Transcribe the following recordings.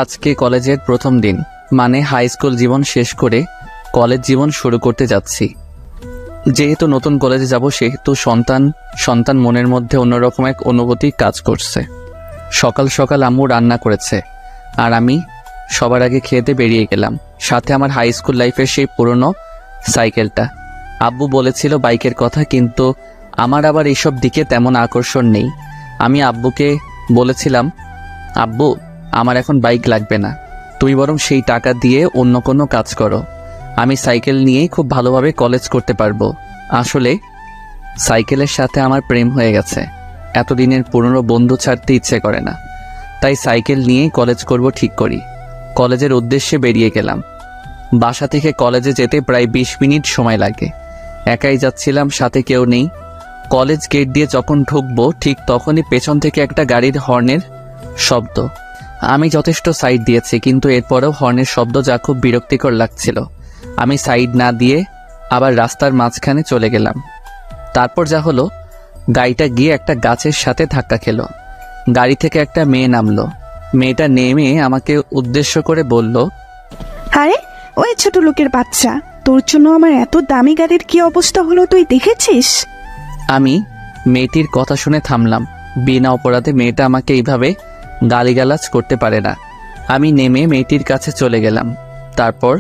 আজকে কলেজের প্রথম দিন, মানে হাই স্কুল জীবন শেষ করে কলেজ জীবন শুরু করতে যাচ্ছি। যেহেতু নতুন কলেজে যাব, সেহেতু সন্তান মনের মধ্যে অন্যরকম এক অনুভূতি কাজ করছে। সকাল সকাল আম্মু রান্না করেছে, আর আমি সবার আগে খেতে বেরিয়ে গেলাম। সাথে আমার হাই স্কুল লাইফের সেই পুরনো সাইকেলটা। আব্বু বলেছিল বাইকের কথা, কিন্তু আমার আবার এইসব দিকে তেমন আকর্ষণ নেই। আমি আব্বুকে বলেছিলাম, আব্বু, আমার এখন বাইক লাগবে না, তুমি বরং সেই টাকা দিয়ে অন্য কোনো কাজ করো। আমি সাইকেল নিয়েই খুব ভালোভাবে কলেজ করতে পারবো। আসলে সাইকেলের সাথে আমার প্রেম হয়ে গেছে। এতদিনের পুরনো বন্ধু ছাড়তে ইচ্ছে করে না, তাই সাইকেল নিয়েই কলেজ করব ঠিক করি। কলেজের উদ্দেশ্যে বেরিয়ে গেলাম। বাসা থেকে কলেজে যেতে প্রায় 20 মিনিট সময় লাগে। একাই যাচ্ছিলাম, সাথে কেউ নেই। কলেজ গেট দিয়ে যখন ঢুকবো, ঠিক তখনই পেছন থেকে একটা গাড়ির হর্নের শব্দ। আমি যথেষ্ট সাইড দিয়েছি, কিন্তু এরপরেও হর্নের শব্দ যা খুব বিরক্তিকর লাগছিল। আমি সাইড না দিয়ে আবার রাস্তার মাঝখানে চলে গেলাম। তারপর যা হলো, গাড়িটা গিয়ে একটা গাছের সাথে ধাক্কা খেলো। গাড়ি থেকে একটা মেয়ে নামলো। মেয়েটা নেমে আমাকে উদ্দেশ্য করে বলল, আরে ওই ছোট লোকের বাচ্চা, তোর জন্য আমার এত দামি গাড়ির কি অবস্থা হলো তুই দেখেছিস? আমি মেয়েটির কথা শুনে থামলাম। বিনা অপরাধে মেয়েটা আমাকে এইভাবে গালিগালাজ করতে পারে না। আমি নেমে মেয়েটির কাছে চলে গেলাম। তারপর,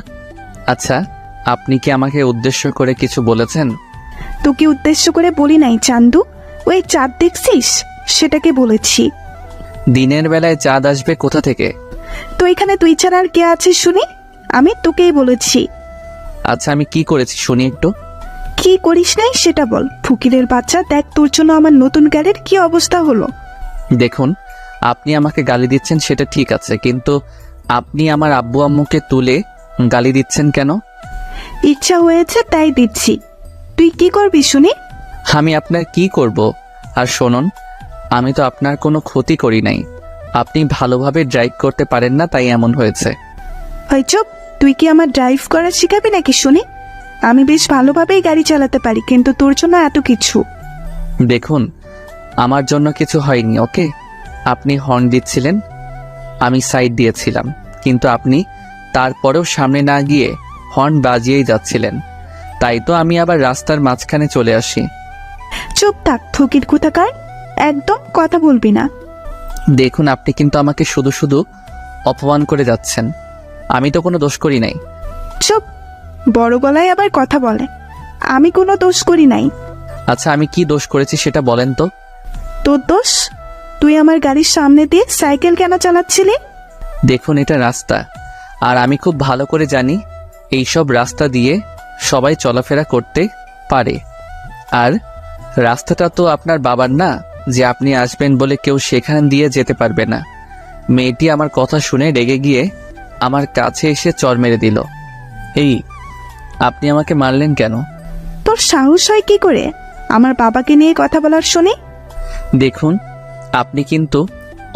আচ্ছা, আপনি কি আমাকে উদ্দেশ্য করে কিছু বলেছেন? তোকে উদ্দেশ্য করে বলি নাই চান্দু, ওই চাঁদ দেখছিস সেটাকে বলেছি। দিনের বেলায় চাঁদ আসবে কোথা থেকে? তো এখানে তুই ছাড়া আর কে আছিস শুনি? আমি তোকেই বলেছি। আচ্ছা, আমি কি করেছি শুনি একটু। কি করিস নাই সেটা বল। ফকিরের বাচ্চা, দেখ তোর জন্য আমার নতুন গাড়ির কি অবস্থা হলো। দেখুন, আপনি আমাকে গালি দিচ্ছেন সেটা ঠিক আছে, কিন্তু আপনি আমার আব্বু আম্মুকে তুলে গালি দিচ্ছেন কেন? ইচ্ছা হয়েছে তাই দিচ্ছি। তুই কি করবি শুনি? আমি আপনার কি করব? আর শুনুন, আমি তো আপনার কোনো ক্ষতি করি নাই। আপনি ভালোভাবে ড্রাইভ করতে পারেন না, তাই এমন হয়েছে। ওই চুপ, তুই কি আমার ড্রাইভ করা শিখাবি নাকি শুনি? আমি বেশ ভালোভাবেই গাড়ি চালাতে পারি, কিন্তু তোর জন্য এত কিছু। দেখুন, আমার জন্য কিছু হয়নি, ওকে? আপনি হর্ন দিচ্ছিলেন, আমি সাইড দিয়েছিলাম, কিন্তু আপনি তারপরেও সামনে না গিয়ে হর্ন বাজিয়েই যাচ্ছিলেন। তাই তো আমি আবার রাস্তার মাঝখানে চলে আসি। চুপ থাক ফকির কোথাকার, একদম কথা বলবি না। দেখুন, আপনি কিন্তু আমাকে শুধু শুধু অপমান করে যাচ্ছেন। আমি তো কোনো দোষ করি নাই। চুপ, বড় গলায় আবার কথা বলে। আমি কোনো দোষ করি নাই। আচ্ছা, আমি কি দোষ করেছি সেটা বলেন তো। তোর দোষ? তুই আমার গাড়ির সামনে দিয়ে সাইকেল কেন চালাচ্ছিলি? দেখুন, এটা রাস্তা, আর আমি খুব ভালো করে জানি এইসব রাস্তা দিয়ে সবাই চলাফেরা করতে পারে। আর রাস্তাটা তো আপনার বাবার না, যে আপনি আসবেন বলে কেউ সেখান দিয়ে যেতে পারবে না। মেয়েটি আমার কথা শুনে রেগে গিয়ে আমার কাছে এসে চড় মেরে দিল। এই, আপনি আমাকে মারলেন কেন? তোর সাহস হয় কি করে আমার বাবাকে নিয়ে কথা বলার শুনি? দেখুন, আপনি কিন্তু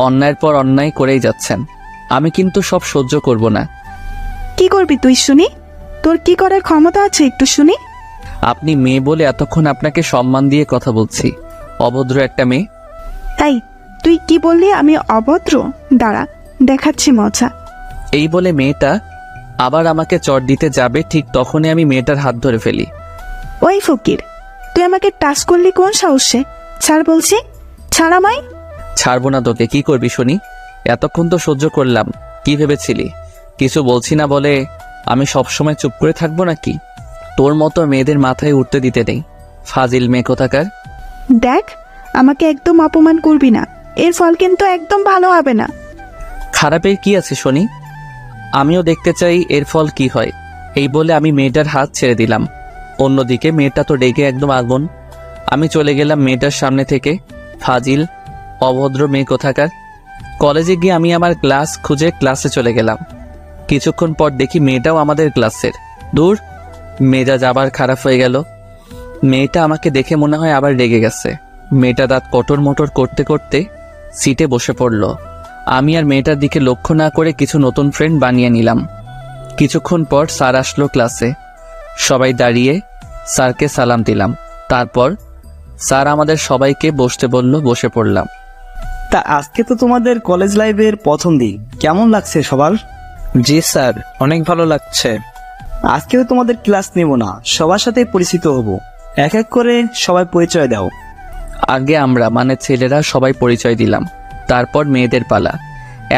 অন্যায়ের পর অন্যায় করেই যাচ্ছেন। আমি কিন্তু সব সহ্য করব না। কি করবি তুই শুনি? তোর কি করার ক্ষমতা আছে একটু শুনি? আপনি মেয়ে বলে এতক্ষণ আপনাকে সম্মান দিয়ে কথা বলছি। অভদ্র একটা মেয়ে। এই, তুই কি বললি আমি অভদ্র? দাঁড়া, দেখাচ্ছি মজা। এই বলে মেয়েটা আবার আমাকে চড় দিতে যাবে, ঠিক তখনই আমি মেয়েটার হাত ধরে ফেলি। ওই ফকির, তুই আমাকে টাচ করলি কোন সাহসে? ছাড় বলছি, ছাড় আমায়। ছাড়বো না তোকে। কি করবি শুনি? এতক্ষণ তো সহ্য করলাম, কি ভেবেছিলি কিছু বলছি না বলে আমি সবসময় চুপ করে থাকবো নাকি? তোর মতো মেয়েদের মাথায় উঠতে দিতে নেই, ফাজিল মেয়ে কোথাকার। দেখ, আমাকে একদম অপমান করবি না, এর ফল কিন্তু একদম ভালো হবে না। খারাপের কি আছে শুনি? আমিও দেখতে চাই এর ফল কি হয়। এই বলে আমি মেয়েটার হাত ছেড়ে দিলাম। অন্যদিকে মেয়েটা তো রেগে একদম আগুন। আমি চলে গেলাম মেয়েটার সামনে থেকে। ফাজিল, অভদ্র মেয়ে কোথাকার। কলেজে গিয়ে আমি আমার ক্লাস খুঁজে ক্লাসে চলে গেলাম। কিছুক্ষণ পর দেখি মেয়েটাও আমাদের ক্লাসের। দূর, মেজাজ আবার খারাপ হয়ে গেল। মেয়েটা আমাকে দেখে মনে হয় আবার রেগে গেছে। মেয়েটা দাঁত কটর মোটর করতে করতে সিটে বসে পড়ল। আমি আর মেয়েটার দিকে লক্ষ্য না করে কিছু নতুন ফ্রেন্ড বানিয়ে নিলাম। কিছুক্ষণ পর স্যার আসলো ক্লাসে। সবাই দাঁড়িয়ে স্যারকে সালাম দিলাম। তারপর স্যার আমাদের সবাইকে বসতে বলল, বসে পড়লাম। তা আজকে তো তোমাদের কলেজ লাইফের প্রথম দিন, কেমন লাগছে সবার? জি স্যার, অনেক ভালো লাগছে। আজকেও তোমাদের ক্লাস নেব না, সবার সাথে পরিচিত হব। এক এক করে সবাই পরিচয় দাও। আগে আমরা মানে ছেলেরা সবাই পরিচয় দিলাম, তারপর মেয়েদের পালা।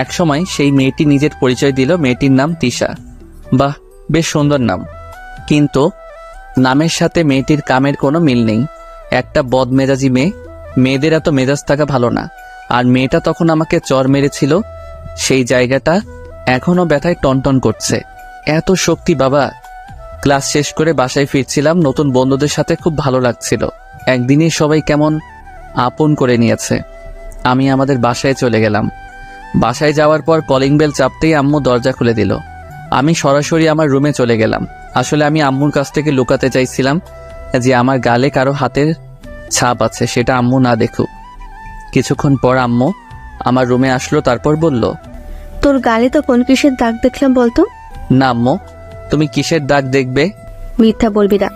এক সময় সেই মেয়েটি নিজের পরিচয় দিল। মেয়েটির নাম তিশা। বাহ, বেশ সুন্দর নাম, কিন্তু নামের সাথে মেয়েটির কামের কোনো মিল নেই। একটা বদমেজাজি মেয়ে। মেয়েদের এত মেজাজ থাকা ভালো না। আর মেয়েটা তখন আমাকে চর মেরেছিল, সেই জায়গাটা এখনো ব্যথায় টনটন করছে। এত শক্তি বাবা! ক্লাস শেষ করে বাসায় ফিরছিলাম, নতুন বন্ধুদের সাথে খুব ভালো লাগছিল। একদিনই সবাই কেমন আপন করে নিয়েছে। আমি আমাদের বাসায় চলে গেলাম। বাসায় যাওয়ার পর কলিং বেল চাপতেই আম্মু দরজা খুলে দিল। আমি সরাসরি আমার রুমে চলে গেলাম। আসলে আমি আম্মুর কাছ থেকে লুকাতে চাইছিলাম যে আমার গালে কারো হাতের ছাপ আছে, সেটা আম্মু না দেখুক। কিছুক্ষণ পর আম্মু আমার রুমে আসলো, তারপর বলল, তোর গালে তো কোন কিসের দাগ দেখলাম বলতো? না আম্মু, তুমি কিসের দাগ দেখবে? মিথ্যা বলবি না,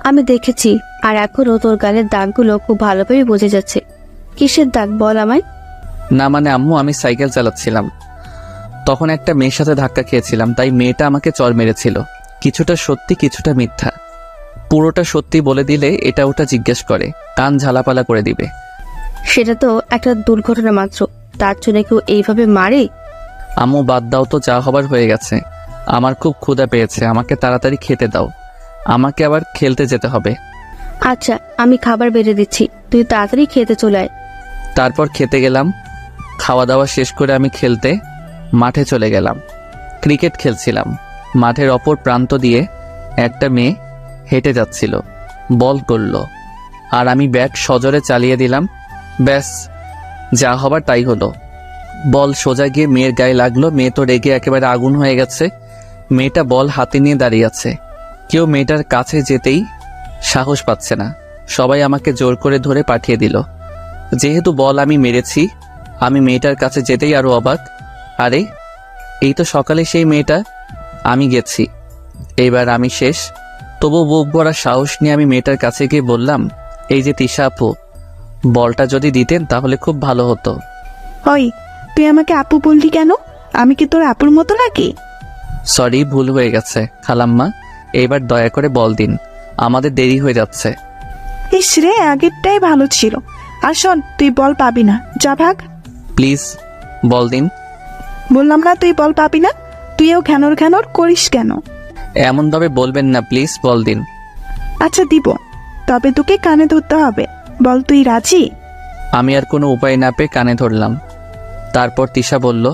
আমি দেখেছি, আর এখনো তোর গালের দাগগুলো খুব ভালোভাবে বোঝা যাচ্ছে। কিসের দাগ বল আমায়। না মানে আম্মু, আমি সাইকেল চালাচ্ছিলাম, তখন একটা মেয়ের সাথে ধাক্কা খেয়েছিলাম, তাই মেয়েটা আমাকে চড় মেরেছিল। কিছুটা সত্যি কিছুটা মিথ্যা। পুরোটা সত্যি বলে দিলে এটা ওটা জিজ্ঞেস করে, কান ঝালাপালা করে দিবে। সেটা তো একটা দুর্ঘটনা মাত্র, তার জন্য কেউ এইভাবে মারে? আম্মু বাদ দাও তো, যা হবার হয়ে গেছে। আমার খুব ক্ষুধা পেয়েছে, আমাকে তাড়াতাড়ি খেতে দাও, আমাকে আবার খেলতে যেতে হবে। আচ্ছা, আমি খাবার বেড়ে দিচ্ছি, তুই তাড়াতাড়ি খেতে চলে আয়। তারপর খেতে গেলাম। খাওয়া দাওয়া শেষ করে আমি খেলতে মাঠে চলে গেলাম। ক্রিকেট খেলছিলাম। মাঠের অপর প্রান্ত দিয়ে একটা মেয়ে হেঁটে যাচ্ছিল, বল করল, আর আমি ব্যাট সজোরে চালিয়ে দিলাম। ব্যাস, যা হবার তাই হলো। বল সোজা গিয়ে মেয়ের গায়ে লাগলো। মেয়ে তো রেগে একেবারে আগুন হয়ে গেছে। মেয়েটা বল হাতে নিয়ে দাঁড়িয়ে আছে। কেউ মেয়েটার কাছে যেতেই সাহস পাচ্ছে না। সবাই আমাকে জোর করে ধরে পাঠিয়ে দিল। যেহেতু বল আমি মেরেছি, আমি মেয়েটার কাছে যেতেই আরো অবাক। আরে, এই তো সকালে সেই মেয়েটা। আমি গেছি, এইবার আমি শেষ। তবু বুক ভরা সাহস নিয়ে আমি মেয়েটার কাছে গিয়ে বললাম, এই যে তিশা আপু, বলটা যদি দিতেন তাহলে খুব ভালো হতো। ওই, তুই আমাকে আপু বললি কেন? আমি কি তোর আপুর মতো নাকি? সরি, ভুল হয়ে গেছে খালাম্মা, এইবার দয়া করে বল দিন, আমাদের দেরি হয়ে যাচ্ছে। ইস রে, আগেরটাই ভালো ছিল। আর শোন, তুই বল পাবি না, যা ভাগ। প্লিজ বল দিন। বললাম না তুই বল পাবি না। তুইও ঘ্যানর ঘ্যানর করিস কেন? এমনভাবে বলবেন না, প্লিজ বল দিন। আচ্ছা দিব, তবে তোকে কানে ধরতে হবে। বল, তুই রাজি? আমি আর কোনো উপায় না পেয়ে কানে ধরলাম। তারপর তিশা বলল,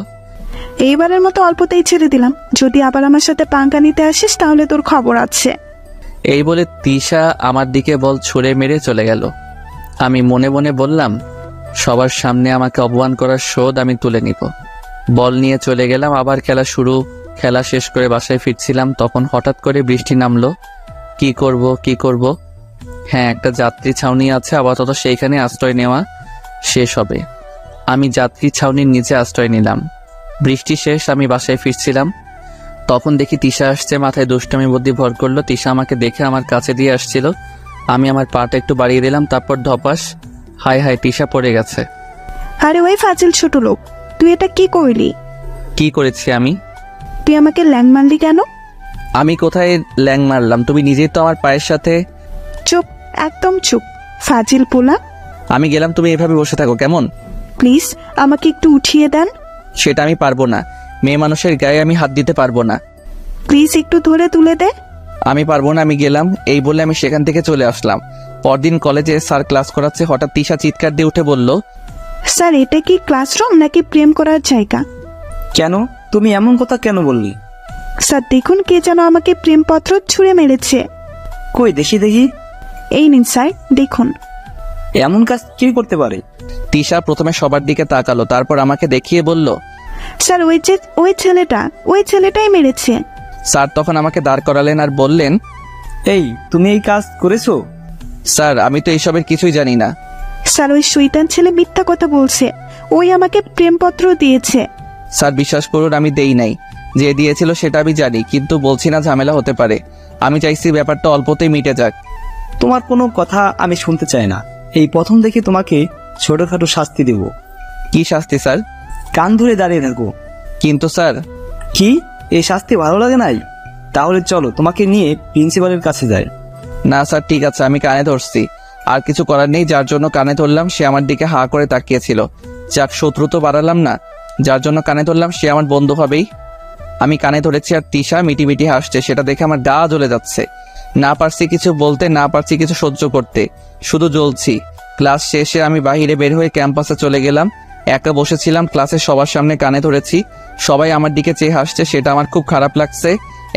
এইবারের মতো অল্পতেই ছেড়ে দিলাম, যদি আবার আমার সাথে পাঙ্কা নিতে আসিস তাহলে তোর খবর আছে। এই বলে তিশা আমার দিকে বল ছুঁড়ে মেরে চলে গেল। আমি মনে মনে বললাম, সবার সামনে আমাকে অপমান করার শোধ আমি তুলে নিব। বল নিয়ে চলে গেলাম, আবার খেলা শুরু। খেলা শেষ করে বাসায় ফিরছিলাম, তখন হঠাৎ করে বৃষ্টি নামলো। কি করব? হ্যাঁ, একটা যাত্রী ছাউনি আছে, আপাতত সেইখানে আশ্রয় নেওয়া শেষ হবে। আমি যাত্রী ছাউনির নিচে আশ্রয় নিলাম। বৃষ্টি শেষ, আমি বাসায় ফিরছিলাম, তখন দেখি তিশা আসছে। মাথায় দুষ্টামি বুদ্ধি ভর করলো। তিশা আমাকে দেখে আমার কাছে দিয়ে আসছিল। আমি আমার পাটা একটু বাড়িয়ে দিলাম, তারপর ধপাস, হায় হায়, তিশা পড়ে গেছে। আরে ওই ফাজিল ছোট লোক, তুই এটা কি করলি? কি করেছি আমি? তুই আমাকে ল্যাং মারলি কেন? আমি কোথায় ল্যাং মারলাম? তুমি নিজেই তো আমার পায়ের সাথে। চুপ, একদম চুপ, ফাজিল পোলা। আমি গেলাম, তুমি এভাবে বসে থাকো কেমন? প্লিজ আমাকে একটু উঠিয়ে দেন। সেটা আমি পারবো না, মেয়ে মানুষের গায়ে আমি হাত দিতে পারবো না। প্লিজ একটু ধরে তুলে দে। আমি পারবো না, আমি গেলাম। এই বলে আমি সেখান থেকে চলে আসলাম। পরদিন কলেজে স্যার ক্লাস করাচ্ছে, হঠাৎ তিশা চিৎকার দিয়ে উঠে বলল, স্যার, এটা কি ক্লাসরুম নাকি প্রেম করার জায়গা? কেন, তুমি এমন কথা কেন বললি? স্যার দেখুন, কে যেন আমাকে প্রেমপত্র ছুঁড়ে মেরেছে। কই দেখি দেখি। এই নিন স্যার, দেখুন। এমন কাজ কি করতে পারে? তিশা প্রথমে সবার দিকে তাকালো, তারপর আমাকে দেখিয়ে বলল, স্যার ওই ছেলেটাই মেরেছে। স্যার তখন আমাকে দাঁড় করালেন আর বললেন, এই, তুমি এই কাজ করেছো? স্যার আমি তো এইসবের কিছুই জানি না। স্যার ওই শয়তান ছেলে মিথ্যা কথা বলছে, ওই আমাকে প্রেমপত্র দিয়েছে। স্যার বিশ্বাস করুন, আমি দেই নাই। যে দিয়েছিল সেটা আমি জানি, কিন্তু বলছি না, ঝামেলা হতে পারে। আমি চাইছি ব্যাপারটা অল্পতেই মিটে যাক। তোমার কোনো কথা আমি শুনতে চাই না। এই প্রথম দেখে তোমাকে ছোটখাটো শাস্তি দেব। কি শাস্তি স্যার? কান ধরে দাঁড়িয়ে থাকো। কিন্তু স্যার, কি, এই শাস্তি ভালো লাগে নাই? তাহলে চলো তোমাকে নিয়ে প্রিন্সিপালের কাছে যাই। না স্যার, ঠিক আছে, আমি কানে ধরছি। আর কিছু করার নেই, যার জন্য কানে ধরলাম সে আমার দিকে হা করে তাকিয়েছিল। যাক, শত্রু তো বাড়ালাম না। যার জন্য কানে ধরলাম সে আমার বন্ধু হবেই। আমি কানে ধরেছি আর তিশা মিটিমিটি হাসছে, সেটা দেখে আমার গা জ্বলে যাচ্ছে। না পারছি কিছু বলতে, না পারছি কিছু সহ্য করতে, শুধু জ্বলছি। ক্লাস শেষে আমি বাইরে বের হয়ে ক্যাম্পাসে চলে গেলাম। একা বসেছিলাম, ক্লাসে সবার সামনে কানে ধরেছি, সবাই আমার দিকে চেয়ে হাসছে, সেটা আমার খুব খারাপ লাগছে।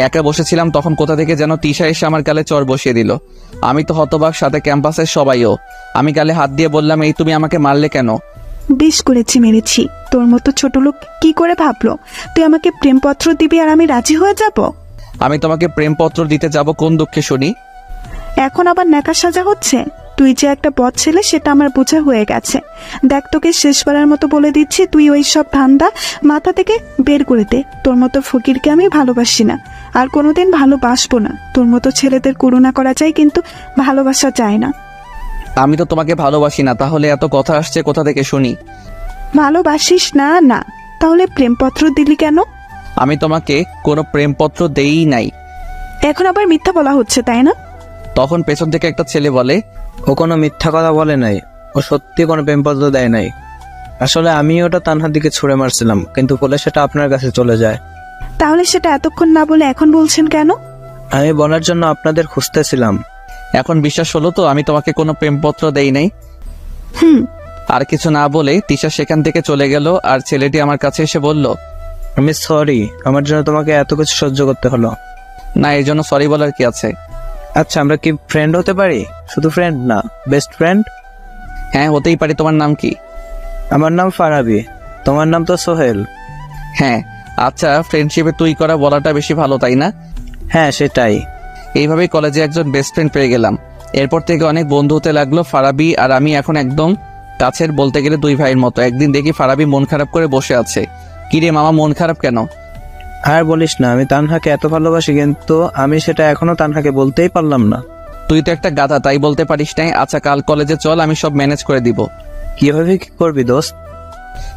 একা বসেছিলাম, তখন কোথা থেকে যেন তিশা এসে আমার গালে চড় বসিয়ে দিল। আমি তো হতবাক, সাথে ক্যাম্পাসের সবাইও। আমি গালে হাত দিয়ে বললাম, এই তুমি আমাকে মারলে কেন? বেশ করেছি, মেরেছি। তোর মতো ছোট লোক কি করে ভাবলো তুই আমাকে প্রেমপত্র দিবি আর আমি রাজি হয়ে যাব? আমি তোমাকে প্রেমপত্র দিতে যাব কোন দুঃখে শুনি? এখন আবার ন্যাকা সাজা হচ্ছে? তুই যে একটা বদ ছেলে সেটা আমার বোঝা হয়ে গেছে। দেখ, তোকে শেষবারের মতো বলে দিচ্ছি, তুই ওই সব ধান্দা মাথা থেকে বের করে দে। তোর মতো ফকিরকে আমি ভালোবাসি না, আর কোনোদিন ভালোবাসবো না। তোর মতো ছেলেদের করুণা করা যায়, কিন্তু ভালোবাসা যায় না। আমি তো তোমাকে ভালোবাসি না, তাহলে এত কথা আসছে কোথা থেকে শুনি? ভালোবাসিস না? না, তাহলে প্রেমপত্র দিলি কেন? আমি তোমাকে কোনো প্রেমপত্র দেই নাই। এখন আবার মিথ্যা বলা হচ্ছে, তাই না? তখন পেছন থেকে একটা ছেলে বলে, ও কোনো মিথ্যা কথা বলে নাই, ও সত্যি কোনো প্রেমপত্র দেয় নাই। আসলে আমি ওটা তানহার দিকে ছুঁড়ে মারছিলাম, কিন্তু বলে সেটা আপনার কাছে চলে যায়। তাহলে সেটা এতক্ষণ না বলে এখন বলছেন কেন? আমি বলার জন্য আপনাদের খুঁজতেছিলাম। এখন বিশ্বাস হলো তো আমি তোমাকে কোনো প্রেমপত্র দেই নাই? হুম। আর কিছু না বলে তিশা সেখান থেকে চলে গেল, আর ছেলেটি আমার কাছে এসে বলল, আমি সরি, আমার জন্য তোমাকে এত কিছু সহ্য করতে হলো। না, এর জন্য সরি বলার কি আছে? আচ্ছা, আমরা কি ফ্রেন্ড হতে পারি? শুধু ফ্রেন্ড না, বেস্ট ফ্রেন্ড। হ্যাঁ, হতেই পারি। তোমার নাম কি? আমার নাম ফারাবি, তোমার নাম তো সোহেল। হ্যাঁ। আচ্ছা, ফ্রেন্ডশিপে তুই করা বলাটা বেশি ভালো, তাই না? হ্যাঁ, সেটাই। এইভাবেই কলেজে একজন বেস্ট ফ্রেন্ড পেয়ে গেলাম। এরপর থেকে অনেক বন্ধু হতে লাগলো। ফারাবি আর আমি এখন একদম কাছের, বলতে গেলে দুই ভাইয়ের মতো। একদিন দেখি ফারাবি মন খারাপ করে বসে আছে। কিরে মামা, মন খারাপ কেন? আর বলিস না, আমি তানহাকে এত ভালোবাসি, কিন্তু আমি সেটা এখনো তানহাকে বলতেই পারলাম না। তুই তো একটা গাধা, তাই বলতে পারিস নাই। আচ্ছা, কাল কলেজে চল, আমি সব ম্যানেজ করে দিব। কিভাবে কি করবি দোস্ত?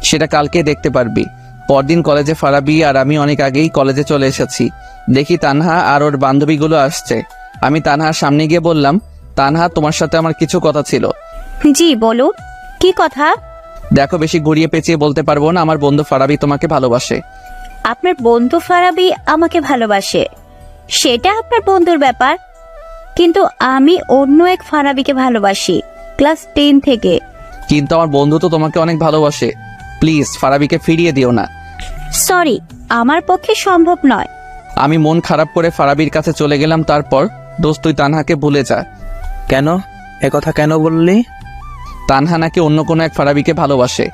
সেটা কালকে দেখতে পারবি। পরদিন কলেজে ফারাবি আর আমি অনেক আগেই কলেজে চলে এসেছি। দেখি তানহা আর ওর বান্ধবীগুলো আসছে। আমি তানহার সামনে গিয়ে বললাম, তানহা, তোমার সাথে আমার কিছু কথা ছিল। জি বলো, কি কথা? দেখো, বেশি ঘুরিয়ে পেঁচিয়ে বলতে পারবো না, আমার বন্ধু ফারাবি তোমাকে ভালোবাসে। আপনার বন্ধু ফারাবি আমাকে ভালোবাসে, সেটা আপনার বন্ধুর ব্যাপার, কিন্তু আমি অন্য এক ফারাবিকে ভালোবাসি, ক্লাস 10 থেকে। কিন্তু আমার বন্ধু তো তোমাকে অনেক ভালোবাসে। প্লিজ ফারাবিকে ফিরিয়ে দিও না। সরি, আমার পক্ষে সম্ভব নয়। আমি মন খারাপ করে ফারাবির কাছে চলে গেলাম। তারপর, দোস্ত, তুই তানহাকে ভুলে যা। কেন? একথা কেন বললি? তানহা নাকি অন্য কোনো এক ফারাবিকে ভালোবাসে।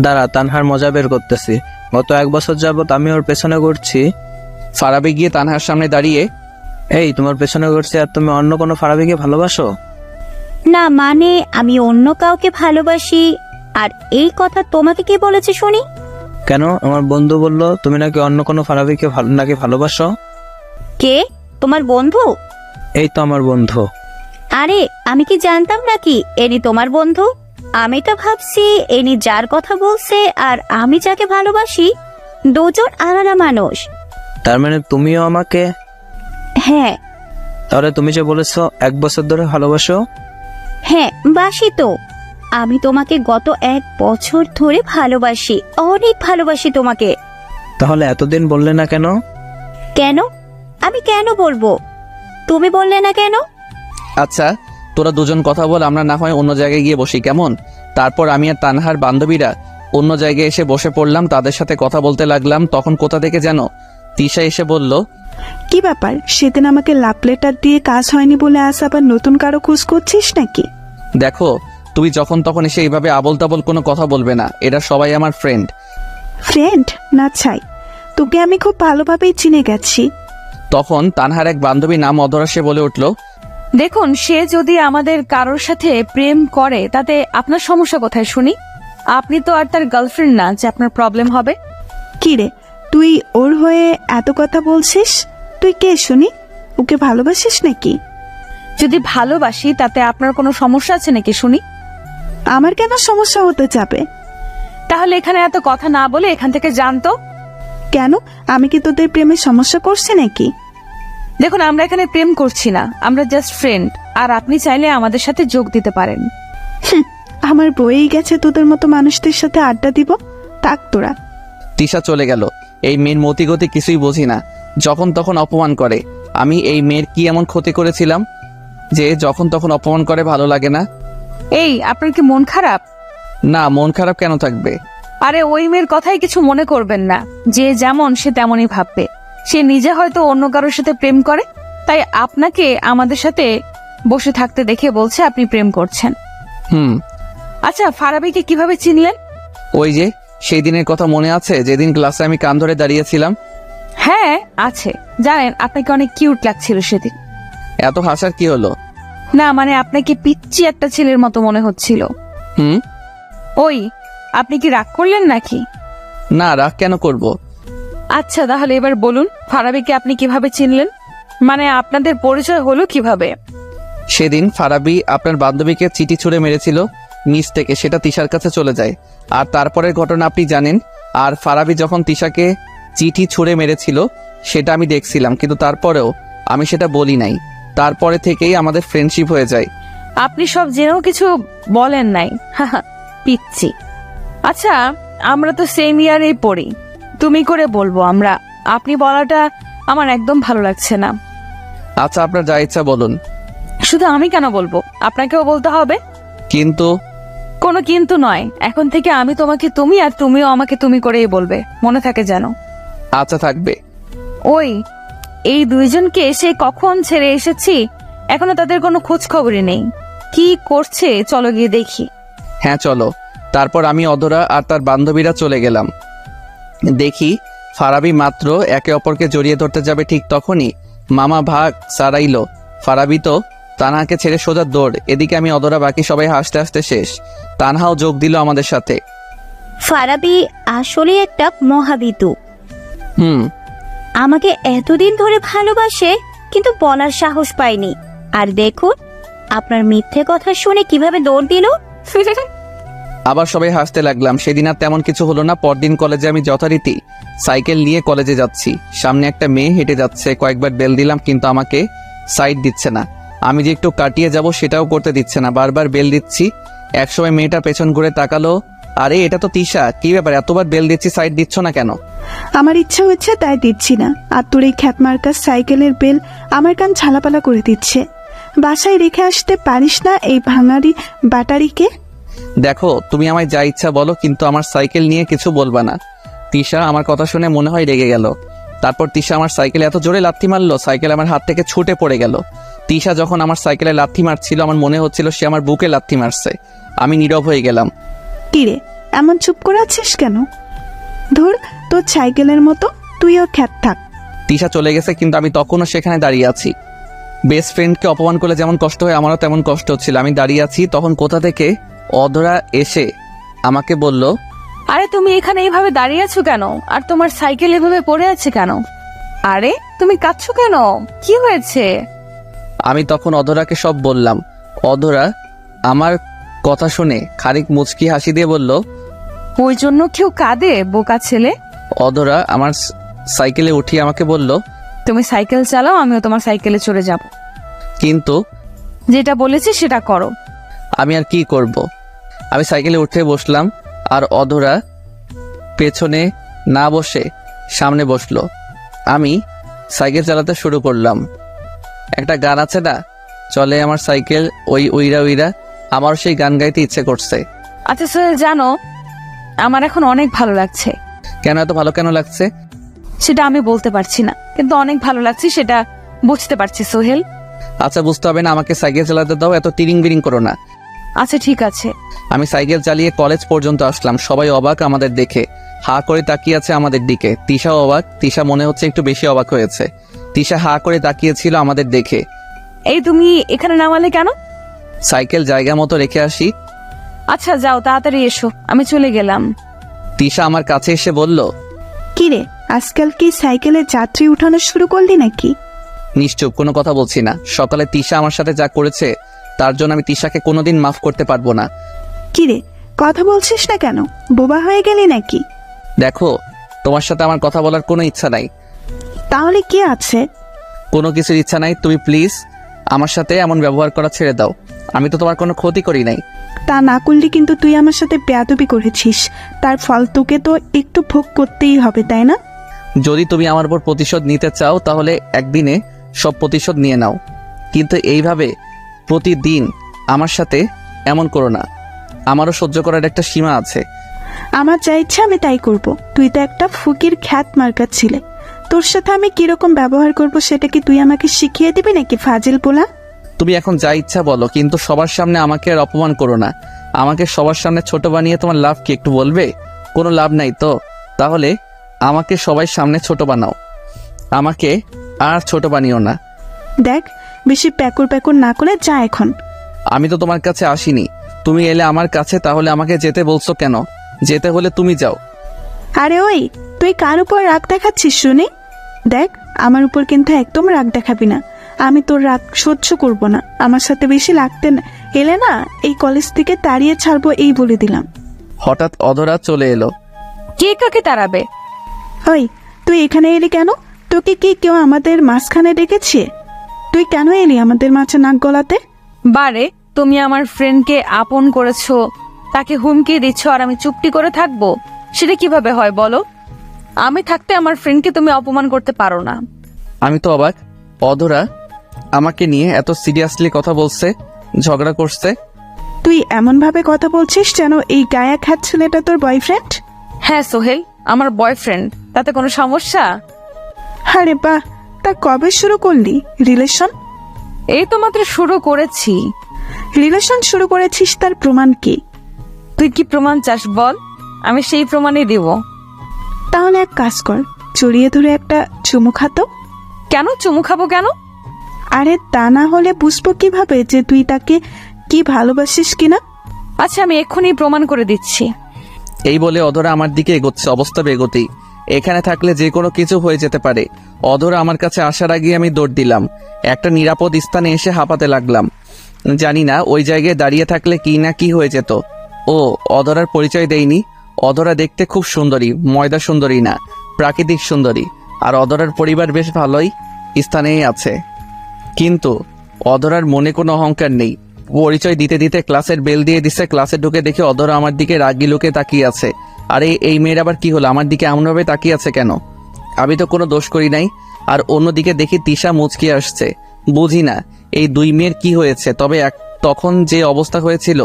দাঁড়া, তানহার মজা বের করতেছি। গত 1 বছর যাবত আমি ওর পেছনে ঘুরছি। ফারাবি গিয়ে তানহার সামনে দাঁড়িয়ে, এই, তোমার পেছনে ঘুরছি আর তুমি অন্য কোনো ফারাবিকে ভালোবাসো? না মানে, আমি অন্য কাউকে ভালোবাসি। আর এই কথা তোমাকে কে বলেছে শুনি? কেন? আমার বন্ধু বলল তুমি নাকি অন্য কোনো ফারাবিকে নাকি ভালোবাসো। কে? তোমার বন্ধু? এই তো আমার বন্ধু। আরে, আমি কি জানতাম নাকি এনি তোমার বন্ধু? আমি তো ভাবছি এনি যার কথা বলছে আর আমি যাকে ভালোবাসি দুজন আলাদা মানুষ। তার মানে তুমিও আমাকে? হ্যাঁ। তাহলে তুমি যে বলেছো 1 বছর ধরে ভালোবাসো? হ্যাঁ, বাসি তো। আমি তোমাকে গত 1 বছর ধরে ভালোবাসি, অনেক ভালোবাসি তোমাকে। তাহলে এতদিন বললে না কেন? কেন? আমি কেন বলবো? তুমি বললে না কেন? আচ্ছা, তোরা দুজন কথা বল, আমরা না হয় অন্য জায়গায় গিয়ে বসি, কেমন? তারপর আমি আর তানহার বান্ধবীরা অন্য জায়গায় এসে বসে পড়লাম, তাদের সাথে কথা বলতে লাগলাম। তখন কোথা থেকে যেন তিশা এসে বলল, কি ব্যাপার, সেদিন আমাকে লাভ লেটার দিয়ে কাজ হয়নি বলে আজ আবার নতুন কারো খোঁজ করছিস নাকি? দেখো, তুমি যখন তখন এসে এইভাবে আবল তাবল কোনো কথা বলবে না। এরা সবাই আমার ফ্রেন্ড। ফ্রেন্ড না ছাই, তোকে আমি খুব ভালোভাবেই চিনে গেছি। তখন তানহার এক বান্ধবী নাম অধরা সে বলে উঠল, দেখুন, সে যদি আমাদের কারোর সাথে প্রেম করে তাতে আপনার সমস্যা কোথায় শুনি? আপনি তো আর তার গার্লফ্রেন্ড না যে আপনার প্রবলেম হবে। কি রে, তুই ওর হয়ে এত কথা বলছিস? তুই কে শুনি? ওকে ভালোবাসিস নাকি? যদি ভালোবাসি তাতে আপনার কোনো সমস্যা আছে নাকি শুনি? আমার কেন সমস্যা হতে যাবে? তাহলে এখানে এত কথা না বলে এখান থেকে জানতো। কেন, আমি কি তোদের প্রেমে সমস্যা করছি নাকি? দেখুন, আমরা এখানে প্রেম করছি না, আমরা জাস্ট ফ্রেন্ড। আর আপনি চাইলে আমাদের সাথে যোগ দিতে পারেন। আমার বয়েই গেছে তোদের মতো মানুষদের সাথে আড্ডা দিব। থাক তোরা। তিশা চলে গেল। এই মেয়ের মতিগতি কিছুই বুঝি না, যখন তখন অপমান করে। আমি এই মেয়ের কি এমন ক্ষতি করেছিলাম যে যখন তখন অপমান করে? ভালো লাগে না। এই, আপনার কি মন খারাপ? না, মন খারাপ কেন থাকবে? আরে ওই মেয়ের কথাই কিছু মনে করবেন না। যে যেমন সে তেমনই ভাববে। সে নিজে হয়তো অন্য কারোর সাথে প্রেম করে, তাই আপনাকে আমাদের সাথে বসে থাকতে দেখে বলছে আপনি প্রেম করছেন। আচ্ছা, ফারাবিকে কিভাবে চিনলেন? ওই যে সেই দিনের কথা মনে আছে, যেদিন ক্লাসে আমি কান ধরে দাঁড়িয়েছিলাম? হ্যাঁ আছে। জানেন, আপনাকে অনেক কিউট লাগছিল সেদিন। এত হাসার কি হলো? না মানে আপনাকে পিচ্চি একটা ছেলের মতো মনে হচ্ছিল। ওই, আপনি কি রাগ করলেন নাকি? না, রাগ কেন করব? আচ্ছা তাহলে এবার বলুন, ফারাবিকে আপনি কিভাবে চিনলেন? মানে আপনাদের পরিচয় হলো কিভাবে? সেদিন ফারাবি আপনার বান্ধবীকে চিঠি ছুঁড়ে মেরেছিল নিচ থেকে, সেটা তিশার কাছে চলে যায়। আর তারপরের ঘটনা আপনি জানেন। আর ফারাবি যখন তিশাকে চিঠি ছুঁড়ে মেরেছিল সেটা আমি দেখছিলাম, কিন্তু তারপরেও আমি সেটা বলি নাই। তারপরে থেকেই আমাদের ফ্রেন্ডশিপ হয়ে যায়। আপনি সব জেনেও কিছু বলেন নাই? পিচ্ছি। আচ্ছা, আমরা তো সেম ইয়ারেই পড়ি, তুমি করে বলবো আমরা। আপনি বলাটা আমার একদম ভালো লাগছে না। আচ্ছা, আপনার যা ইচ্ছা বলুন। শুধু আমি কেন বলবো, আপনাকেও বলতে হবে। কিন্তু কোনো কিন্তু নয়, এখন থেকে আমি তোমাকে তুমি আর তুমিও আমাকে তুমি করেই বলবে, মনে থাকে যেন। আচ্ছা, থাকবে। ওই, এই দুইজনকে সে কখন ছেড়ে এসেছি, এখনো তাদের কোনো খোঁজ খবরই নেই। কি করছে চলো গিয়ে দেখি। হ্যাঁ চলো। তারপর আমি, অধরা আর তার বান্ধবীরা চলে গেলাম। দেখি ফারাবি মাত্র একে অপরকে জড়িয়ে ধরতে যাবে, ঠিক তখনই মামা ভাগ সারাইলো। ফারাবি তো তানহাকে ছেড়ে সোজা দৌড়। এদিকে আমি, অধরা, বাকি সবাই হাসতে হাসতে শেষ। তানহাও যোগ দিল আমাদের সাথে। ফারাবি আসলে একটা মহাবিতু। হুম। আমাকে এতদিন ধরে ভালোবাসে, কিন্তু বলার সাহস পাইনি। আর দেখুন, আপনার মিথ্যে কথা শুনে কিভাবে দৌড় দিল। আবার সবাই হাসতে লাগলাম। সেদিন আর তেমন কিছু হলো না। পরদিন কলেজে আমি যথারীতি সাইকেল নিয়ে কলেজে যাচ্ছি। সামনে একটা মেয়ে হেঁটে যাচ্ছে। কয়েকবার বেল দিলাম, কিন্তু আমাকে সাইড দিচ্ছে না। আমি যে একটু কাটিয়ে যাব সেটাও করতে দিচ্ছে না। বারবার বেল দিচ্ছি। একসময় মেয়েটা পেছন ঘুরে তাকালো। আরে এটা তো তিশা, কি ব্যাপার, এতবার বেল দিচ্ছি, সাইড দিচ্ছ না কেন? আমার ইচ্ছা হচ্ছে তাই দিচ্ছি না। আর তোর এই খ্যাতমার্কা সাইকেলের বেল আমার কান ঝালাপালা করে দিচ্ছে। বাসায় রেখে আসতে পারিস না এই ভাঙারি ব্যাটারিকে? দেখো, তুমি আমায় যা ইচ্ছা বলো, কিন্তু আমার সাইকেল নিয়ে কিছু বলবা না। তিশা আমার কথা শুনে মনে হয় রেগে গেল। তারপর তিশা আমার সাইকেলে এত জোরে লাথি মারলো, সাইকেল আমার হাত থেকে ছুটে পড়ে গেল। তিশা যখন আমার সাইকেলে লাথি মারছিল, আমার মনে হচ্ছিল সে আমার বুকে লাথি মারছে। আমি নীরব হয়ে গেলাম। কিরে, এমন চুপ করে আছিস কেন? ধুর, তোর সাইকেলের মতো তুইও খ্যাত থাক। তিশা চলে গেছে, কিন্তু আমি তখনও সেখানে দাঁড়িয়ে আছি। বেস্ট ফ্রেন্ডকে অপমান করলে যেমন কষ্ট হয়, আমারও তেমন কষ্ট হচ্ছিল। আমি দাঁড়িয়ে আছি, তখন কোথা থেকে অধরা এসে আমাকে বলল, আরে তুমি এখানে এইভাবে দাঁড়িয়ে আছো কেন? আর তোমার সাইকেল এভাবে পড়ে আছে কেন? আরে তুমি কাঁদছো কেন? কি হয়েছে? আমি তখন অধরাকে সব বললাম। অধরা আমার কথা শুনে খানিক মুচকি হাসি দিয়ে বলল, ওই জন্য কেউ কাঁদে, বোকা ছেলে? অধরা আমার সাইকেলে উঠিয়ে আমাকে বলল, তুমি সাইকেল চালাও, আমিও তোমার সাইকেলে চড়ে যাব। কিন্তু যেটা বলেছি সেটা করো। আমি আর কি করব? আমি সাইকেলে উঠে বসলাম, আর অধরা পেছনে না বসে সামনে বসলো। আমি সাইকেল চালাতে শুরু করলাম। একটা গান আছে না, চলে আমার সাইকেল ওই উইরা উইরা, আমার সেই গান গাইতে ইচ্ছে করছে। আচ্ছা সোহেল, জানো আমার এখন অনেক ভালো লাগছে। কেন, এত ভালো কেন লাগছে? সেটা আমি বলতে পারছি না, কিন্তু অনেক ভালো লাগছে সেটা বুঝতে পারছি সোহেল। আচ্ছা, বুঝতে হবে না, আমাকে সাইকেল চালাতে দাও, এত তিরিং বিরিং করো না। আচ্ছা ঠিক আছে। আমি সাইকেল চালিয়ে কলেজ পর্যন্ত আসলাম। সবাই অবাক আমাদের দেখে, হা করে তাকিয়ে আছে আমাদের দিকে। তিশাও অবাক। তিশা মনে হচ্ছে একটু বেশি অবাক হয়েছে। তিশা হা করে তাকিয়েছিল আমাদের দেখে। এই তুমি এখানে নামালে কেন? সাইকেল জায়গা মতো রেখে আসি। আচ্ছা যাও, তাড়াতাড়ি এসো, আমি চলে গেলাম। তিশা আমার কাছে এসে বলল, কিরে, আজকাল কি সাইকেলে যাত্রী উঠানো শুরু করলি নাকি? নিশ্চুপ, কোনো কথা বলছি না। সকালে তিশা আমার সাথে যা করেছে তার জন্য আমি তিশাকে কোনোদিন মাফ করতে পারবো না। কিরে, কথা বলছিস না কেন? বোবা হয়ে গেলি নাকি? দেখো, তোমার সাথে আমার কথা বলার কোনো ইচ্ছা নাই। তাহলে কি আছে? কোনো কিছুর ইচ্ছা নাই। তুমি প্লিজ আমার সাথে এমন ব্যবহার করা ছেড়ে দাও। আমি তো তোমার কোনো ক্ষতি করি নাই। তা না করলে কিন্তু তুই আমার সাথে বেয়াদবি করেছিস, তার ফল তোকে তো একটু ভোগ করতেই হবে, তাই না? যদি তুমি আমার উপর প্রতিশোধ নিতে চাও তাহলে একদিনে সব প্রতিশোধ নিয়ে নাও, কিন্তু এইভাবে প্রতিদিন আমার সাথে এমন করো না। আমারও সহ্য করার একটা সীমা আছে। আমার যা ইচ্ছা আমি তাই করব। তুই তো একটা ফকির খ্যাত মার্কার ছিলে, তোর সাথে আমি কিরকম ব্যবহার করব সেটা কি তুই আমাকে শিখিয়ে দিবি নাকি ফাজিল পোলা? তুমি এখন যা ইচ্ছা বলো, কিন্তু সবার সামনে আমাকে আর অপমান করো না। আমাকে সবার সামনে ছোট বানিয়ে তোমার লাভ কি একটু বলবে? কোনো লাভ নাই তো। তাহলে আমাকে সবাই সামনে ছোট বানাও, আমাকে আর ছোট বানিও না। দেখ, বেশি প্যাকুর প্যাকুর না করে যা এখন। আমি তো তোমার কাছে আসিনি, তুমি এলে আমার কাছে, তাহলে আমাকে যেতে বলছো কেন? যেতে হলে তুমি যাও। আরে ওই, তুই কার উপর রাগ দেখাচ্ছিস শুনি? দেখ, আমার উপর কিন্তু একদম রাগ দেখাবি না। আমি তোর রাগ সহ্য করব না। আমার সাথে বেশি লাগতে না এলে না, এই কলেজ থেকে তাড়িয়ে ছাড়বো, এই বলে দিলাম। হঠাৎ অধরা চলে এলো। কে কাকে তাড়াবে? ওই, তুই এখানে এলি কেন? তোকে কি কেউ আমাদের মাঝখানে ডেকেছে? তুই কেন এলি আমাদের মাঝে নাক গলাতে? বারে, তুমি আমার ফ্রেন্ডকে আপন করেছো, তাকে হুমকি দিচ্ছ, আর আমি চুপটি করে থাকবো? সেটা কিভাবে হয় বলো? আমি থাকতে আমার ফ্রেন্ডকে তুমি অপমান করতে পারো না। আমি তো অবাক, অধরা আমাকে নিয়ে এত সিরিয়াসলি কথা বলছে, ঝগড়া করছে। তুই এমন ভাবে কথা বলছিস যেন এই গায়া খ্যাত ছেলেটা তোর বয়ফ্রেন্ড। হ্যাঁ সোহেল, আমার বয়ফ্রেন্ড, তাতে কোনো সমস্যা? আরে বাহ, তা কবে শুরু করলি রিলেশন? এই তো মাত্র শুরু করেছি। রিলেশন শুরু করেছিস, তার প্রমাণ কি? তুই কি প্রমাণ চাস বল, আমি সেই প্রমাণই দিব। তাহলে এক কাজ কর, জড়িয়ে ধরে একটা চুমু খাতো। কেন চুমু খাবো কেন? আরে তা না হলে বুঝবো কিভাবে যে তুই তাকে কি ভালোবাসিস কিনা? আচ্ছা, আমি এক্ষুনি প্রমাণ করে দিচ্ছি। এই বলে অধরা আমার দিকে এগোচ্ছে, অবস্থা বেগোতেই। এখানে থাকলে যে কোনো কিছু হয়ে যেতে পারে। অধরা আমার কাছে আসার আগে আমি দৌড় দিলাম, একটা নিরাপদ স্থানে এসে হাঁপাতে লাগলাম। জানি না ওই জায়গায় দাঁড়িয়ে থাকলে কি না কি হয়ে যেত। ও অধরার পরিচয় দেয়নি। অধরা দেখতে খুব সুন্দরী, ময়দা সুন্দরী না, প্রাকৃতিক সুন্দরী। আর অধরার পরিবার বেশ ভালোই স্থানেই আছে, কিন্তু অধরার মনে কোনো অহংকার নেই। পরিচয় দিতে দিতে ক্লাসের বেল দিয়ে দিছে। ক্লাসে ঢুকে দেখে অধরা আমার দিকে রাগি লোকে তাকিয়ে আছে। আরে এই মেয়ের আবার কি হলো? আমার দিকে এমনভাবে তাকিয়ে আছে কেন? আমি তো কোনো দোষ করি নাই। আর অন্যদিকে দেখি তিশা মুচকি আসছে। বুঝি না এই দুই মেয়ের কি হয়েছে। তবে তখন যে অবস্থা হয়েছিল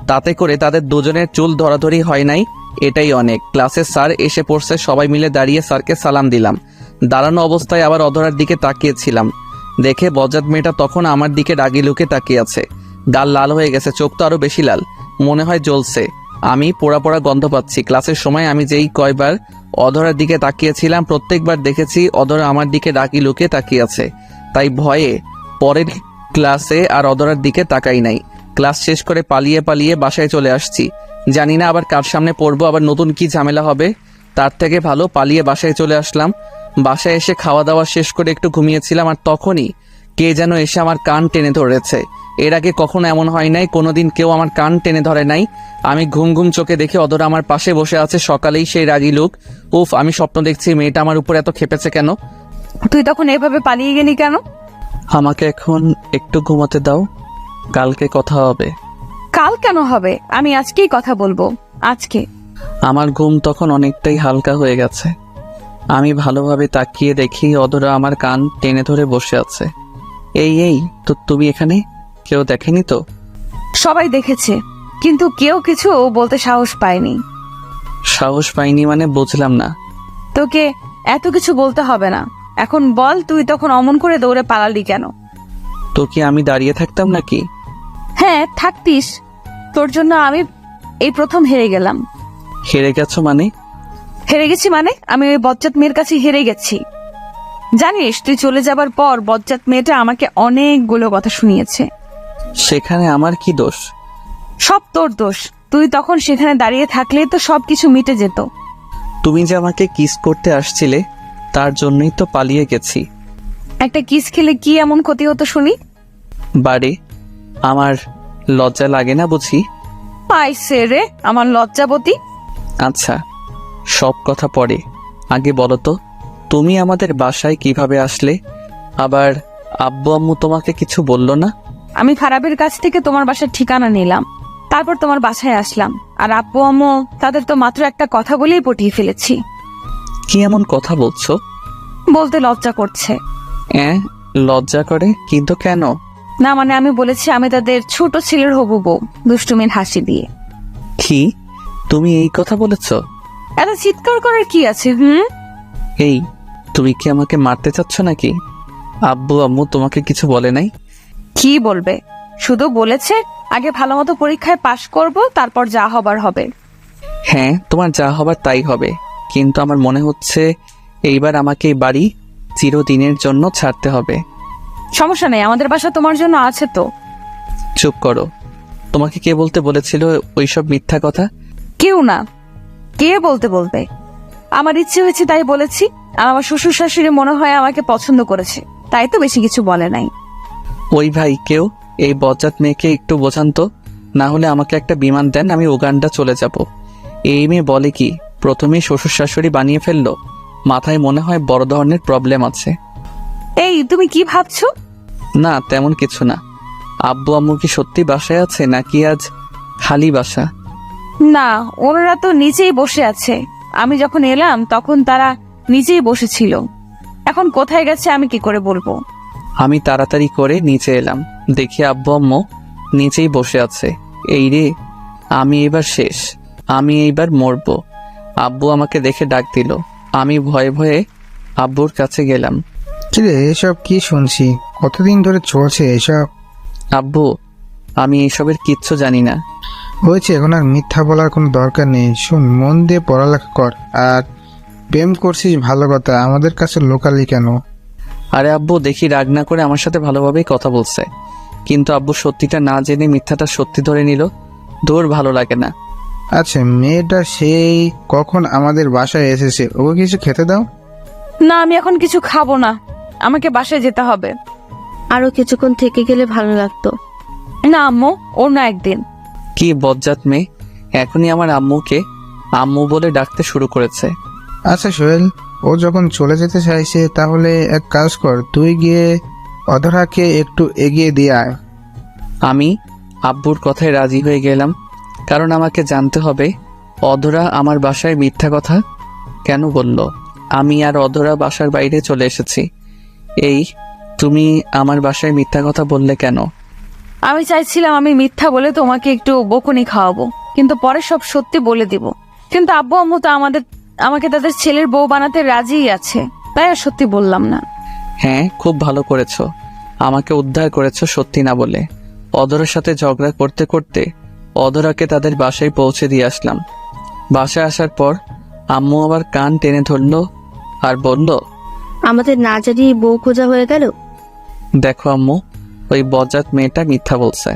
তাতে করে তাদের দুজনের চুল ধরাধরি হয় নাই, এটাই অনেক। ক্লাসের স্যার এসে পড়ছে, সবাই মিলে দাঁড়িয়ে স্যারকে সালাম দিলাম। দাঁড়ানো অবস্থায় আবার অধরার দিকে তাকিয়েছিলাম, দেখে বজ্জাত মেয়েটা তখন আমার দিকে রাগি লুকে তাকিয়ে আছে। গাল লাল হয়ে গেছে, চোখ তো আরো বেশি লাল, মনে হয় জ্বলছে। আমি পোড়া পোড়া গন্ধ পাচ্ছি। ক্লাসের সময় আমি যেই কয়বার অধরার দিকে তাকিয়েছিলাম প্রত্যেকবার দেখেছি অধরা আমার দিকে রাগি লুকে তাকিয়ে আছে। তাই ভয়ে পরের ক্লাসে আর অধরার দিকে তাকাই নাই। ক্লাস শেষ করে পালিয়ে পালিয়ে বাসায় চলে আসছি। জানি না আবার কার সামনে পড়বো, আবার নতুন কি ঝামেলা হবে। তার থেকে ভালো পালিয়ে বাসায় চলে আসলাম। বাসায় এসে খাওয়া দাওয়া শেষ করে একটু ঘুমিয়েছিলাম, আর তখনই কে যেন এসে আমার কান টেনে ধরেছে। এর আগে কখনো এমন হয় নাই, কোনোদিন কেউ আমার কান টেনে ধরে নাই। আমি ঘুম ঘুম চোখে দেখে অধরা আমার পাশে বসে আছে, সকালেই সেই রাগি লোক। উফ, আমি স্বপ্ন দেখছি, মেয়েটা আমার উপর এত খেপেছে কেন? তুই তখন এভাবে পালিয়ে গেলি কেন? আমাকে এখন একটু ঘুমাতে দাও, কালকে কথা হবে। কাল কেন হবে? আমি আজকেই কথা বলবো, আজকে। আমার ঘুম তখন অনেকটাই হালকা হয়ে গেছে। আমি ভালোভাবে তাকিয়ে দেখি অধরা আমার কান টেনে ধরে বসে আছে। এই তো তুমি এখানে? কেউ দেখেনি তো? সবাই দেখেছে, কিন্তু কেউ কিছু বলতে সাহস পায়নি। সাহস পাইনি মানে বুঝলাম না। তোকে এত কিছু বলতে হবে না। এখন বল, তুই তখন অমন করে দৌড়ে পালালি কেন? তো কি আমি দাঁড়িয়ে থাকতাম নাকি? হ্যাঁ থাকতিস, তোর জন্য আমি এই প্রথম হেরে গেলাম। হেরে গেছো মানে? হেরে গেছি মানে আমি ওই বজ্জাত মেয়ের কাছে হেরে গেছি। জানিস, তুই চলে যাবার পর বজ্জাত মেয়েটা আমাকে অনেকগুলো কথা শুনিয়েছে। সেখানে আমার কি দোষ? সব তোর দোষ। তুই তখন সেখানে দাঁড়িয়ে থাকলে তো সবকিছু মিটে যেত। তুমি যে আমাকে কিস করতে আসছিলে তার জন্যই তো পালিয়ে গেছি। একটা কিস খেলে কি এমন ক্ষতি হতো শুনি? বাড়ি আমার লজ্জা লাগে না বুঝি? পাইছে রে আমার লজ্জাবতী। আচ্ছা, সব কথা পরে, আগে বলো তো তুমি আমাদের বাসায় কিভাবে আসলে? আবার আব্বু আম্মু তোমাকে কিছু বললো না? আমি ফারাবির কাছ থেকে তোমার বাসার ঠিকানা নিলাম, তারপর তোমার বাসায় আসলাম। আর আব্বু আম্মু তাদের তো মাত্র একটা কথা বলেই পটিয়ে ফেলেছি। কি এমন কথা বলছো? বলতে লজ্জা করছে। লজ্জা করে? কিন্তু কেন? না মানে আমি বলেছি আমি তাদের ছোট ছেলের হবু বউ, দুষ্টুমির হাসি দিয়ে। কি তুমি এই কথা বলেছো? এত চিৎকার করার কি আছে? এই, তুমি কি আমাকে মারতে চাচ্ছ নাকি? আব্বু আম্মু তোমাকে কিছু বলে নাই? কি বলবে, শুধু বলেছে আগে ভালো মতো পরীক্ষায় পাশ করব, তারপর যা হবার হবে। হ্যাঁ, তোমার যা হবার তাই হবে, কিন্তু আমার মনে হচ্ছে এইবার আমাকে এই বাড়ি চিরদিনের জন্য ছাড়তে হবে। সমস্যা নেই, আমাদের বাসা তোমার জন্য আছে তো। চুপ করো। তোমাকে কে বলতে বলেছিল ওইসব মিথ্যা কথা? কেউ না। কে বলতে বলবে? আমার ইচ্ছে হয়েছে তাই বলেছি। আর আমার শ্বশুর শাশুড়ি মনে হয় আমাকে পছন্দ করেছে, তাই তো বেশি কিছু বলে নাই। ওই ভাই, কেউ এই বজ্জাত মেয়েকে একটু বোঝান তো, না হলে আমাকে একটা বিমান দেন, আমি উগান্ডা চলে যাব। এই মেয়ে বলে কি প্রথমেই শ্বশুর শাশুড়ি বানিয়ে ফেললো? মাথায় মনে হয় বড় ধরনের প্রবলেম আছে। এই তুমি কি ভাবছো? না, তেমন কিছু না। আব্বু আম্মু কি সত্যি বাসায় আছে নাকি আজ খালি বাসা? না, ওনারা তো নিচেই বসে আছে। আমি যখন এলাম তখন তারা নিচেই বসেছিল। এখন কোথায় গেছে আমি কি করে বলবো? আমি তাড়াতাড়ি করে নিচে এলাম, দেখি আব্বু আম্মু নিচেই বসে আছে। এই রে, আমি এবার শেষ, আমি এইবার মরবো। আব্বু আমাকে দেখে ডাক দিল। আমি ভয়ে ভয়ে আব্বুর কাছে গেলাম। কিরে, এসব কি শুনছি? কতদিন ধরে চলছে এসব? আব্বু, আমি এসবের কিচ্ছু জানি না। হয়েছে, এখন আর মিথ্যা বলার কোনো দরকার নেই। শোন, মন দিয়ে পড়ালেখা কর। আর প্রেম করছিস ভালো কথা, আমাদের কাছে লোকালি কেন? আরে আব্বু, দেখি রাগ না করে আমার সাথে ভালোভাবেই কথা বলছে, কিন্তু আব্বু সত্যিটা না জেনে মিথ্যাটা সত্যি ধরে নিল। দূর, ভালো লাগে না। আচ্ছা, মেয়েটা সেই কখন আমাদের বাসায় এসেছে, ওকে কিছু খেতে দাও। না, আমি এখন কিছু খাবো না, আমাকে বাসায় যেতে হবে। আরো কিছুক্ষণ থেকে গেলে ভালো লাগতো। না আম্মু, অন্য একদিন। কি বজ্জাত মেয়ে, এখনই আমার আম্মুকে আম্মু বলে ডাকতে শুরু করেছে। আচ্ছা সোহেল, ও যখন চলে যেতে চাইছে তাহলে এক কাজ কর, তুই গিয়ে অধরাকে একটু এগিয়ে দিয়ে আয়। আমি আব্বুর কথায় রাজি হয়ে গেলাম, কারণ আমাকে জানতে হবে অধরা আমার বাসায় মিথ্যা কথা কেন বলল। আমি আর অধরা বাসার বাইরে চলে এসেছি। এই, তুমি আমার বাসায় মিথ্যা কথা বললে কেন? আমি চাইছিলাম আমি মিথ্যা বলে তোমাকে একটু বকুনি খাওয়াবো, কিন্তু পরে সব সত্যি বলে দিব। কিন্তু আব্বু আম্মু তো আমাকে তাদের ছেলের বউ বানাতে রাজিই আছে, তাই আর সত্যি বললাম না। হ্যাঁ, খুব ভালো করেছো, আমাকে উদ্ধার করেছো সত্যি না বলে। অধরার সাথে ঝগড়া করতে করতে অধরাকে তাদের বাসায় পৌঁছে দিয়ে আসলাম। বাসায় আসার পর আম্মু আবার কান টেনে ধরলো আর বলল, আমাদের না জানিয়ে বউ খোঁজা হয়ে গেল। দেখো আম্মু, ওই বজ্জাত মেয়েটা মিথ্যা বলছে।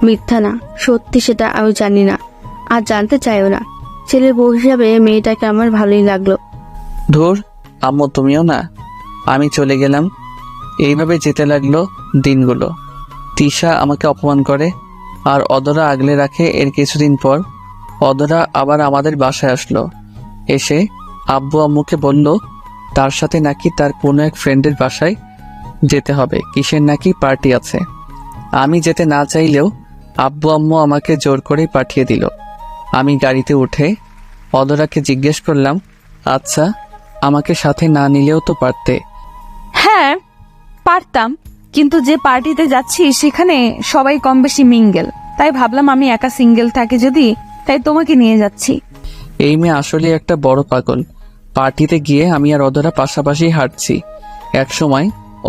মিথ্যা না, সত্যি সেটা আমি জানি না, আর জানতে চাইও না। ছেলের বউ হিসাবে মেয়েটাকে আমার ভালোই লাগলো। ধুর আম্মু, তুমিও না। আমি চলে গেলাম। এইভাবে যেতে লাগলো দিনগুলো। তিশা আমাকে অপমান করে আর অধরা আগলে রাখে। এর কিছুদিন পর অধরা আবার আমাদের বাসায় আসলো। এসে আব্বু আম্মুকে বলল তার সাথে নাকি তার কোনো এক ফ্রেন্ডের বাসায় যেতে হবে, কিসের নাকি পার্টি আছে। আমি যেতে না চাইলেও আব্বু আম্মু আমাকে জোর করে পাঠিয়ে দিল। আমি গাড়িতে উঠে অধরাকে জিজ্ঞেস করলাম, আচ্ছা আমাকে সাথে না নিলেও তো পারতে। হ্যাঁ পারতাম, কিন্তু যে পার্টিতে যাচ্ছি সেখানে সবাই কম বেশি মিঙ্গেল, তাই ভাবলাম আমি একা সিঙ্গেল থাকি যদি, তাই তোমাকে নিয়ে যাচ্ছি। এই মেয়ে আসলে একটা বড় পাগল। পার্টিতে গিয়ে আমি আর অধরা পাশাপাশি হাঁটছি। এক সময়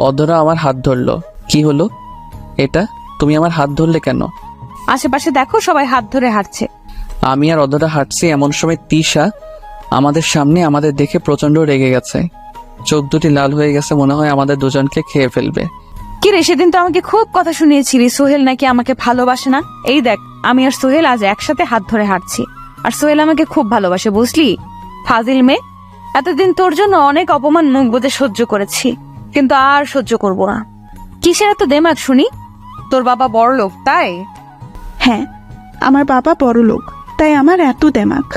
অধরা আমার হাত ধরলো। কি হলো এটা, তুমি আমার হাত ধরলে কেন? আশেপাশে দেখো সবাই হাত ধরে হাঁটছে। আমি আর অধরা হাঁটছি, এমন সময় তিশা আমাদের সামনে আমাদের দেখে প্রচন্ড রেগে গেছে। চোখ দুটি লাল হয়ে গেছে, মনে হয় আমাদের দুজনকে খেয়ে ফেলবে। কি রে, সেদিন তো আমাকে খুব কথা শুনিয়েছিলি সোহেল নাকি আমাকে ভালোবাসে না। এই দেখ, আমি আর সোহেল আজ একসাথে হাত ধরে হাঁটছি, আর সোহেল আমাকে খুব ভালোবাসে, বুঝলি? ফাজিল মেয়ে, এতদিন তোর জন্য অনেক অপমান মুখ বুজে সহ্য করেছি, কিন্তু আর সহ্য করব না। কিসের এত দেমাগ শুনি? তোর বাবা বড় লোক তাই? হ্যাঁ, আমার বাবা বড় লোক, তাই আমার এত দেমাক।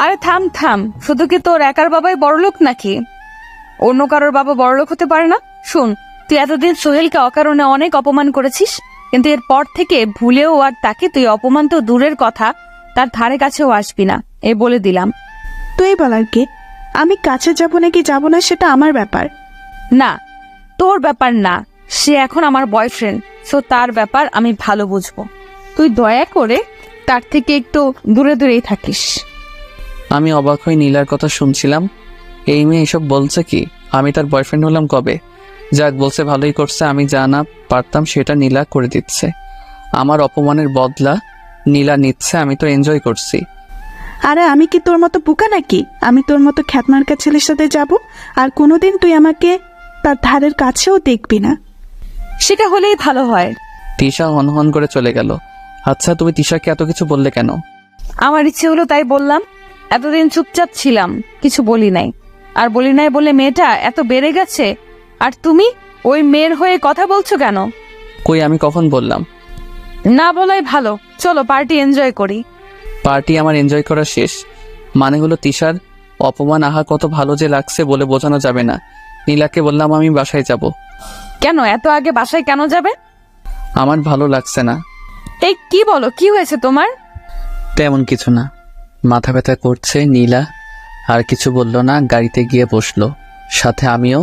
আরে থাম থাম, শুধু কি তোর একার বাবাই বড়লোক নাকি? অন্য কারোর বাবা বড়লোক হতে পারে না? শুন, তুই এতদিন সোহেলকে অকারণে অনেক অপমান করেছিস, কিন্তু এরপর থেকে ভুলেও আর তাকে তুই অপমান তো দূরের কথা, তার ধারে কাছেও আসবি না, এ বলে দিলাম। তুই বলার কে? আমি কাছে যাব নাকি যাব না সেটা আমার ব্যাপার। না, তোর ব্যাপার না, সে এখন আমার বয়ফ্রেন্ড, সো তার ব্যাপার আমি ভালো বুঝবো। তুই দয়া করে তার থেকে একটু দূরে দূরেই থাকিস। আমি অবাক হয়ে নীলার কথা শুনছিলাম। এই মেয়ে এসব বলছে কি? আমি তার বয়ফ্রেন্ড হলাম কবে? যাক, বলছে ভালোই করছে। আমি যা না পারতাম সেটা নীলা করে দিচ্ছে। আমার অপমানের বদলা নীলা নিচ্ছে, আমি তো এনজয় করছি। আরে আমি কি তোর মতো বোকা নাকি? আমি তোর মতো খ্যাতমার্কা ছেলের সাথে যাব, আর কোনোদিন তুই আমাকে তার ধারের কাছেও দেখবি না। সেটা হলেই ভালো হয়। তিশা হনহন করে চলে গেল। আচ্ছা, তুমি তিশাকে এত কিছু বললে কেন? আমার ইচ্ছে হলো তাই বললাম। এতদিন চুপচাপ ছিলাম, কিছু বলি নাই। আর বলি নাই বলে মেয়েটা এত বেড়ে গেছে, আর তুমি ওই মেয়ের হয়ে কথা বলছো কেন? কই, আমি কখন বললাম? না বলাই ভালো, চলো পার্টি এনজয় করি। পার্টি আমার এনজয় করা শেষ। মানে হলো তিশার অপমান আহা কত ভালো যে লাগছে বলে বোঝানো যাবে না। নীলাকে বললাম আমি বাসায় যাব। কেন এত আগে বাসায় কেন যাবে? আমার ভালো লাগছে না। এই কি বলো, কি হয়েছে তোমার? তেমন কিছু না, মাথা ব্যথা করছে। নীলা আর কিছু বলল না, গাড়িতে গিয়ে বসলো। সাথে আমিও।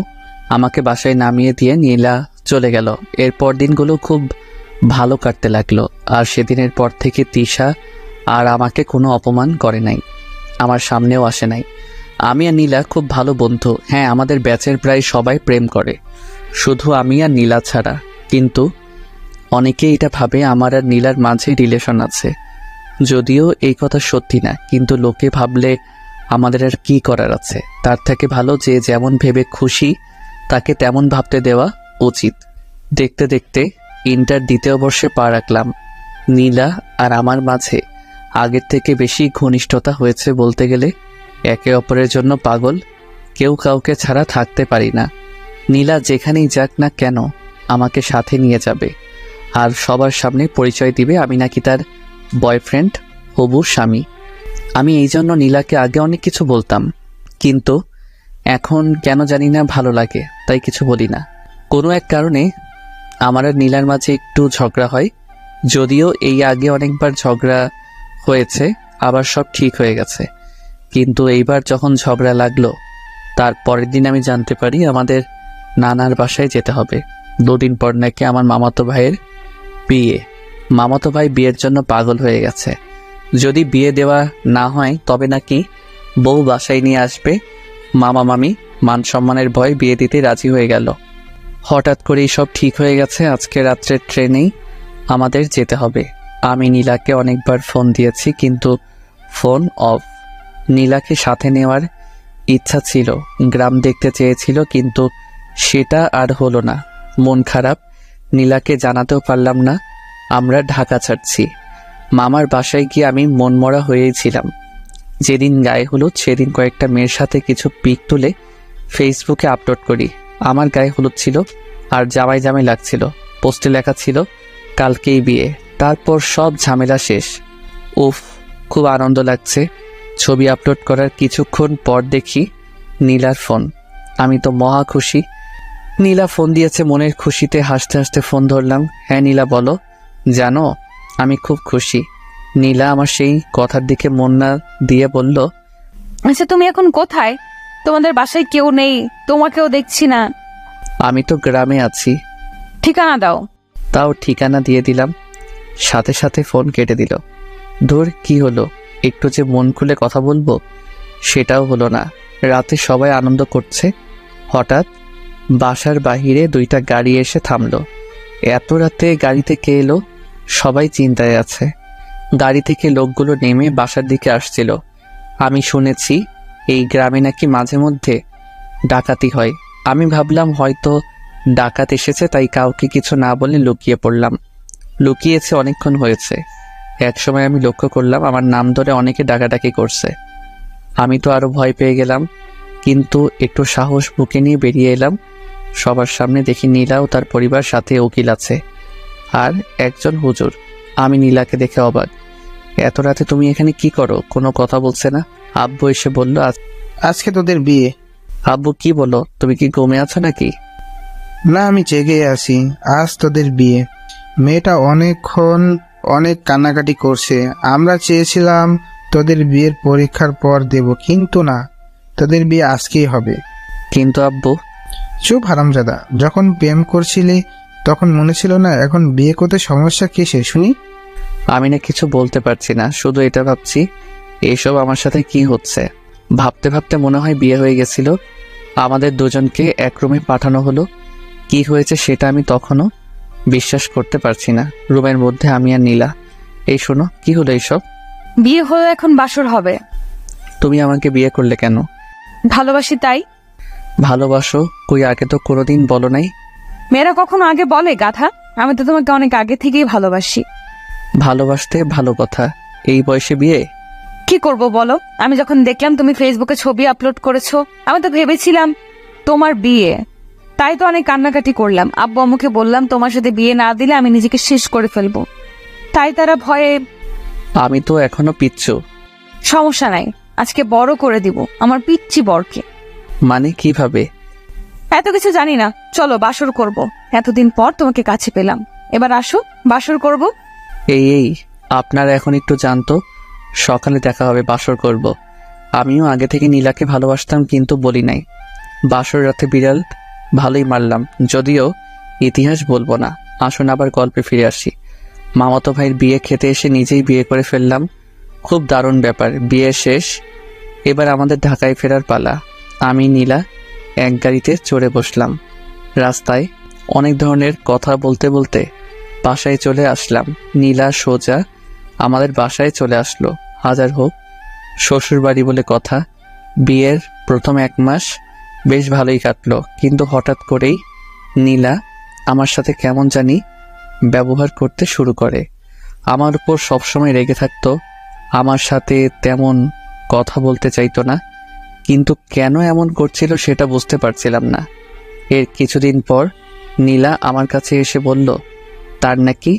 আমাকে বাসায় নামিয়ে দিয়ে নীলা চলে গেল। এরপর দিনগুলো খুব ভালো কাটতে লাগলো। আর সেদিনের পর থেকে তিশা আর আমাকে কোনো অপমান করে নাই, আমার সামনেও আসে নাই। আমি আর নীলা খুব ভালো বন্ধু। হ্যাঁ, আমাদের ব্যাচের প্রায় সবাই প্রেম করে, শুধু আমি আর নীলা ছাড়া। কিন্তু অনেকেই এটা ভাবে আমার আর নীলার মাঝে রিলেশন আছে, যদিও এই কথা সত্যি না। কিন্তু লোকে ভাবলে আমাদের আর কি করার আছে? তার থেকে ভালো যে যেমন ভেবে খুশি তাকে তেমন ভাবতে দেওয়া উচিত। দেখতে দেখতে ইন্টার দ্বিতীয় বর্ষে পা রাখলাম। নীলা আর আমার মাঝে আগের থেকে বেশি ঘনিষ্ঠতা হয়েছে বলতে গেলে। একে অপরের জন্য পাগল, কেউ কাউকে ছাড়া থাকতে পারি না। নীলা যেখানেই যাক না কেন আমাকে সাথে নিয়ে যাবে, আর সবার সামনে পরিচয় দিবে আমি নাকি তার বয়ফ্রেন্ড, হবু স্বামী। আমি এই জন্য নীলাকে আগে অনেক কিছু বলতাম, কিন্তু এখন কেন জানি না ভালো লাগে, তাই কিছু বলি না। কোনো এক কারণে আমার আর নীলার মাঝে একটু ঝগড়া হয়, যদিও এই আগে অনেকবার ঝগড়া হয়েছে, আবার সব ঠিক হয়ে গেছে। কিন্তু এইবার যখন ঝগড়া লাগলো, তার পরের দিন আমি জানতে পারি আমাদের নানার বাসায় যেতে হবে। 2 দিন পর নাকি আমার মামাতো ভাইয়ের বিয়ে। মামাতো ভাই বিয়ের জন্য পাগল হয়ে গেছে। যদি বিয়ে দেওয়া না হয় তবে নাকি বউ বাসায় নিয়ে আসবে। মামা মামি মান সম্মানের ভয় বিয়ে দিতে রাজি হয়ে গেল। হঠাৎ করেই সব ঠিক হয়ে গেছে। আজকে রাত্রের ট্রেনেই আমাদের যেতে হবে। আমি নীলাকে অনেকবার ফোন দিয়েছি, কিন্তু ফোন অফ। নীলাকে সাথে নেওয়ার ইচ্ছা ছিল, গ্রাম দেখতে চেয়েছিল, কিন্তু সেটা আর হলো না। মন খারাপ, নীলাকে জানাতেও পারলাম না আমরা ঢাকা ছাড়ছি। মামার বাসায় গিয়ে আমি মনমরা হয়েছিলাম। যেদিন গায়ে হলুদ সেদিন কয়েকটা মেয়ের সাথে কিছু পিক তুলে ফেসবুকে আপলোড করি। আমার গায়ে হলুদ ছিল আর জামাই জামাই লাগছিল। পোস্টে লেখা ছিল কালকেই বিয়ে। তারপর সব ঝামেলা শেষ। উফ, খুব আনন্দ লাগছে। ছবি আপলোড করার কিছুক্ষণ পর দেখি নীলার ফোন। আমি তো মহা খুশি। নীলা ফোন দিয়েছে, মনের খুশিতে হাসতে হাসতে ফোন ধরলাম। হ্যাঁ নীলা বলো। জানো আমি খুব খুশি। নীলা আমার সেই কথার দিকে মন না দিয়ে বলল, আচ্ছা তুমি এখন কোথায়? তোমাদের বাসায় কেউ নেই, তোমাকেও দেখছি না। আমি তো গ্রামে আছি। ঠিকানা দাও। তাও ঠিকানা দিয়ে দিলাম, সাথে সাথে ফোন কেটে দিল। ধুর, কি হলো? একটু যে মন খুলে কথা বলবো সেটাও হলো না। রাতে সবাই আনন্দ করছে, হঠাৎ বাসার বাহিরে 2টা গাড়ি এসে থামলো। এত রাতে গাড়িতে কে এলো? সবাই চিন্তায় আছে। গাড়ি থেকে লোকগুলো নেমে বাসার দিকে আসছিল। আমি শুনেছি এই গ্রামে নাকি মাঝে মধ্যে ডাকাতি হয়। আমি ভাবলাম হয়তো ডাকাত এসেছে, তাই কাউকে কিছু না বলে লুকিয়ে পড়লাম। লুকিয়েছে অনেকক্ষণ হয়েছে। একসময় আমি লক্ষ্য করলাম আমার নাম ধরে অনেকে ডাকাডাকি করছে। আমি তো আরো ভয় পেয়ে গেলাম, কিন্তু একটু সাহস বুকে নিয়ে বেরিয়ে এলাম। সবার সামনে দেখি নীলা ও তার পরিবার, সাথে উকিল আছে আর একজন হুজুর। আমি নীলাকে দেখে অবাক। এত রাতে তুমি এখানে কি করো? কোনো কথা বলছে না। আব্বু এসে বলল, আজকে তোদের বিয়ে। আব্বু কি বলো? তুমি কি ঘুমে আছো নাকি? না, আমি জেগে আছি। আজ তোদের বিয়ে। মেয়েটা অনেকক্ষণ অনেক কান্নাকাটি করছে। আমরা চেয়েছিলাম তোদের বিয়ের পরীক্ষার পর দেব, কিন্তু না, তোদের বিয়ে আজকেই হবে। কিন্তু আব্বু। চুপ হারামজাদা, যখন প্রেম করছিলি তখন মনে ছিল না? এখন বিয়ে করতে সমস্যা কিসে শুনি? আমি না কিছু বলতে পারছি না, শুধু এটা ভাবছি এইসব আমার সাথে কি হচ্ছে। ভাবতে ভাবতে মনে হয় বিয়ে হয়ে গেছিল। আমাদের দুজনকে এক রুমে পাঠানো হলো। কি হয়েছে সেটা আমি তখনও বিশ্বাস করতে পারছি না। রুমের মধ্যে আমি আর নীলা। এই শোনো, কি হলো এইসব? বিয়ে হয়ে এখন বাসর হবে। তুমি আমাকে বিয়ে করলে কেন? ভালোবাসি তাই। ভালোবাসো? কই আগে তো কোনোদিন বলো নাই। মেয়েরা কখনো আগে বলে গাধা? আমি তো তোমাকে অনেক আগে থেকেই ভালোবাসি। ভালোবাসতে ভালো কথা, এই বয়সে বিয়ে? কি করব বলো? আমি যখন দেখলাম তুমি ফেসবুকে ছবি আপলোড করেছো, আমি তো ভেবেছিলাম তোমার বিয়ে। তাই তো অনেক কান্নাকাটি করলাম। আব্বু আম্মুকে বললাম তোমার সাথে বিয়ে না দিলে আমি নিজেকে শেষ করে ফেলবো। তাই তারা ভয়ে। আমি তো এখনো পিচ্ছু। সমস্যা নাই, আজকে বড় করে দিব আমার পিচ্চি বরকে। মানে কিভাবে? এত কিছু জানি না, চলো বাসর করব। এতদিন পর তোমাকে কাছে পেলাম, এবার আসো বাসর করব। এই আপনারা এখন একটু জানতো, সকালে দেখা হবে, বাসর করব। আমিও আগে থেকে নীলাকে ভালোবাসতাম, কিন্তু বলি নাই। বাসর রাতে বিড়াল ভালোই মারলাম, যদিও ইতিহাস বলবো না। আসুন আবার গল্পে ফিরে আসি। মামাতো ভাইয়ের বিয়ে খেতে এসে নিজেই বিয়ে করে ফেললাম। খুব দারুণ ব্যাপার। বিয়ে শেষ, এবার আমাদের ঢাকায় ফেরার পালা। আমি নীলা এক গাড়িতে চড়ে বসলাম। রাস্তায় অনেক ধরনের কথা বলতে বলতে বাসায় চলে আসলাম। নীলা সোজা আমাদের বাসায় চলে আসলো। হাজার হোক শ্বশুর বাড়ি বলে কথা। বিয়ের প্রথম 1 মাস বেশ ভালোই কাটলো, কিন্তু হঠাৎ করেই নীলা আমার সাথে কেমন জানি ব্যবহার করতে শুরু করে। আমার উপর সবসময় রেগে থাকতো, আমার সাথে তেমন কথা বলতে চাইতো না, কিন্তু কেন এমন করছিল সেটা বুঝতে পারছিলাম না। এর কিছুদিন পর নীলা আমার কাছে এসে বলল তার নাকি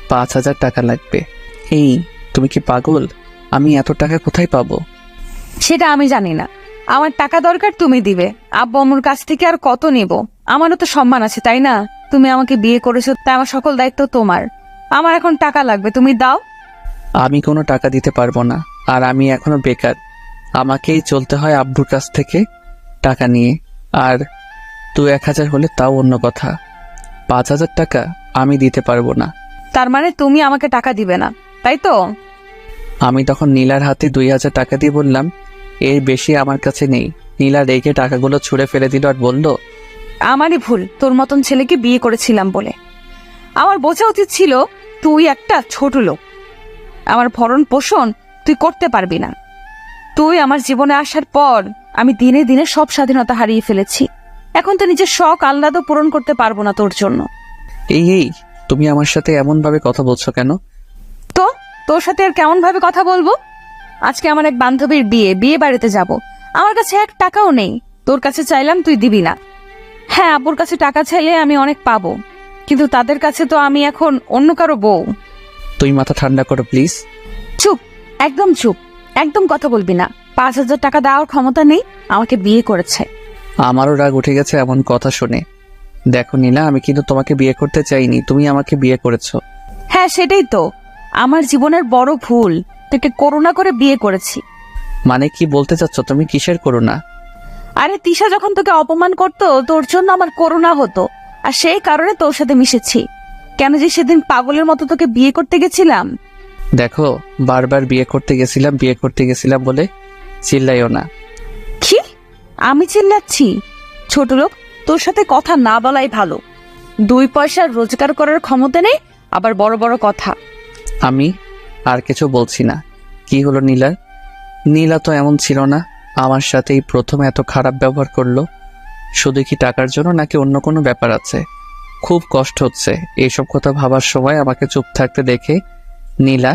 5,000 টাকা লাগবে। এই তুমি কি পাগল? আমি এত টাকা কোথায় পাবো? সেটা আমি জানি না, আমার টাকা দরকার, তুমি দিবে। আব্বু আম্মুর কাছ থেকে আর কত নেব? আমারও তো সম্মান আছে তাই না? তুমি আমাকে বিয়ে করেছো, তাই আমার সকল দায়িত্ব তোমার। আমার এখন টাকা লাগবে, তুমি দাও। আমি কোনো টাকা দিতে পারবো না, আর আমি এখনো বেকার। আমাকেই চলতে হয় আব্বুর কাছ থেকে টাকা নিয়ে। আর 2-1,000 হলে তাও অন্য কথা, 5,000 টাকা আমি দিতে পারবো না। তার মানে তুমি আমাকে টাকা দিবে না, তাই তো? আমি তখন নীলার হাতে 2,000 টাকা দিয়ে বললাম, এর বেশি আমার কাছে নেই। নীলা রেখে টাকাগুলো ছুঁড়ে ফেলে দিল আর বলল, আমারই ভুল, তোর মতন ছেলেকে বিয়ে করেছিলাম বলে। আমার বোঝা উচিত ছিল তুই একটা ছোট লোক, আমার ভরণ পোষণ তুই করতে পারবি না। তুই আমার জীবনে আসার পর আমি দিনে দিনে সব স্বাধীনতা হারিয়ে ফেলেছি। এখন তো নিজের শখ আহ্লাদও পূরণ করতে পারবো না তোর জন্য। এই তুমি আমার সাথে এমন ভাবে কথা বলছো কেন? তো তোর সাথে আর কেমন ভাবে কথা বলবো? আজকে আমার এক বান্ধবীর বিয়ে বাড়িতে যাব, আমার কাছে 1 টাকাও নেই। তোর কাছে চাইলাম, তুই দিবি না। হ্যাঁ, আব্বুর কাছে টাকা চাইলে আমি অনেক পাবো, কিন্তু তাদের কাছে তো আমি এখন অন্য কারো বউ। তুই মাথা ঠান্ডা করো প্লিজ। চুপ, একদম চুপ, একদম কথা বলবি না। 5,000 টাকা দেওয়ার ক্ষমতা নেই, আমাকে বিয়ে করেছে। আমারও রাগ উঠে গেছে এমন কথা শুনে। দেখো নীলা, আমি কিন্তু তোমাকে বিয়ে করতে চাইনি, তুমি আমাকে বিয়ে করেছো। হ্যাঁ সেটাই তো আমার জীবনের বড় ভুল, তোকে করুণা করে বিয়ে করেছি। মানে কি বলতে চাচ্ছ তুমি? কিসের করুণা? আরে তিশা যখন তোকে অপমান করতো, তোর জন্য আমার করুণা হতো, আর সেই কারণে তোর সাথে মিশেছি। কেন যে সেদিন পাগলের মতো তোকে বিয়ে করতে গেছিলাম। দেখো, বারবার বিয়ে করতে গেছিলাম বলে চিল্লাইও না। কি আমি চিল্লাচ্ছি? ছোট লোক, তোর সাথে কথা না বলাই ভালো। 2 পয়সা রোজগার করার ক্ষমতা নেই, আবার বড় বড় কথা। আমি আর কিছু বলছি না। কি হলো নীলার? নীলা তো এমন ছিল না, আমার সাথেই প্রথম এত খারাপ ব্যবহার করলো। শুধু কি টাকার জন্য, নাকি অন্য কোনো ব্যাপার আছে? খুব কষ্ট হচ্ছে এইসব কথা ভাবার সময়। আমাকে চুপ থাকতে দেখে নীলা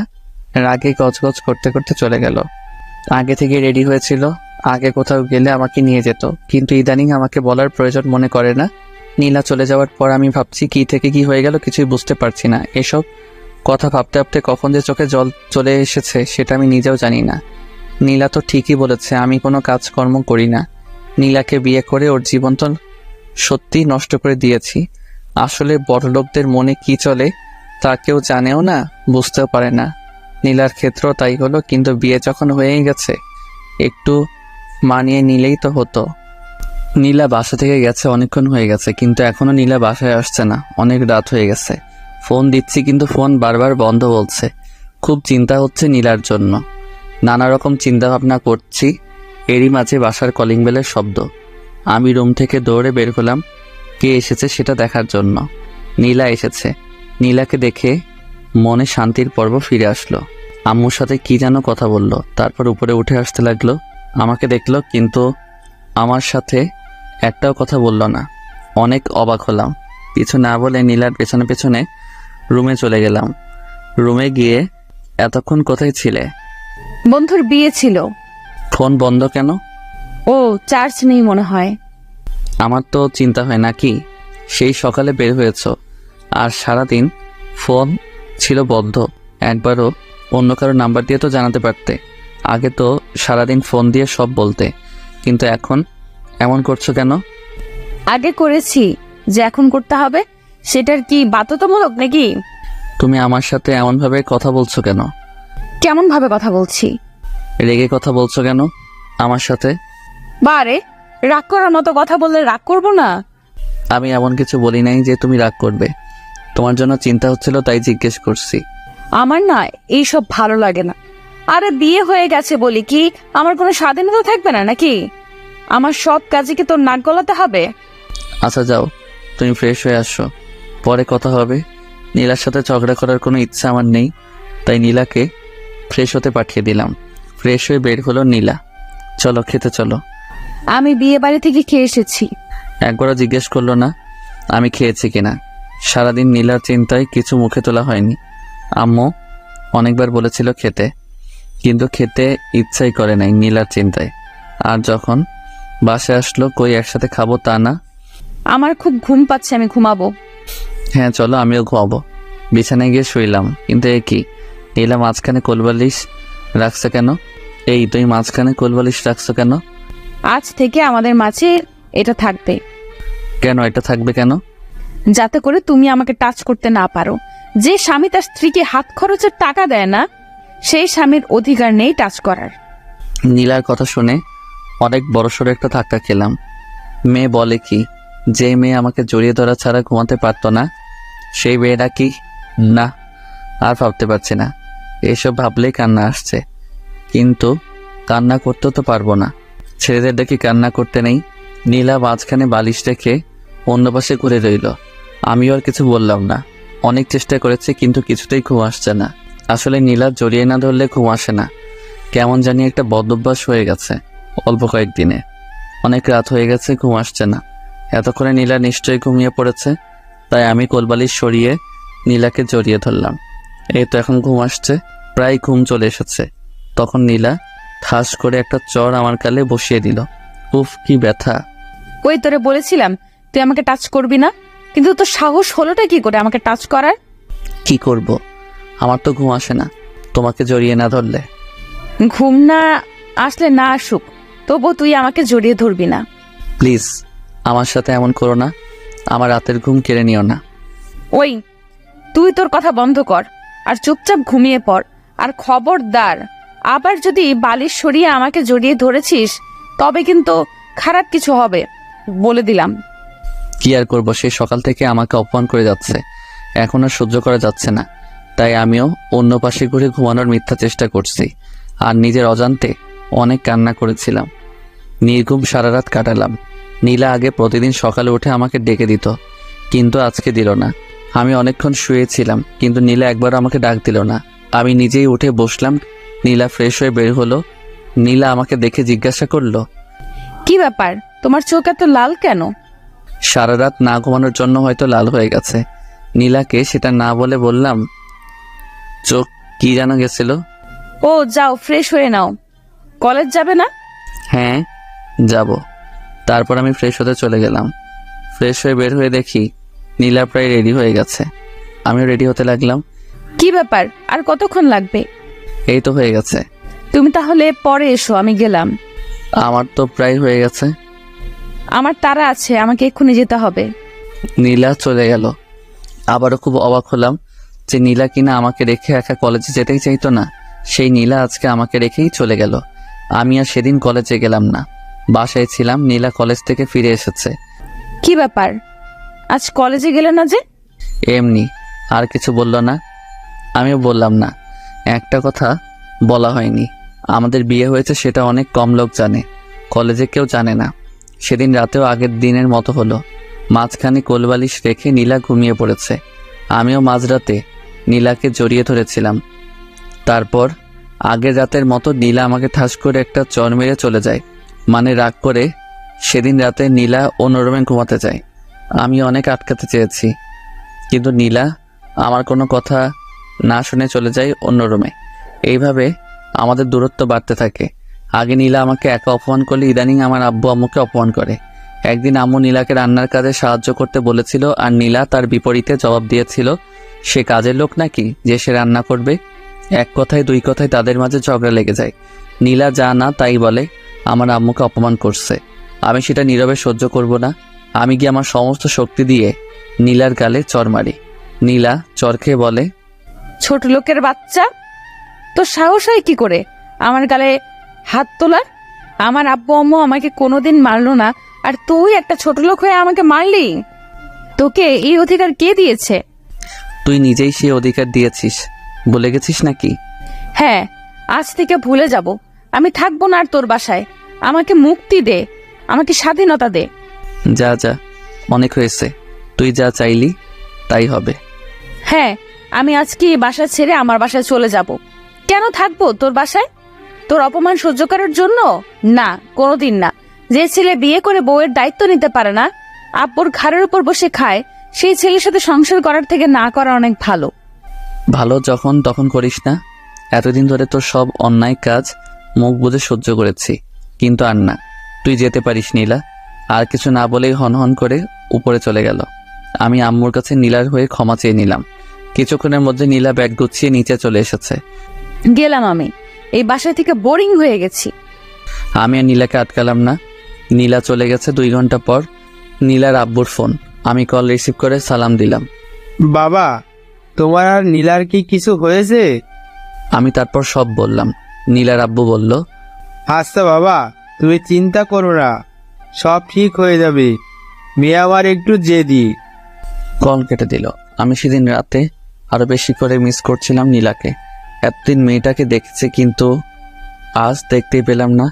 রাগে গজগজ করতে করতে চলে গেল। আগে থেকে রেডি হয়েছিল, আগে কোথাও গেলে আমাকে নিয়ে যেত, কিন্তু ইদানিং আমাকে বলার প্রয়োজন মনে করে না। নীলা চলে যাওয়ার পর আমি ভাবছি কি থেকে কি হয়ে গেল কিছুই বুঝতে পারছি না। এসব কথা ভাবতে ভাবতে কখন যে চোখে জল চলে এসেছে সেটা আমি নিজেও জানি না। নীলা তো ঠিকই বলেছে, আমি কোনো কাজকর্ম করি না। নীলাকে বিয়ে করে ওর জীবন তো সত্যি নষ্ট করে দিয়েছি। আসলে বড়লোকদের মনে কি চলে তা কেউ জানেও না, বুঝতেও পারে না। নীলার ক্ষেত্রেও তাই হলো, কিন্তু বিয়ে যখন হয়েই গেছে একটু মানিয়ে নিলেই তো হতো। নীলা বাসা থেকে গেছে অনেকক্ষণ হয়ে গেছে, কিন্তু এখনো নীলা বাসায় আসছে না। অনেক রাত হয়ে গেছে, ফোন দিচ্ছি কিন্তু ফোন বারবার বন্ধ বলছে। খুব চিন্তা হচ্ছে নীলার জন্য, নানা রকম চিন্তা ভাবনা করছি। এরই মাঝে বাসার কলিং বেলের শব্দ। আমি রুম থেকে দৌড়ে বের হলাম কে এসেছে সেটা দেখার জন্য। নীলা এসেছে। নীলাকে দেখে মনে শান্তির পর্ব ফিরে আসলো। আম্মুর সাথে কি যেন কথা বলল, তারপর উপরে উঠে আসতে লাগলো। আমাকে দেখলো কিন্তু আমার সাথে একটাও কথা বলল না। অনেক অবাক হলাম। কিছু না বলে নীলার পেছনে পেছনে রুমে চলে গেলাম। রুমে গিয়ে, এতক্ষণ কোথায় ছিলে? বন্ধুর বিয়ে ছিল। ফোন বন্ধ কেন? ও চার্জ নেই মনে হয়। আমার তো চিন্তা হয় নাকি, সেই সকালে বের হয়েছ আর সারাদিন ফোন ছিল বন্ধ। একবারও অন্য কারো নাম্বার দিয়ে তো জানাতে পারতে। আগে তো সারাদিন ফোন দিয়ে সব বলতে, কিন্তু এখন এমন করছো কেন? আগে করেছি, যে এখন করতে হবে সেটার কি বাধ্যতামূলক নাকি? তুমি আমার সাথে এমনভাবে কথা বলছো কেন? কেমন ভাবে কথা বলছি? রেগে কথা বলছো কেন আমার সাথে? বারে, রাগ করার মতো কথা বললে রাগ করবো না? আমি এমন কিছু বলি নাই যে তুমি রাগ করবে। তোমার জন্য চিন্তা হচ্ছিল তাই জিজ্ঞেস করছি। আমার না এইসব ভালো লাগে না। আরে বিয়ে হয়ে গেছে বলি কি আমার কোনো স্বাধীনতা থাকবে না নাকি? আমার সব কাজে কি তোর নাক গলাতে হবে? আচ্ছা যাও, তুমি ফ্রেশ হয়ে আসো, পরে কথা হবে। নীলার সাথে ঝগড়া করার কোনো ইচ্ছা আমার নেই, তাই নীলাকে ফ্রেশ হতে পাঠিয়ে দিলাম। ফ্রেশ হয়ে বের হলো নীলা। চলো খেতে চলো। আমি বিয়ে বাড়ি থেকে খেয়ে এসেছি। একবারও জিজ্ঞেস করলো না আমি খেয়েছি কিনা। সারাদিন নীলার চিন্তায় কিছু মুখে তোলা হয়নি। আম্মু অনেকবার বলেছিল খেতে, কিন্তু খেতে ইচ্ছাই করে নাই নীলার চিন্তায়। আর যখন বাসায় আসলো, কই একসাথে খাবো তা না। আমার খুব ঘুম পাচ্ছে, আমি ঘুমাবো। হ্যাঁ চলো, আমিও ঘুমাবো। বিছানায় গিয়ে শুইলাম, কিন্তু এ কি, নীলা মাঝখানে কোলবালিশ রাখছে কেন? এই তুই মাঝখানে কোলবালিশ রাখছো কেন? আজ থেকে আমাদের মাঝে এটা থাকবে। কেন এটা থাকবে কেন? যাতে করে তুমি আমাকে টাচ করতে না পারো। যে স্বামী তার স্ত্রীকে হাত খরচের টাকা দেয় না, সেই স্বামীর অধিকার নেই টাচ করার। নীলার কথা শুনে অনেক বড়সড় একটা ধাক্কা খেলাম। মেয়ে বলে কি, যে মেয়ে আমাকে জড়িয়ে ধরা ছাড়া ঘুমাতে পারতো না, সেই মেয়েটা কি? না, আর ভাবতে পারছি না। এসব ভাবলেই কান্না আসছে, কিন্তু কান্না করতেও তো পারবো না। ছেলেদের দেখি কান্না করতে নেই। নীলা মাঝখানে বালিশ রেখে অন্য পাশে ঘুরে রইল। আমিও আর কিছু বললাম না। অনেক চেষ্টা করেছি, কিন্তু কিছুতেই ঘুম আসছে না। আসলে নীলা জড়িয়ে না ধরলে ঘুম আসে না। কেমন জানি একটা বদভ্যাস হয়ে গেছে অল্প কয়েকদিনে। অনেক রাত হয়ে গেছে, ঘুম আসছে না। এতক্ষণে নীলা নিশ্চয়ই ঘুমিয়ে পড়েছে, তাই আমি কোলবালিশ সরিয়ে নীলাকে জড়িয়ে ধরলাম। এই তো এখন ঘুম আসছে, প্রায় ঘুম চলে এসেছে। তখন নীলা ঠাস করে একটা চড় আমার গালে বসিয়ে দিল। উফ, কি ব্যথা! ওই তোরে বলেছিলাম তুই আমাকে টাচ করবি না, কিন্তু তোর সাহস হলোটা কি করে আমাকে টাচ করার? কি করব, আমার তো ঘুম আসে না তোমাকে জড়িয়ে না ধরলে। ঘুম না আসলে না আসুক, তবু তুই আমাকে জড়িয়ে ধরবি না। প্লিজ আমার সাথে এমন করো না, আমার রাতের ঘুম কেড়ে নিও না। ওই তুই তোর কথা বন্ধ কর আর চুপচাপ ঘুমিয়ে পড়। আর খবরদার, আবার যদি বালিশ সরিয়ে আমাকে জড়িয়ে ধরেছিস তবে কিন্তু খারাপ কিছু হবে, বলে দিলাম। কি আর করবো, সে সকাল থেকে আমাকে অপমান করে যাচ্ছে, এখন আর সহ্য করা যাচ্ছে না। তাই আমিও অন্য পাশে ঘুরে ঘুমানোর মিথ্যা চেষ্টা করছি, আর নিজের অজান্তে অনেক কান্না করেছিলাম। নির্ঘুম সারা রাত কাটালাম। নীলা আগে প্রতিদিন সকালে উঠে আমাকে ডেকে দিত, কিন্তু আজকে দিল না। আমি অনেকক্ষণ শুয়েছিলাম, কিন্তু নীলা একবার আমাকে ডাক দিল না। আমি নিজেই উঠে বসলাম। নীলা ফ্রেশ হয়ে বের হলো। নীলা আমাকে দেখে জিজ্ঞাসা করলো, কি ব্যাপার, তোমার চোখ এত লাল কেন? সারা রাত না ঘুমানোর জন্য হয়তো লাল হয়ে গেছে। নীলাকে সেটা না বলে বললাম, চোখ কি যেন গেছিল। ও যাও ফ্রেশ হয়ে নাও, কলেজ যাবে না? হ্যাঁ যাব। তারপর আমি ফ্রেশ হতে চলে গেলাম। ফ্রেশ হয়ে বের হয়ে দেখি নীলা প্রায় রেডি হয়ে গেছে। আমিও রেডি হতে লাগলাম। কি ব্যাপার, আর কতক্ষণ লাগবে? এই তো হয়ে গেছে। তুমি তাহলে পরে এসো, আমি গেলাম। আমার তো প্রায় হয়ে গেছে। আমার তাড়া আছে, আমাকে এক্ষুনি যেতে হবে। নীলা চলে গেল। আবারও খুব অবাক হলাম যে নীলা কিনা আমাকে রেখে একা কলেজে যেতেই চাইতো না, সেই নীলা আজকে আমাকে রেখেই চলে গেল। আমি আর সেদিন কলেজে গেলাম না, বাসায় ছিলাম। নীলা কলেজ থেকে ফিরে এসেছে। কি ব্যাপার, আজ কলেজে গেলে না যে? এমনি, আর কিছু বলল না, আমিও বললাম না। একটা কথা বলা হয়নি, আমাদের বিয়ে হয়েছে সেটা অনেক কম লোক জানে, কলেজে কেউ জানে না। সেদিন রাতেও আগের দিনের মতো হলো। মাঝখানে কোলবালিশ রেখে নীলা ঘুমিয়ে পড়েছে। আমিও মাঝরাতে নীলাকে জড়িয়ে ধরেছিলাম। তারপর আগের রাতের মতো নীলা আমাকে ঠাস করে একটা চর মেরে চলে যায়। মানে রাগ করে সেদিন রাতে নীলা অন্য রুমে ঘুমাতে যায়। আমি অনেক আটকাতে চেয়েছি, কিন্তু নীলা আমার কোনো কথা না শুনে চলে যায় অন্য রুমে। এইভাবে আমাদের দূরত্ব বাড়তে থাকে। আগে নীলা আমাকে একা অপমান করলে ইদানিং আমার আব্বু আম্মুকে অপমান করে। একদিন আম্মু নীলাকে রান্নার কাজে সাহায্য করতে বলেছিল, আর নীলা তার বিপরীতে জবাব দিয়েছিল সে কাজের লোক নাকি যে সে রান্না করবে। এক কথায় দুই কথায় তাদের মাঝে ঝগড়া লেগে যায়। নীলা যা না তাই বলে আমার আম্মুকে অপমান করছে। আমি সেটা নীরবে সহ্য করব না। আমি গিয়ে আমার সমস্ত শক্তি দিয়ে নীলার গালে চর মারি। নীলা চর খেয়ে বলে, ছোট লোকের বাচ্চা, তো সাহস হয় কি করে আমার গালে হাত তোলার? আমার আব্বু আম্মু আমাকে কোনোদিন মারলো না, আর তুই একটা ছোট লোক হয়ে আমাকে মারলি? তোকে এই অধিকার কে দিয়েছে? তুই নিজেই সেই অধিকার দিয়েছিস, বলে গেছিস নাকি? হ্যাঁ, আজ থেকে ভুলে যাব। আমি থাকবো না আর তোর বাসায়। আমাকে মুক্তি দে, আমাকে স্বাধীনতা দে। যা যা, অনেক হয়েছে। তুই যা চাইলি তাই হবে। হ্যাঁ, আমি আজকে এই বাসা ছেড়ে আমার বাসায় চলে যাব। কেন থাকবো তোর বাসায়? তোর অপমান সহ্য করার জন্য? না, কোনোদিন না। যে ছেলে বিয়ে করে বউয়ের দায়িত্ব নিতে পারে না, আব্বুর ঘাড়ের উপর বসে খায়, সেই ছেলের সাথে সংসার করার থেকে না করা অনেক ভালো। ভালো যখন তখন করিস না। এতদিন ধরে তোর সব অন্যায় কাজ মুখ বুজে সহ্য করেছি, কিন্তু আর না। তুই যেতে পারিস নীলা। আর কিছু না বলেই হনহন করে উপরে চলে গেল। আমি আম্মুর কাছে নীলার হয়ে ক্ষমা চেয়ে নিলাম। কিছুক্ষণের মধ্যে নীলা ব্যাগ গুছিয়ে নিচে চলে এসেছে। গেলাম আমি, এই বাসা থেকে বোরিং হয়ে গেছি। আমি আর নীলাকে আটকালাম না। নীলা চলে গেছে। 2 ঘন্টা পর নীলার আব্বুর ফোন। আমি কল রিসিভ করে সালাম দিলাম। বাবা, তোমার আর নীলার কি কিছু হয়েছে? আমি তারপর সব বললাম। নীলার আব্বু বলল, আচ্ছা বাবা, তুমি চিন্তা করো না, সব ঠিক হয়ে যাবে। মেয়ে আমার একটু জেদি। কল কেটে দিল। আমি সেদিন রাতে আরো বেশি করে মিস করছিলাম নীলাকে। এতদিন মেয়েটাকে দেখেছি, কিন্তু আজ দেখতেই পেলাম না।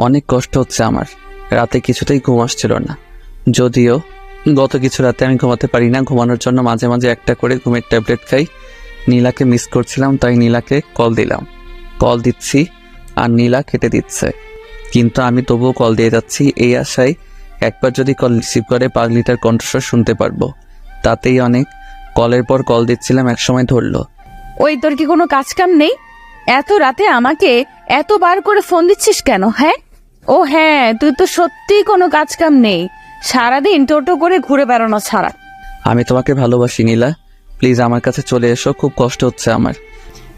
অনেক কষ্ট হচ্ছে আমার। রাতে কিছুতেই ঘুম আসছিল না। যদিও গত কিছু রাতে আমি ঘুমাতে পারি না, ঘুমানোর জন্য মাঝে মাঝে একটা করে ঘুমের ট্যাবলেট খাই। নীলাকে মিস করছিলাম, তাই নীলাকে কল দিলাম। কল দিচ্ছি আর নীলা কেটে দিচ্ছে, কিন্তু আমি তবুও কল দিয়ে যাচ্ছি এই আশায় একবার যদি কল রিসিভ করে পাগলিটার কণ্ঠস্বর শুনতে পারবো, তাতেই অনেক। কলের পর কল দিচ্ছিলাম, একসময় ধরলো। ওই, তোর কি কোনো কাজ কাম নেই? এত রাতে আমাকে এতবার করে ফোন দিচ্ছিস কেন? হ্যাঁ, ও হ্যাঁ, তুই তো সত্যিই কোনো কাজ কাম নেই, সারাদিন টোটো করে ঘুরে বেড়ানো ছাড়া। আমি তোমাকে ভালোবাসি নীলা, প্লিজ আমার কাছে চলে এসো, খুব কষ্ট হচ্ছে আমার।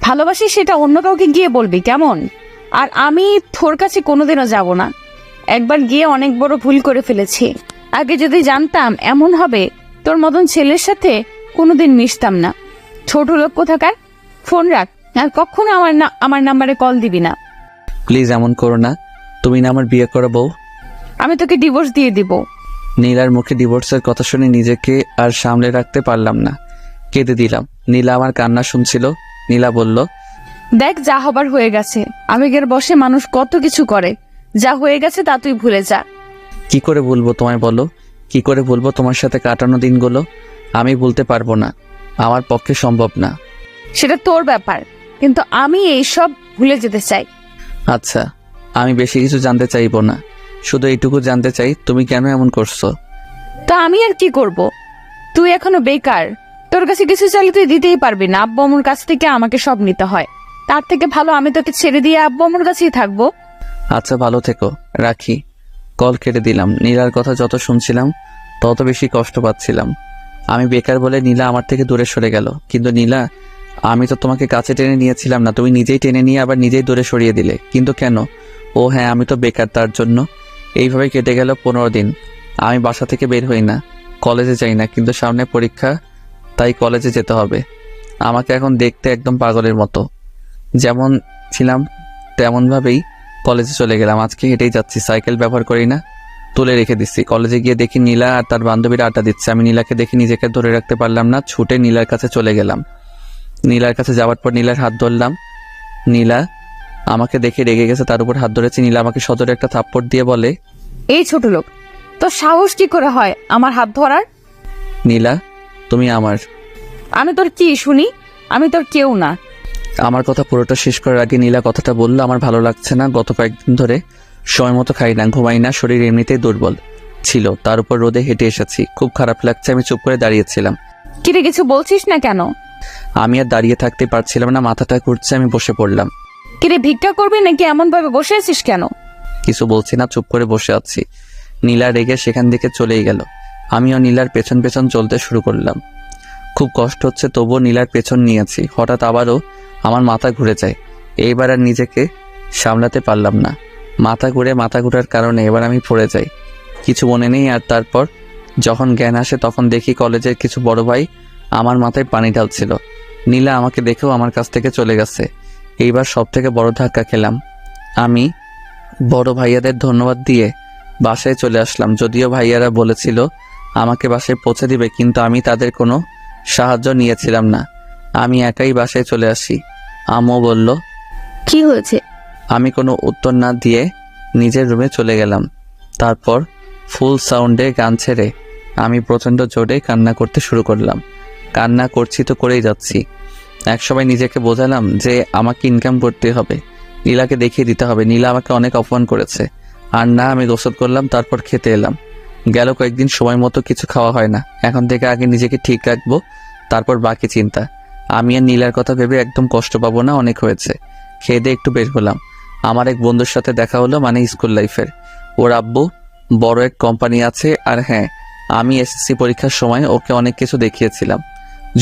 ভালোবাসি সেটা অন্য কাউকে গিয়ে বলবি, কেমন? আর আমি তোর কাছে কোনোদিনও যাব না। একবার গিয়ে অনেক বড় ভুল করে ফেলেছি। আগে যদি জানতাম এমন হবে, তোর মতন ছেলের সাথে কোনোদিন মিশতাম না। ছোট লোক কোথাকার। ফোন রাখ, আর কখনো আমার নাম্বারে কল দিবি না। প্লিজ এমন করো না, তুমি না আমার বিয়ে করা বউ। আমি তোকে ডিভোর্স দিয়ে দিব। নীলার মুখে ডিভোর্সের কথা শুনে নিজেকে আর সামলে রাখতে পারলাম না, কেঁদে দিলাম। নীলা আমার কান্না শুনছিল। নীলা বলল, দেখ, যা হবার হয়ে গেছে। আবেগের বশে মানুষ কত কিছু করে। যা হয়ে গেছে তা তুই ভুলে যা। কি করে বলবো তোমায় বলো? কি করে বলবো তোমার সাথে কাটানো দিনগুলো? আমি বলতে পারবো না, আমার পক্ষে সম্ভব না। সেটা তোর ব্যাপার, কিন্তু আমি এইসব ভুলে যেতে চাই। আচ্ছা, আমি বেশি কিছু জানতে চাইবো না, শুধু এইটুকু জানতে চাই তুমি কেন এমন করছো। তা আমি আর কি করব? তুই এখনো বেকার, তোর কাছে কিছু চাইলে তুই দিতেই পারবি না। আব্বু আম্মুর কাছ থেকে আমাকে সব নিতে হয়। তার থেকে ভালো আমি তোকে ছেড়ে দিয়ে আব্বু আম্মুর কাছেই থাকবো। আচ্ছা, ভালো থেকো, রাখি। কল কেটে দিলাম। নীলার কথা যত শুনছিলাম তত বেশি কষ্ট পাচ্ছিলাম। আমি বেকার বলে নীলা আমার থেকে দূরে সরে গেল, কিন্তু নীলা আমি তো তোমাকে কাছে টেনে নিয়েছিলাম না, তুমি নিজেই টেনে নিয়ে আবার নিজেই দূরে সরিয়ে দিলে, কিন্তু কেন? ও হ্যাঁ, আমি তো বেকার, তার জন্য। এইভাবে কেটে গেল 15 দিন। আমি বাসা থেকে বের হই না, কলেজে যাই না, কিন্তু সামনে পরীক্ষা, তাই কলেজে যেতে হবে। আমাকে এখন দেখতে একদম পাগলের মতো, যেমন ছিলাম তেমনভাবেই কলেজে চলে গেলাম। আজকে হেঁটেই যাচ্ছি, সাইকেল ব্যবহার করি না, তুলে রেখে দিচ্ছি। কলেজে গিয়ে দেখি নীলা আর তার বান্ধবীরা আড্ডা দিচ্ছে। আমি নীলাকে দেখে নিজেকে ধরে রাখতে পারলাম না, ছুটে নীলার কাছে চলে গেলাম। নীলার কাছে যাওয়ার পর নীলার হাত ধরলাম। নীলা আমাকে দেখে রেগে গেছে, তার উপর হাত ধরেছে। নীলা আমাকে সজোরে একটা থাপ্পড় দিয়ে বলে, এই ছোট লোক, তোর সাহস কি করে হয় আমার হাত ধরার? নীলা তুমি আমার। আমি তোর কি শুনি? আমি তোর কেউ না। আমার কথা পুরোটা শেষ করার আগে নীলা কথাটা বলল, আমার ভালো লাগছে না। গত কয়েকদিন ধরে সময় মতো খাই না, ঘুমাই না, শরীর এমনিতেই দুর্বল ছিল, তার উপর রোদে হেঁটে এসেছি, খুব খারাপ লাগছে। আমি চুপ করে দাঁড়িয়েছিলাম। কিরে, কিছু বলছিস না কেন? আমি আর দাঁড়িয়ে থাকতে পারছিলাম না, মাথাটা ঘুরছে, আমি বসে পড়লাম। কিরে, ভিক্ষা করবি নাকি? এমন ভাবে বসে আছিস কেন? কিছু বলছি না, চুপ করে বসে আছি। নীলা রেগে সেখান থেকে চলেই গেল। আমিও নীলার পেছন পেছন চলতে শুরু করলাম। খুব কষ্ট হচ্ছে, তবুও নীলার পেছন নিয়েছি। হঠাৎ আবারও আমার মাথা ঘুরে যায়। এইবার আর নিজেকে সামলাতে পারলাম না, মাথা ঘুরার কারণে এবার আমি পড়ে যাই। কিছু মনে নেই। আর তারপর যখন জ্ঞান আসে তখন দেখি কলেজের কিছু বড় ভাই আমার মাথায় পানি ঢালছিল। নীলা আমাকে দেখেও আমার কাছ থেকে চলে গেছে। এইবার সব থেকে বড় ধাক্কা খেলাম। আমি বড় ভাইয়াদের ধন্যবাদ দিয়ে বাসায় চলে আসলাম। যদিও ভাইয়ারা বলেছিল আমাকে বাসায় পৌঁছে দিবে, কিন্তু আমি তাদের কোনো সাহায্য নিয়েছিলাম না। আমি একাই বাসায় চলে আসি। আম্মু বলল, কি হয়েছে? আমি কোনো উত্তর না দিয়ে নিজের রুমে চলে গেলাম। তারপর ফুল সাউন্ডে গান ছেড়ে আমি প্রচণ্ড জোরে কান্না করতে শুরু করলাম। কান্না করছি তো করেই যাচ্ছি। একসময় নিজেকে বোঝালাম যে আমাকে ইনকাম করতে হবে, নীলাকে দেখিয়ে দিতে হবে। নীলা আমাকে অনেক অপমান করেছে। আর না, আমি গোসল করলাম, তারপর খেতে এলাম। গেল কয়েকদিন সময় মতো কিছু খাওয়া হয় না। এখন থেকে আগে নিজেকে ঠিক রাখবো, তারপর বাকি চিন্তা। আমি আর নীলার কথা ভেবে একদম কষ্ট পাবো না, অনেক হয়েছে। খেয়ে দিয়ে একটু বের হলাম। আমার এক বন্ধুর সাথে দেখা হলো, মানে স্কুল লাইফের। ওর আব্বু বড় এক কোম্পানি আছে। আর হ্যাঁ, আমি এসএসসি পরীক্ষার সময় ওকে অনেক কিছু দেখিয়েছিলাম।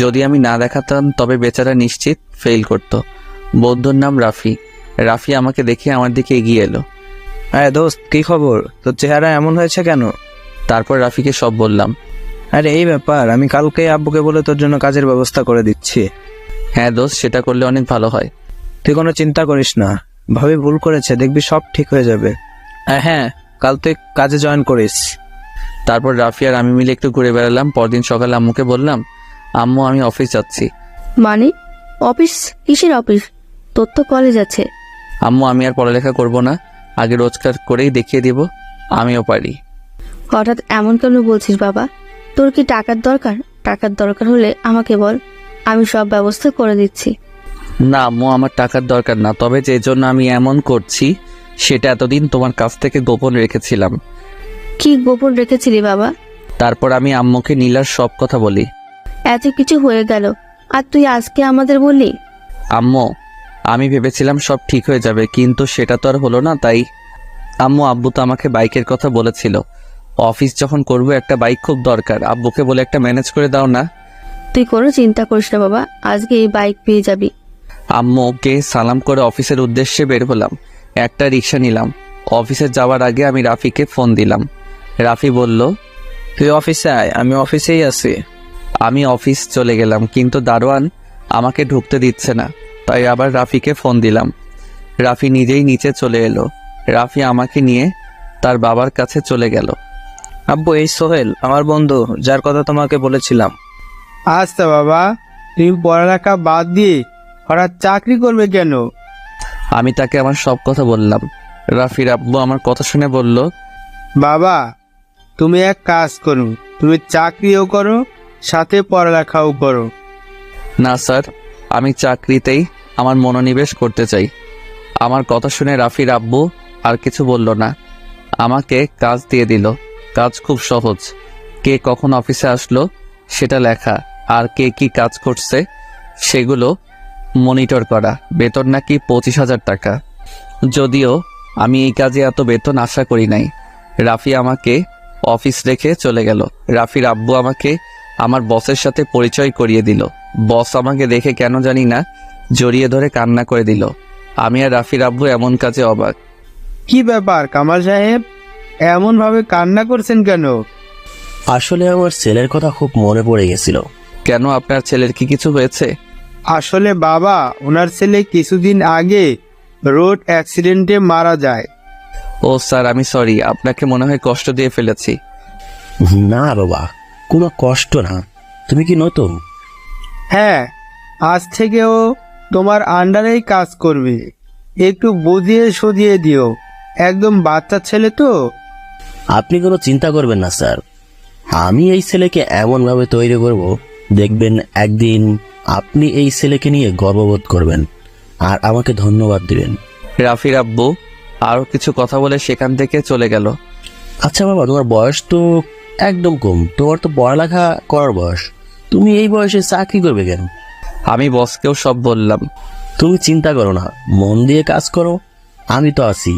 যদি আমি না দেখাতাম তবে বেচারা নিশ্চিত ফেল করত। বন্ধুর নাম রাফি। রাফি আমাকে দেখে আমার দিকে এগিয়ে এলো। হ্যাঁ দোস্ত, কি খবর? তোর চেহারা এমন হয়েছে কেন? তারপর রাফিকে সব বললাম। আরে এই ব্যাপার, আমি কালকে আব্বুকে বলে তোর জন্য কাজের ব্যবস্থা করে দিচ্ছি। হ্যাঁ দোস্ত, সেটা করলে অনেক ভালো হয়। তুই কোনো চিন্তা করিস না, ভাবি ভুল করেছে, দেখবি সব ঠিক হয়ে যাবে। হ্যাঁ, কাল তুই কাজে জয়েন করিস। তারপর রাফি আর আমি মিলে একটু ঘুরে বেড়ালাম। পরদিন সকালে আম্মুকে বললাম, আম্মু আমি অফিস যাচ্ছি। মানে অফিস? কিসের অফিস? তোর তো কলেজ আছে। আম্মু আমি আর পড়ালেখা করব না, আগে রোজগার করেই দেখিয়ে দিব আমিও পারি। হঠাৎ এমন কেন বলছিস বাবা? তোর কি টাকার দরকার? টাকার দরকার হলে আমাকে বল, আমি সব ব্যবস্থা করে দিচ্ছি। না আম্মু, আমার টাকার দরকার না, তবে যে জন্য আমি এমন করছি সেটা এতদিন তোমার কাছ থেকে গোপন রেখেছিলাম। কি গোপন রেখেছিলি বাবা? তারপর আমি আম্মুকে নীলার সব কথা বলি। এত কিছু হয়ে গেল আর তুই আজকে আমাদের বললি? আম্মু আমি ভেবেছিলাম সব ঠিক হয়ে যাবে, কিন্তু সেটা তো আর হলো না। তাই আম্মু, আব্বু তো আমাকে বাইকের কথা বলেছিল। অফিস যখন করব একটা বাইক খুব দরকার। আব্বুকে বলে একটা ম্যানেজ করে দাও না। তুই কোনো চিন্তা করিস না বাবা, আজকে এই বাইক পেয়ে যাবি। আম্মুকে সালাম করে অফিসের উদ্দেশ্যে বের হলাম। একটা রিক্সা নিলাম। অফিসে যাওয়ার আগে আমি রাফিকে ফোন দিলাম। রাফি বলল, তুই অফিসে আয়, আমি অফিসেই আছি। আমি অফিস চলে গেলাম, কিন্তু দারোয়ান আমাকে ঢুকতে দিচ্ছে না। তাই আবার রাফিকে ফোন দিলাম। রাফি নিজেই নিচে চলে এলো। রাফি আমাকে নিয়ে তার বাবার কাছে চলে গেল। আব্বু, এই সোহেল আমার বন্ধু, যার কথা তোমাকে বলেছিলাম। আচ্ছা বাবা, তুমি পড়ালেখা বাদ দিয়ে হঠাৎ চাকরি করবে কেন? আমি তাকে আমার সব কথা বললাম। রাফির আব্বু আমার কথা শুনে বলল, বাবা তুমি এক কাজ করো, তুমি চাকরিও করো সাথে পড়ালেখাও করো। না স্যার, আমি চাকরিতেই আমার মনোনিবেশ করতে চাই। আমার কথা শুনে রাফির আব্বু আর কিছু বলল না, আমাকে কাজ দিয়ে দিল। কাজ খুব সহজ। কে কখন অফিসে আসলো সেটা লেখা, আর কে কি কাজ করছে সেগুলো মনিটর করা। বেতন নাকি 25,000 টাকা। যদিও আমি এই কাজে এত বেতন আশা করি নাই। রাফি আমাকে অফিস রেখে চলে গেল। রাফির আব্বু আমাকে আমার বসের সাথে পরিচয় করিয়ে দিল। বস আমাকে দেখে কেন জানি না জড়িয়ে ধরে কান্না করে দিল। আমি আর রাফির আব্বু এমন কাজে অবাক। কি ব্যাপার কামাল সাহেব, এমন ভাবে কান্না করছেন কেন? আসলে আমার ছেলের কথা খুব মনে পড়ে গেছিল। কেন, আপনার ছেলের কি কিছু হয়েছে? আসলে বাবা, ওনার ছেলে কিছুদিন আগে রোড অ্যাক্সিডেন্টে মারা যায়। ও স্যার, আমি সরি, আপনাকে মনে হয় কষ্ট দিয়ে ফেলেছি। না বাবা, কোনো কষ্ট না। তুমি কি নতুন? হ্যাঁ, আজ থেকেও তোমার আন্ডারেই কাজ করবে। একটু বুঝিয়ে সুঝিয়ে দিও, একদম বাচ্চা ছেলে তো। আপনি কোনো চিন্তা করবেন না স্যার, আমি এই ছেলেকে এমনভাবে তৈরি করব, দেখবেন একদিন আপনি এই ছেলেকে নিয়ে গর্ববোধ করবেন আর আমাকে ধন্যবাদ দিবেন। রাফির আব্বু আরো কিছু কথা বলে সেখান থেকে চলে গেল। আচ্ছা বাবা, তোমার বয়স তো একদম কম, তোমার তো পড়ালেখা করার বয়স, তুমি এই বয়সে চাকরি করবে কেন? আমি বসকেও সব বললাম। তুমি চিন্তা করো না, মন দিয়ে কাজ করো, আমি তো আছি।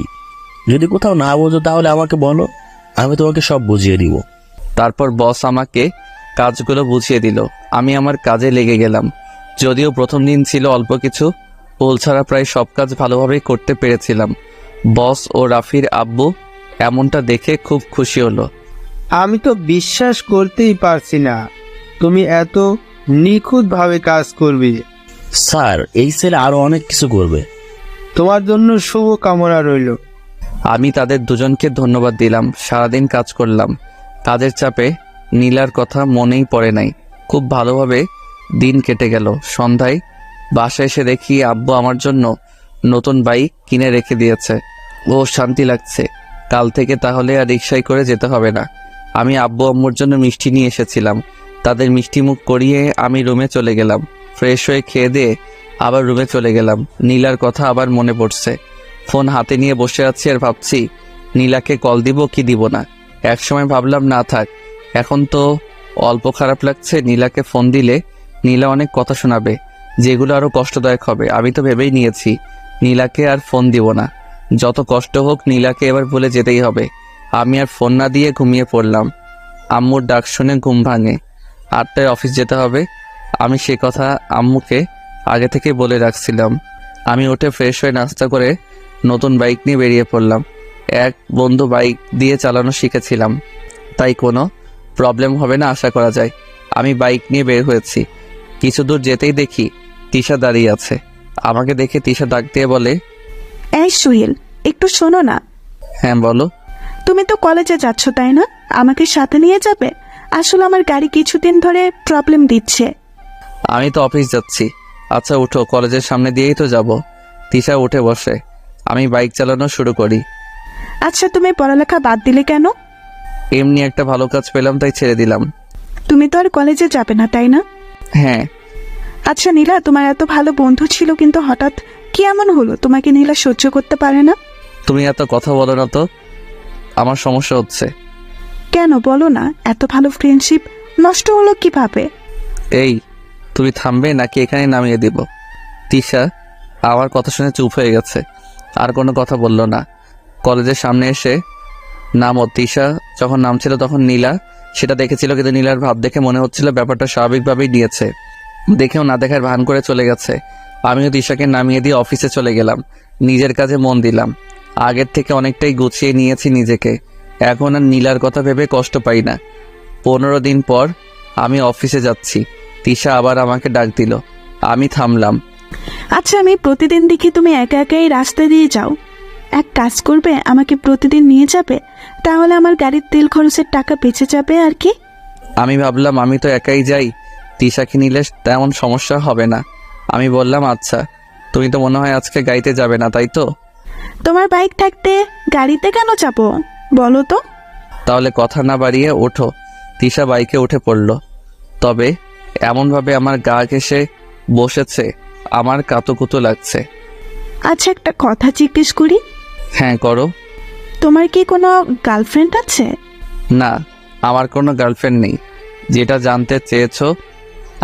যদি কোথাও না বোঝো তাহলে আমাকে বলো, আমি তোমাকে সব বুঝিয়ে দিব। তারপর বস আমাকে কাজগুলো বুঝিয়ে দিল। আমি আমার কাজে লেগে গেলাম। যদিও প্রথম দিন ছিল, অল্প কিছু ভুল ছাড়া প্রায় সব কাজ ভালোভাবেই করতে পেরেছিলাম। বস ও রাফির আব্বু এমনটা দেখে খুব খুশি হলো। আমি তো বিশ্বাস করতেই পারছি না তুমি এত নিখুঁতভাবে কাজ করবে। স্যার, এই ছেলে আরো অনেক কিছু করবে। তোমার জন্য শুভ কামনা রইল। আমি তাদের দুজনকে ধন্যবাদ দিলাম। সারাদিন কাজ করলাম। কাজের চাপে নীলার কথা মনেই পড়ে নাই। খুব ভালোভাবে দিন কেটে গেল। সন্ধ্যায় বাসায় এসে দেখি আব্বু আমার জন্য নতুন বাইক কিনে রেখে দিয়েছে। ও শান্তি লাগছে। কাল থেকে তাহলে আর রিকশায় করে যেতে হবে না। আমি আব্বু আম্মুর জন্য মিষ্টি নিয়ে এসেছিলাম। তাদের মিষ্টি মুখ করিয়ে আমি রুমে চলে গেলাম। ফ্রেশ হয়ে খেয়ে দিয়ে আবার রুমে চলে গেলাম। নীলার কথা আবার মনে পড়ছে। ফোন হাতে নিয়ে বসে আছি আর ভাবছি নীলাকে কল দিব কি দিব না। একসময় ভাবলাম না থাক, এখন তো অল্প খারাপ লাগছে। নীলাকে ফোন দিলে নীলা অনেক কথা শোনাবে, যেগুলো আরো কষ্টদায়ক হবে। আমি তো ভেবেই নিয়েছি নীলাকে আর ফোন দিব না। যত কষ্ট হোক নীলাকে এবার বলে যেতেই হবে। আমি আর ফোন না দিয়ে ঘুমিয়ে পড়লাম। আম্মুর ডাক শুনে ঘুম ভাঙে। 8টায় অফিস যেতে হবে। আমি সে কথা আম্মুকে আগে থেকে বলে রাখছিলাম। আমি উঠে ফ্রেশ হয়ে নাস্তা করে নতুন বাইক নিয়ে বেরিয়ে পড়লাম। এক বন্ধু বাইক দিয়ে চালানো শিখেছিলাম, তাই কোনো প্রবলেম হবে না আশা করা যায়। আমি বাইক নিয়ে বের হয়েছি। কিছু দূর যেতেই দেখি তিশা দাঁড়িয়ে আছে। আমাকে দেখে তিশা ডাক দিয়ে বলে, এই সুহেল, একটু শোনো না। হ্যাঁ বলো। তুমি তো কলেজে যাচ্ছ তাই না? আমাকে সাথে নিয়ে যাবে? আসলে আমার গাড়ি কিছুদিন ধরে প্রবলেম দিচ্ছে। আমি তো অফিস যাচ্ছি। আচ্ছা উঠো, কলেজের সামনে দিয়েই তো যাব। তিশা উঠে বসে। আমি বাইক চালানো শুরু করি। আচ্ছা, তুমি পড়ালেখা বাদ দিলে কেন? এমনি একটা ভালো কাজ পেলাম তাই ছেড়ে দিলাম। তুমি তো আর কলেজে যাবে না তাই না? হ্যাঁ। আচ্ছা নীলা, তোমার এত ভালো বন্ধু ছিল, কিন্তু হঠাৎ কি এমন হলো তোমাকে নীলা সহ্য করতে পারে না? তুমি এত কথা বলো না তো, আমার সমস্যা হচ্ছে। কেন বলো না, এত ভালো ফ্রেন্ডশিপ নষ্ট হলো কিভাবে? এই, তুমি থামবে নাকি এখানে নামিয়ে দিব? তিশা আমার কথা শুনে চুপ হয়ে গেছে, আর কোনো কথা বলল না। কলেজের সামনে এসে নামো। তিশা যখন নামছিল তখন নীলা সেটা দেখেছিল, কিন্তু নীলার ভাব দেখে মনে হচ্ছিল ব্যাপারটা স্বাভাবিকভাবেই নিয়েছে। দেখেও না দেখার ভান করে চলে গেছে। আমিও তিশাকে নামিয়ে দিয়ে অফিসে চলে গেলাম। নিজের কাজে মন দিলাম। আগের থেকে অনেকটাই গুছিয়ে নিয়েছি নিজেকে। এখন আর নীলার কথা ভেবে কষ্ট পাই না। 15 দিন পর আমি অফিসে যাচ্ছি। তিশা আবার আমাকে ডাক দিল। আমি থামলাম। আচ্ছা, আমি প্রতিদিন দেখি তুমি একা একাই রাস্তা দিয়ে যাও। এক কাজ করবে, আমাকে প্রতিদিন নিয়ে যাবে, তাহলে আমার গাড়ির তেল খরচের টাকা বেঁচে যাবে আর কি। আমি ভাবলাম আমি তো একাই যাই, তিশাকে নিলে তেমন সমস্যা হবে না। আমি বললাম আচ্ছা। তুমি তো মনে হয় আজকে গাড়িতে যাবে না, তাই তো? তোমার বাইক থাকতে গাড়িতে কেন যাবো বলো তো? তাহলে কথা না বাড়িয়ে ওঠো। তিশা বাইকে উঠে পড়ল, তবে এমনভাবে আমার গা ঘেঁষে বসেছে আমার কাতুকুতু লাগছে। আচ্ছা, একটা কথা জিজ্ঞেস করি। হ্যাঁ করো। তোমার কি কোনো গার্লফ্রেন্ড আছে? না, আমার কোনো গার্লফ্রেন্ড নেই। যেটা জানতে চেয়েছো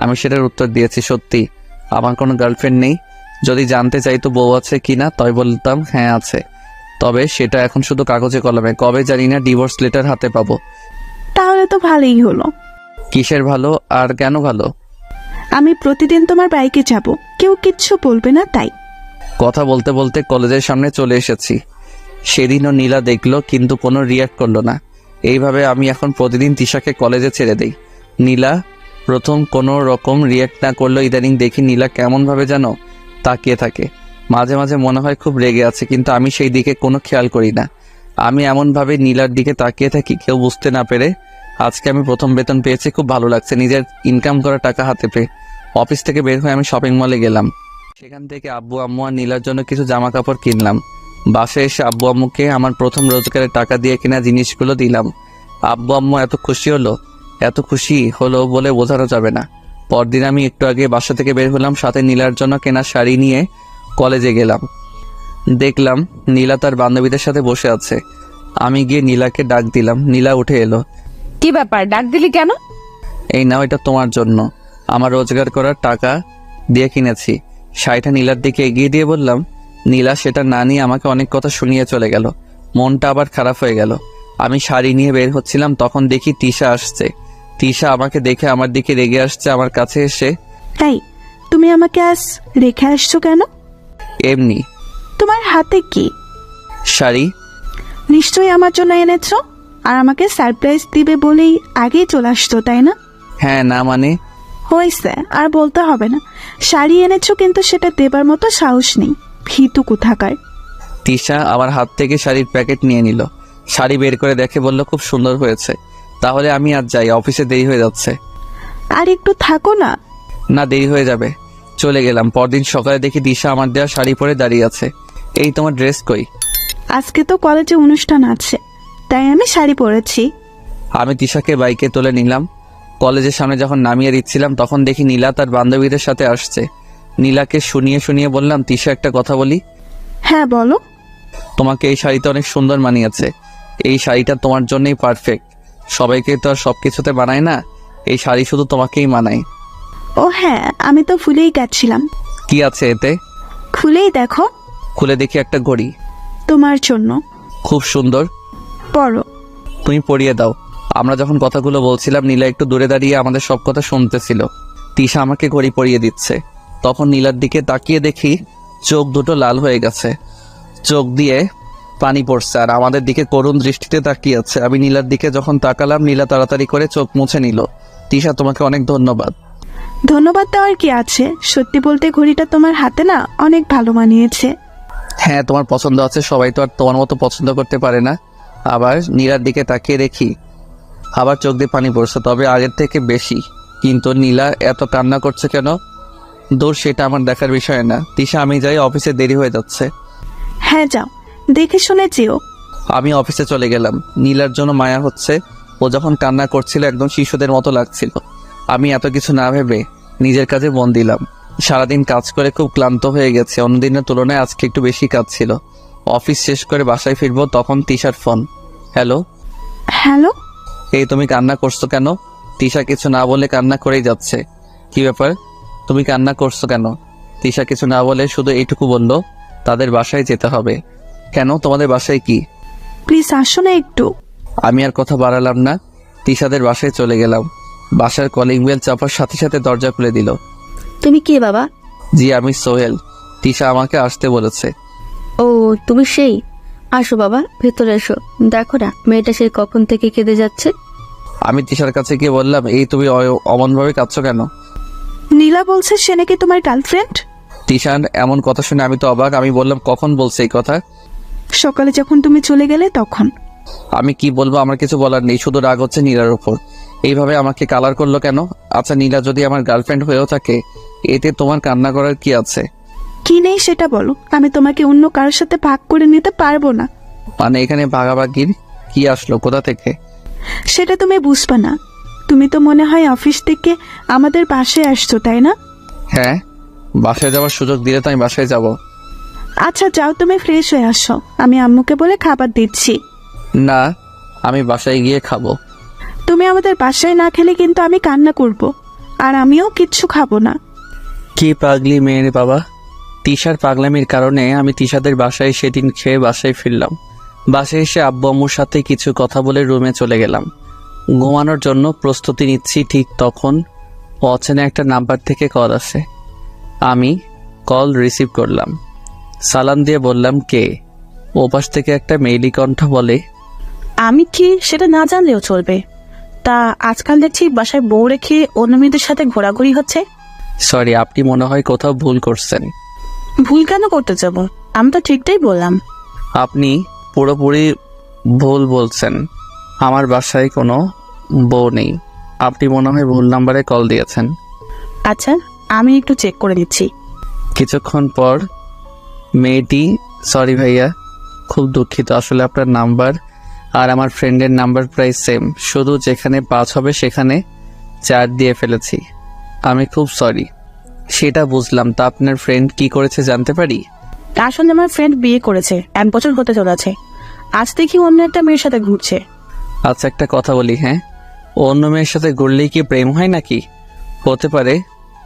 আমি সেটার উত্তর দিয়েছি। সত্যি আমার কোনো গার্লফ্রেন্ড নেই। যদি জানতে চাইতো বউ আছে কিনা, তাই বলতাম হ্যাঁ আছে। তবে সেটা এখন শুধু কাগজে কলমে, কবে জানি না ডিভোর্স লেটার হাতে পাবো। তাহলে তো ভালোই হলো। কিসের ভালো আর কেন ভালো? আমি প্রতিদিন তোমার বাইকে যাব, কেউ কিচ্ছু বলবে না তাই। কথা বলতে বলতে কলেজের সামনে চলে এসেছি। সেদিনও নীলা দেখলো কিন্তু কোনো রিয়াক্ট করলো না। এইভাবে আমি এখন প্রতিদিন তিশাকে কলেজে ছেড়ে দেই। নীলা প্রথম কোনো রকম রিয়াক্ট না করলো, ইদানিং দেখি নীলা কেমনভাবে যেন তাকিয়ে থাকে। মাঝে মাঝে মনে হয় খুব রেগে আছে, কিন্তু আমি সেই দিকে কোনো খেয়াল করি না। আমি এমনভাবে নীলার দিকে তাকিয়ে থাকি কেউ বুঝতে না পেরে। আজকে আমি প্রথম বেতন পেয়েছি, খুব ভালো লাগছে নিজের ইনকাম করা টাকা হাতে পেয়ে। অফিস থেকে বের হয়ে আমি শপিং মলে গেলাম। সেখান থেকে আব্বু আম্মু আর নীলার জন্য কিছু জামা কাপড় কিনলাম। বাসায় এসে আব্বু আম্মুকে আমার প্রথম রোজগারের টাকা দিয়ে কেনা জিনিসগুলো দিলাম। আব্বু আম্মু এত খুশি হলো বলে বোঝানো যাবে না। পরদিন আমি একটু আগে বাসা থেকে বের হলাম, সাথে নীলার জন্য কেনা শাড়ি নিয়ে কলেজে গেলাম। দেখলাম নীলা তার বান্ধবীদের সাথে বসে আছে। আমি গিয়ে নীলাকে ডাক দিলাম। নীলা উঠে এলো। কি ব্যাপার, ডাক দিলি কেন? এই নাও, এটা তোমার জন্য, আমার রোজগার করার টাকা দিয়ে কিনেছি। শাড়িটা নীলার দিকে এগিয়ে দিয়ে বললাম। নীলা সেটা না নিয়ে আমাকে অনেক কথা শুনিয়ে চলে গেল। মনটা আবার খারাপ হয়ে গেল। আমি শাড়ি নিয়ে বের হচ্ছিলাম, তখন দেখি তিশা আসছে। তিশা আমাকে দেখে আমার দিকে রেগে আসছে। আমার কাছে এসে, তাই তুমি আমাকে আজ রেখে আসছো কেন? এমনি। তোমার হাতে কি? শাড়ি। নিশ্চয়ই আমার জন্য এনেছো, আর আমাকে সারপ্রাইজ দিবে বলেই আগেই চলে আসতো, তাই না? হ্যাঁ। না মানে? হয়েছে, আর বলতে হবে না। শাড়ি এনেছো কিন্তু সেটা দেবার মতো সাহস নেই, ভীতু কোথাকার। তিশা আমার হাত থেকে শাড়ির প্যাকেট নিয়ে নিল। শাড়ি বের করে দেখে বলল, খুব সুন্দর হয়েছে। তাহলে আমি আজ যাই, অফিসে দেরি হয়ে যাচ্ছে। আর একটু থাকো না। না, দেরি হয়ে যাবে। চলে গেলাম। পরদিন সকালে দেখি দিশা আমার দেওয়া শাড়ি পরে দাঁড়িয়ে আছে। এই তোমার ড্রেস কই? আজকে তো কলেজে অনুষ্ঠান আছে, তাই আমি শাড়ি পরেছি। আমি তিশাকে বাইকে তুলে নিলাম। কলেজের সামনে যখন নামিয়ে দিচ্ছিলাম তখন দেখি নীলা তার বান্ধবীদের সাথে আসছে। নীলাকে শুনিয়ে বললাম, তিশা একটা কথা বলি। হ্যাঁ বলো। তোমাকে এই শাড়িটা অনেক সুন্দর মানিয়েছে। এই শাড়িটা তোমার জন্যই পারফেক্ট। সবাইকে তো আর সবকিছুতে বানায় না, এই শাড়ি শুধু তোমাকেই মানায়। ও হ্যাঁ, আমি তো ভুলেই গেছিলাম। কি আছে এতে? খুলেই দেখো। খুলে দেখি একটা ঘড়ি। তোমার জন্য। খুব সুন্দর। পরো। তুমি পরিয়ে দাও। আমরা যখন কথাগুলো বলছিলাম নীলা একটু দূরে দাঁড়িয়ে আমাদের সব কথা শুনতেছিল। তিশা আমাকে ঘড়ি পরিয়ে দিচ্ছে। তখন নীলার দিকে তাকিয়ে দেখি চোখ দুটো লাল হয়ে গেছে, চোখ দিয়ে পানি পড়ছে, আর আমাদের দিকে করুণ দৃষ্টিতে তাকিয়ে আছে। আমি নীলার দিকে যখন তাকালাম, নীলা তাড়াতাড়ি করে চোখ মুছে নিল। তিশা, তোমাকে অনেক ধন্যবাদ। ধন্যবাদ দেওয়ার কি আছে? সত্যি বলতে ঘড়িটা তোমার হাতে না অনেক ভালো মানিয়েছে। হ্যাঁ, তোমার পছন্দ আছে, সবাই তো আর তোমার মতো পছন্দ করতে পারে না। আবার নীলার দিকে তাকিয়ে দেখি আবার চোখ দিয়ে পানি পড়ছে, তবে আগের থেকে বেশি। কিন্তু নীলা এত কান্না করছে কেন? দূর, সেটা আমার দেখার বিষয় না। তিশা, আমি যাই, অফিসে দেরি হয়ে যাচ্ছে। হ্যাঁ যাও, দেখে শুনে যেও। আমি অফিসে চলে গেলাম। নীলার জন্য মায়া হচ্ছে। ও যখন কান্না করছিল একদম শিশুদের মতো লাগছিল। আমি এত কিছু না ভেবে নিজের কাজে মন দিলাম। সারাদিন কাজ করে খুব ক্লান্ত হয়ে গেছে। অন্যদিনের তুলনায় আজকে একটু বেশি কাজ ছিল। অফিস শেষ করে বাসায় ফিরবো, তখন তিশার ফোন। হ্যালো। হ্যালো। এই, তুমি কান্না করছো কেন? তিশা কিছু না বলে কান্না করেই যাচ্ছে। কি ব্যাপার, তুমি কান্না করছো কেন? তিশা কিছু না বলে শুধু এইটুকু বলল, তাদের বাসায় যেতে হবে। কেন, তোমাদের বাসায় কি? প্লিজ আসো না একটু। আমি আর কথা বাড়ালাম না, তিশাদের বাসায় চলে গেলাম। বাসার কলিং বেল চাপার সাথে সাথে দরজা খুলে দিল। তুমি কে বাবা? জি, আমি সোহেল। তিশা আমাকে আসতে বলেছে। ও, তুমি সেই। আসো বাবা, ভেতরে এসো। দেখো না মেয়েটা সেই কখন থেকে কেঁদে যাচ্ছে। আমি তিশার কাছে গিয়ে বললাম, এই তুমি অমনভাবে কাঁদছো কেন? নীলা বলছে সে নাকি তোমার গার্লফ্রেন্ড। তিশান এমন কথা শুনে আমি তো অবাক। আমি বললাম, কখন বলছে এই কথা? সকালে যখন তুমি চলে গেলে তখন। আমি কি বলবো, আমার কিছু বলার নেই, শুধু রাগ হচ্ছে নীলার উপর। এইভাবে আমাকে কালার করলো কেন? আচ্ছা, নীলা যদি আমার গার্লফ্রেন্ড হয়েও থাকে, এতে তোমার কান্না করার কি আছে? কি নেই সেটা বলো, আমি তোমাকে অন্য কারোর সাথে ভাগ করে নিতে পারবো না। মানে এখানে ভাগাভাগির কি আসলো, কোথা থেকে? সেটা তুমি বুঝবে না। তুমি তো মনে হয় অফিস থেকে আমাদের বাসায় আসছো, তাই না? হ্যাঁ, বাসায় যাওয়ার সুযোগ দিলে তো আমি বাসায় যাব। আচ্ছা যাও, তুমি ফ্রেশ হয়ে আসো, আমি আম্মুকে বলে খাবার দিচ্ছি। না, আমি বাসায় গিয়ে খাবো। তুমি আমাদের বাসায় না খেলে কিন্তু আমি কান্না করব, আর আমিও কিচ্ছু খাবো না। কি পাগলি মেয়ের বাবা। তিশার পাগলামির কারণে আমি তিশাদের বাসায় সেদিন খেয়ে বাসায় ফিরলাম। বাসায় এসে আব্বু আম্মুর সাথে কিছু কথা বলে রুমে চলে গেলাম। ঘুমানোর জন্য প্রস্তুতি নিচ্ছি, ঠিক তখন অচেনা একটা নাম্বার থেকে কল আসে। আমি কল রিসিভ করলাম। সালাম দিয়ে বললাম, কে? ওপাশ থেকে একটা মেইলি কণ্ঠ বলে, আমি কি সেটা না জানলেও চলবে। তা আজকাল দেখছি বাসায় বউ রেখে অন্য মেয়েদের সাথে ঘোরাঘুরি হচ্ছে। সরি, আপনি মনে হয় কোথাও ভুল করছেন। ভুল কেন করতে যাব? আমি তো ঠিকটাই বললাম। আপনি পুরোপুরি ভুল বলছেন। আমার বাসায় কোনো বউ নেই। আপনি মনে হয় ভুল নাম্বারে কল দিয়েছেন। আচ্ছা, আমি একটু চেক করে নিচ্ছি। কিছুক্ষণ পর মেয়েটি, সরি ভাইয়া, খুব দুঃখিত, আসলে আপনার নাম্বার আর আমার ফ্রেন্ডের নাম্বার প্রায় সেম, শুধু যেখানে 5 হবে সেখানে 4 দিয়ে ফেলেছি। আমি খুব সরি। সেটা বুঝলাম, তা আপনার ফ্রেন্ড কি করেছে জানতে পারি? আসলে আমার ফ্রেন্ড বিয়ে করেছে, 1 বছর হতে চলেছে। আজ দেখি অন্য একটা মেয়ের সাথে ঘুরছে। আচ্ছা, একটা কথা বলি, হ্যাঁ, অন্য মেয়ের সাথে ঘুরলেই কি প্রেম হয় নাকি? হতে পারে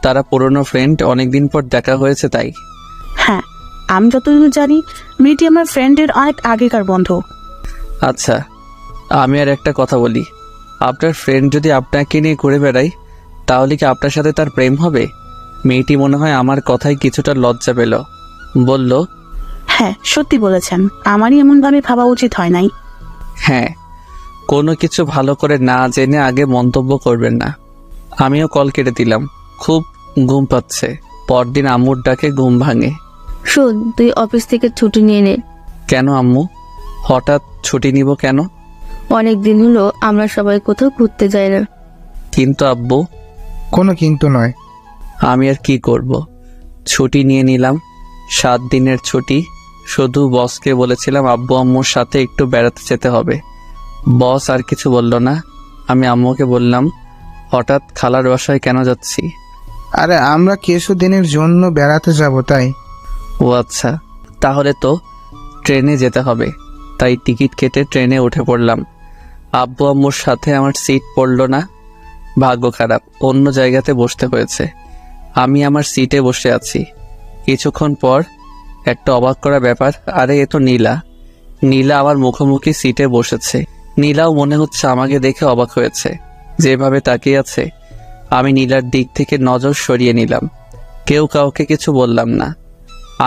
তারা পুরনো ফ্রেন্ড, অনেকদিন পর দেখা হয়েছে তাই। হ্যাঁ, আমি যতদূর জানি মেয়েটি আমার ফ্রেন্ডের অনেক আগেকার বন্ধু। আচ্ছা, আমি আর একটা কথা বলি, আপনার ফ্রেন্ড যদি আপনাকে নিয়ে ঘুরে বেড়ায় তাহলে কি আপনার সাথে তার প্রেম হবে? মেয়েটি মনে হয় আমার কথায় কিছুটা লজ্জা পেল, বলল, হ্যাঁ সত্যি বলেছেন, আমারই এমন ভাবে ভাবা উচিত হয় নাই। হ্যাঁ, কোনো কিছু ভালো করে না জেনে আগে মন্তব্য করবেন না। আমিও কল কেটে দিলাম। খুব ঘুম পাচ্ছে। পরদিন আম্মুর ডাকে ঘুম ভাঙে। শোন, তুই অফিস থেকে ছুটি নিয়ে নে। কেন আম্মু? হঠাৎ ছুটি নিব কেন? অনেক দিন হলো আমরা সবাই কোথাও ঘুরতে যাই না। কিন্তু আব্বু। কোনো কিন্তু নয়। আমি আর কি করব, ছুটি নিয়ে নিলাম। 7 দিনের ছুটি। শুধু বসকে বলেছিলাম আব্বু আম্মুর সাথে একটু বেড়াতে যেতে হবে। বস আর কিছু বলল না। আমি আম্মুকে বললাম, হঠাৎ খালার বাসায় কেন যাচ্ছি? আরে আমরা কিছুদিনের জন্য বেড়াতে যাব তাই। ও আচ্ছা, তাহলে তো ট্রেনে যেতে হবে। তাই টিকিট কেটে ট্রেনে উঠে পড়লাম। আব্বু আম্মুর সাথে আমার সিট পড়ল না। ভাগ্য খারাপ, অন্য জায়গাতে বসতে হয়েছে। আমি আমার সিটে বসে আছি। কিছুক্ষণ পর একটা অবাক করা ব্যাপার, আরে এ তো নীলা। নীলা আমার মুখোমুখি সিটে বসেছে। নীলাও মনে হচ্ছে আমাকে দেখে অবাক হয়েছে, যেভাবে তাকিয়ে আছে। আমি নীলার দিক থেকে নজর সরিয়ে নিলাম। কেউ কাউকে কিছু বললাম না।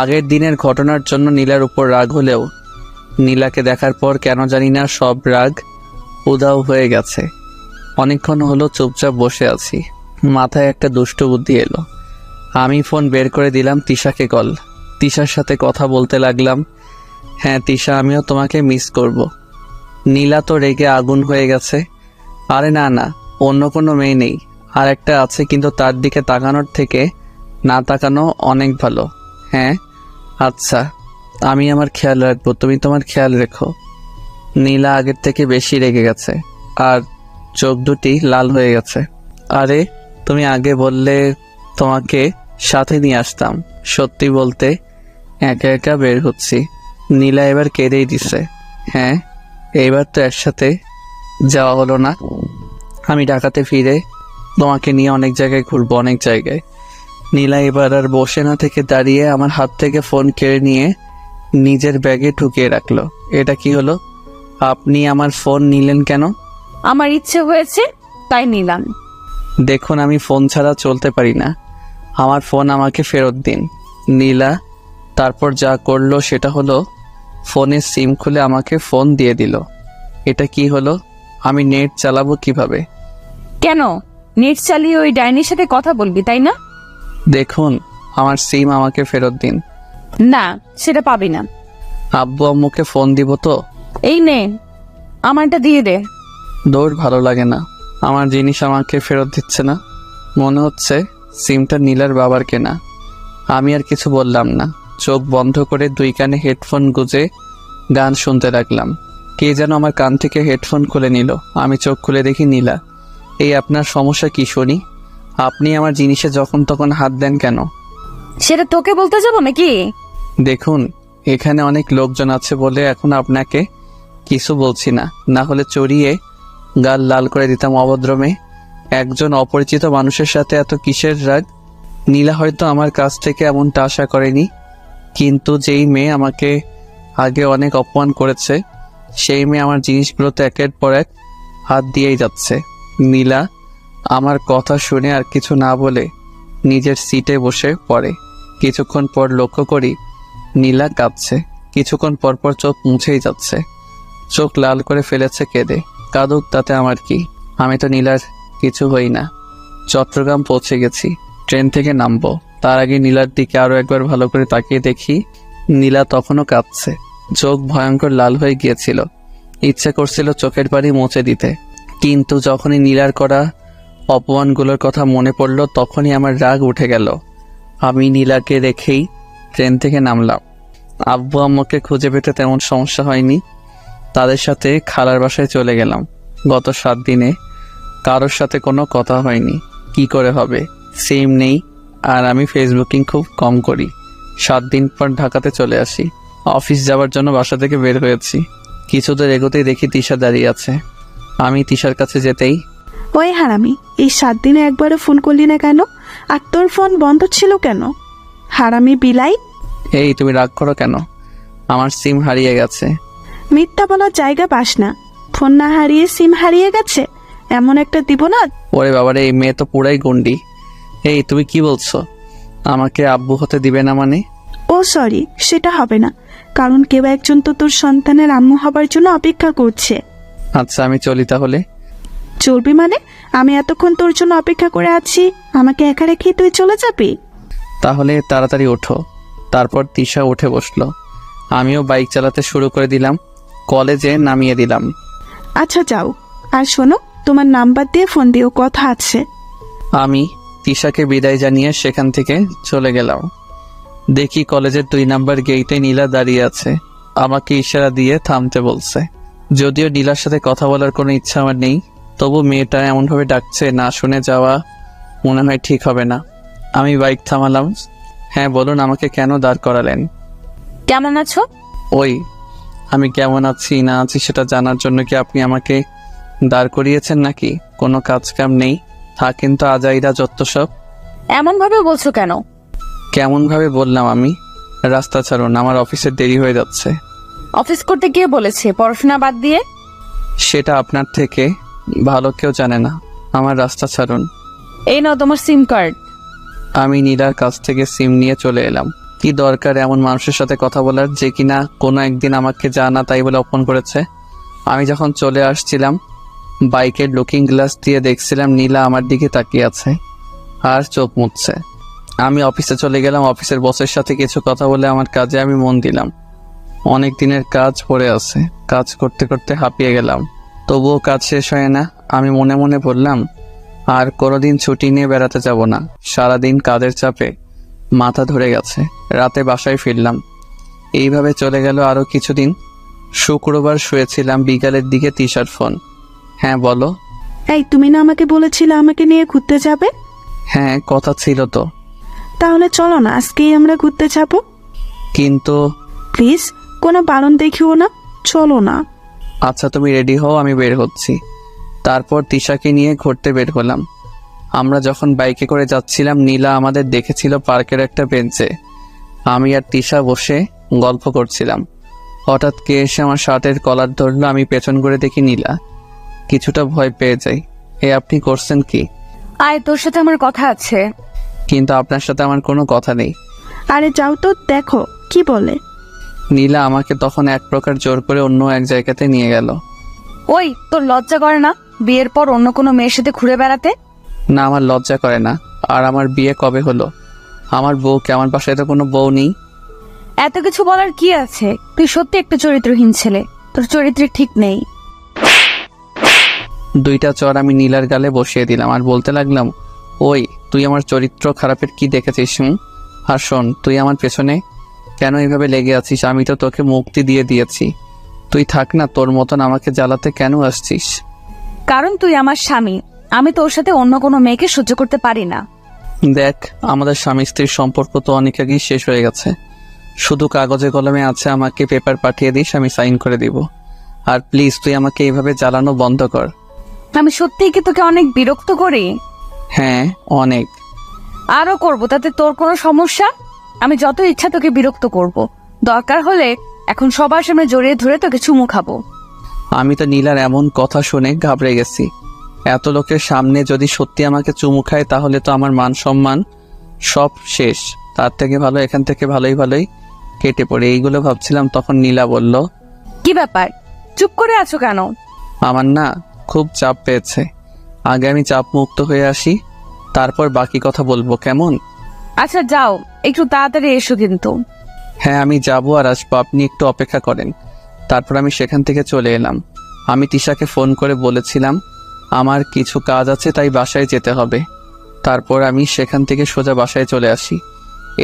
আগের দিনের ঘটনার জন্য নীলার উপর রাগ হলেও নীলাকে দেখার পর কেন জানি না সব রাগ উধাও হয়ে গেছে। অনেকক্ষণ হলো চুপচাপ বসে আছি। মাথায় একটা দুষ্ট বুদ্ধি এলো। আমি ফোন বের করে দিলাম তিশাকে কল। তিশার সাথে কথা বলতে লাগলাম। হ্যাঁ তিশা, আমিও তোমাকে মিস করব। নীলা তো রেগে আগুন হয়ে গেছে। আরে না না, অন্য কোনো মেয়ে নেই, আর একটা আছে, কিন্তু তার দিকে তাকানোর থেকে না তাকানো অনেক ভালো। হ্যাঁ আচ্ছা, আমি আমার খেয়াল রাখবো, তুমি তোমার খেয়াল রেখো। নীলা আগের থেকে বেশি রেগে গেছে আর চোখ দুটি লাল হয়ে গেছে। আরে তুমি আগে বললে তোমাকে সাথে নিয়ে আসতাম। সত্যি বলতে একা একা বের হচ্ছি। নীলা এবার কেঁদেই দিছে। হ্যাঁ, এইবার তো একসাথে যাওয়া হলো না। আমি ঢাকাতে ফিরে তোমাকে নিয়ে অনেক জায়গায় ঘুরবো, অনেক জায়গায়। নীলা এবার আর বসে না থেকে দাঁড়িয়ে আমার হাত থেকে ফোন কেড়ে নিয়ে নিজের ব্যাগে ঢুকিয়ে রাখলো। এটা কি হলো? আপনি আমার ফোন নিলেন কেন? আমার ইচ্ছে হয়েছে তাই নিলাম। দেখুন, আমি ফোন ছাড়া চলতে পারি না। আমার ফোন আমাকে ফেরত দিন। নীলা তারপর যা করলো সেটা হলো ফোনের সিম খুলে আমাকে ফোন দিয়ে দিল। এটা কি হলো? আমি নেট চালাবো কিভাবে? কেন, নেট চালিয়ে ওই ডাইনির সাথে কথা বলবি তাই না? দেখুন, আমার সিম আমাকে ফেরত দিন। না, সেটা পাবি না। আব্বু আম্মুকে ফোন দিব তো? এই নে, আমারটা দিয়ে দে। দৌড়, ভালো লাগে না। আমার জিনিস আমাকে ফেরত দিচ্ছে না। মনে হচ্ছে সিমটা নীলার বাবার কেনা। আমি আর কিছু বললাম না। চোখ বন্ধ করে 2 কানে হেডফোন গুজে গান শুনতে লাগলাম। কে যেন আমার কান থেকে হেডফোন খুলে নিল। আমি চোখ খুলে দেখি নীলা। এই আপনার সমস্যা কি শুনি? আপনি আমার জিনিসে যখন তখন হাত দেন কেন? সেটা তোকে বলতে যাবো নাকি? দেখুন, এখানে অনেক লোকজন আছে বলে এখন আপনাকে কিছু বলছি না, না হলে চড়িয়ে গাল লাল করে দিতাম। অভদ্রমে একজন অপরিচিত মানুষের সাথে এত কিসের রাগ? নীলা হয়তো আমার কাছ থেকে এমনটা আশা করেনি, কিন্তু যেই মেয়ে আমাকে আগে অনেক অপমান করেছে সেই মেয়ে আমার জিনিসগুলোতে একের পর এক হাত দিয়েই যাচ্ছে। নীলা আমার কথা শুনে আর কিছু না বলে নিজের সিটে বসে পড়ে। কিছুক্ষণ পর লক্ষ্য করি নীলা কাঁদছে। কিছুক্ষণ পর পর চোখ মুছেই যাচ্ছে, চোখ লাল করে ফেলেছে কেঁদে। কাঁদুক, তাতে আমার কি? আমি তো নীলার কিছু হই না। চট্টগ্রাম পৌঁছে গেছি, ট্রেন থেকে নামবো। তার আগে নীলার দিকে আরো একবার ভালো করে তাকিয়ে দেখি নীলা তখনও কাঁদছে, চোখ ভয়ঙ্কর লাল হয়ে গিয়েছিল। ইচ্ছে করছিল চোখের পানি মুছে দিতে, কিন্তু যখনই নীলার করা অপমানগুলোর কথা মনে পড়ল তখনই আমার রাগ উঠে গেল। আমি নীলাকে রেখেই ট্রেন থেকে নামলাম। আব্বু আম্মুকে খুঁজে পেতে তেমন সমস্যা হয়নি, তাদের সাথে খালার বাসায় চলে গেলাম। গত 7 দিনে কারোর সাথে কোনো কথা হয়নি। কি করে হবে, সিম নেই, আর আমি ফেসবুকিং খুব কম করি। 7 দিন পর ঢাকাতে চলে আসি। অফিস যাওয়ার জন্য বাসা থেকে বের হয়েছি। কিছুদূর এগোতেই দেখি তিশা দাঁড়িয়ে আছে। আমি তিশার কাছে যেতেই, ওই হারামি, এই 7 দিনে একবারও ফোন করলি না কেন? আর তোর ফোন বন্ধ ছিল কেন? হারামি বিলাই! এই তুমি রাগ করো কেন? আমার সিম হারিয়ে গেছে। মিথ্যা বলার জায়গা পাস না। ফোন না হারিয়ে সিম হারিয়ে গেছে, এমন একটা দিব না। ওরে বাবারে, এই মেয়ে তো পুরাই গন্ডি। এই তুমি কি বলছো? আমাকে আব্বু হতে দিবে না মানে? ও সরি, সেটা হবে না, কারণ কেউ একজন তো তোর সন্তানের আম্মু হবার জন্য অপেক্ষা করছে। আচ্ছা আমি চলি তাহলে। চলবি মানে? আমি এতক্ষণ তোর জন্য অপেক্ষা করে আছি, আমাকে একা রেখে তুই চলে যাবি? তাহলে তাড়াতাড়ি ওঠো। তারপর তিশা উঠে বসলো, আমিও বাইক চালাতে শুরু করে দিলাম। কলেজে নামিয়ে দিলাম। আচ্ছা যাও, আর শোনো, তোমার নাম্বার দিয়ে ফোন দিও, কথা আছে। আমি তিশাকে বিদায় জানিয়ে সেখান থেকে চলে গেলাম। দেখি কলেজের 2 নাম্বার গেইটে নীলা দাঁড়িয়ে আছে, আমাকে ইশারা দিয়ে থামতে বলছে। যদিও নীলার সাথে কথা বলার কোনো ইচ্ছা আমার নেই, তবু মেয়েটা এমনভাবে ডাকছে, না শুনে যাওয়া মনে হয় ঠিক হবে না। আমি বাইক থামালাম। হ্যাঁ বলুন, আমাকে কেন দাঁড় করালেন? কেমন আছো? ওই আমি কেমন আছি না আছি সেটা জানার জন্য কি আপনি আমাকে দাঁড় করিয়েছেন নাকি? কোনো কাজ কাম নেই? থাকেন তো আজাইরা যত সব। এমন ভাবে বলছো কেন? কেমন ভাবে বললাম আমি? রাস্তা ছাড়ুন, আমার অফিসের দেরি হয়ে যাচ্ছে। অফিস করতে গিয়ে বলেছে পড়াশোনা বাদ দিয়ে? সেটা আপনার থেকে ভালো কেউ জানে না। আমার রাস্তা ছাড়ুন। এই নাও তোমার সিম কার্ড। আমি নীলার কাছ থেকে সিম নিয়ে চলে এলাম। কি দরকার এমন মানুষের সাথে কথা বলার, যে কিনা কোনো একদিন আমাকে জানা তাই বলে অপমান করেছে? আমি যখন চলে আসছিলাম বাইকের লুকিং গ্লাস দিয়ে দেখছিলাম নীলা আমার দিকে তাকিয়ে আছে আর চোখ মুছছে। আমি অফিসে চলে গেলাম। অফিসের বসের সাথে কিছু কথা বলে আমার কাজে আমি মন দিলাম। অনেক দিনের কাজ পড়ে আছে, কাজ করতে করতে হাঁপিয়ে গেলাম। তবুও কাজ শেষ হয় না। আমি মনে মনে বললাম, আর কোনোদিন ছুটি নিয়ে বেড়াতে যাব না। সারাদিন কাজের চাপে মাথা ধরে গেছে। রাতে বাসায় ফিরলাম। এইভাবে চলে গেল আরো কিছুদিন। শুক্রবার শুয়েছিলাম, বিকালের দিকে তিশার ফোন। হ্যাঁ বলো। এই, তুমি না আমাকে বলেছিলে আমাকে নিয়ে ঘুরতে যাবে? হ্যাঁ কথা ছিল তো। তাহলে চলো না, আজকেই আমরা ঘুরতে যাব। কিন্তু প্লিজ, কোনো বারণ দেখিও না, চলো না। আচ্ছা তুমি রেডি হও, আমি বের হচ্ছি। তারপর তিশাকে নিয়ে ঘুরতে বের হলাম। আমরা যখন বাইকে করে যাচ্ছিলাম নীলা আমাদের দেখেছিল পার্কের একটা বেঞ্চে। আমি আর তিশা বসে গল্প করছিলাম। হঠাৎ কে এসে আমার শার্টের কলার ধরলো। আমি পেছন করে দেখি নীলা। কিছুটা ভয় পেয়ে যাই। আপনি করছেন কি? আয়, তোর সাথে আমার কথা আছে। কিন্তু আপনার সাথে আমার কোনো কথা নেই। আরে যাও তো, দেখো কি বলে। নীলা আমাকে তখন এক প্রকার জোর করে অন্য এক জায়গাতে নিয়ে গেল। ওই, তোর লজ্জা করে না বিয়ের পর অন্য কোনো মেয়ের সাথে ঘুরে বেড়াতে? না, আমার লজ্জা করে না। আর আমার বিয়ে কবে হলো? আমার বউকে, আমার বাসায় তো কোনো বউ নেই। এত কিছু বলার কি আছে? তুই সত্যি একটা চরিত্রহীন ছেলে, তোর চরিত্র ঠিক নেই। 2টা চর আমি নীলার গালে বসিয়ে দিলাম আর বলতে লাগলাম, ওই তুই আমার চরিত্র খারাপের কি দেখেছিস? আর শোন, তুই আমার পেছনে কেন এইভাবে লেগে আছিস? আমি তো তোকে মুক্তি দিয়ে দিয়েছি। তুই থাক না, তোর মতন আমাকে জ্বালাতে কেন আসছিস? কারণ তুই আমার স্বামী। আমি তোর সাথে অন্য কোনো মেয়েকে সহ্য করতে পারি না। দেখ, আমাদের স্বামী স্ত্রীর সম্পর্ক তো অনেক আগেই শেষ হয়ে গেছে। শুধু কাগজে কলমে আছে। আমাকে পেপার পাঠিয়ে দিস, আমি সাইন করে দিব। আর প্লিজ তুই আমাকে এইভাবে জ্বালানো বন্ধ কর। আমি সত্যিই কি তোকে অনেক বিরক্ত করি? হ্যাঁ অনেক। আরো করব, তাতে তোর কোনো সমস্যা? আমি যত ইচ্ছা তোকে বিরক্ত করব। দরকার হলে এখন সবার সামনে জড়িয়ে ধরে তোকে চুমু খাবো। আমি তো নীলার এমন কথা শুনে ঘাবড়ে গেছি। এত লোকের সামনে যদি সত্যি আমাকে চুমু খায় তাহলে তো আমার মান সম্মান সব শেষ। তার থেকে ভালো এখান থেকে ভালোই কেটে পড়ে। এইগুলো ভাবছিলাম তখন নীলা বলল, কি ব্যাপার, চুপ করে আছো কেন? আমার না খুব চাপ পেয়েছে, আগে আমি চাপ মুক্ত হয়ে আসি, তারপর বাকি কথা বলবো, কেমন? আচ্ছা যাও, একটু তাড়াতাড়ি এসো কিন্তু। হ্যাঁ আমি যাবো আর আসবো, আপনি একটু অপেক্ষা করেন। তারপর আমি সেখান থেকে চলে এলাম। আমি তিশাকে ফোন করে বলেছিলাম আমার কিছু কাজ আছে তাই বাসায় যেতে হবে। তারপর আমি সেখান থেকে সোজা বাসায় চলে আসি।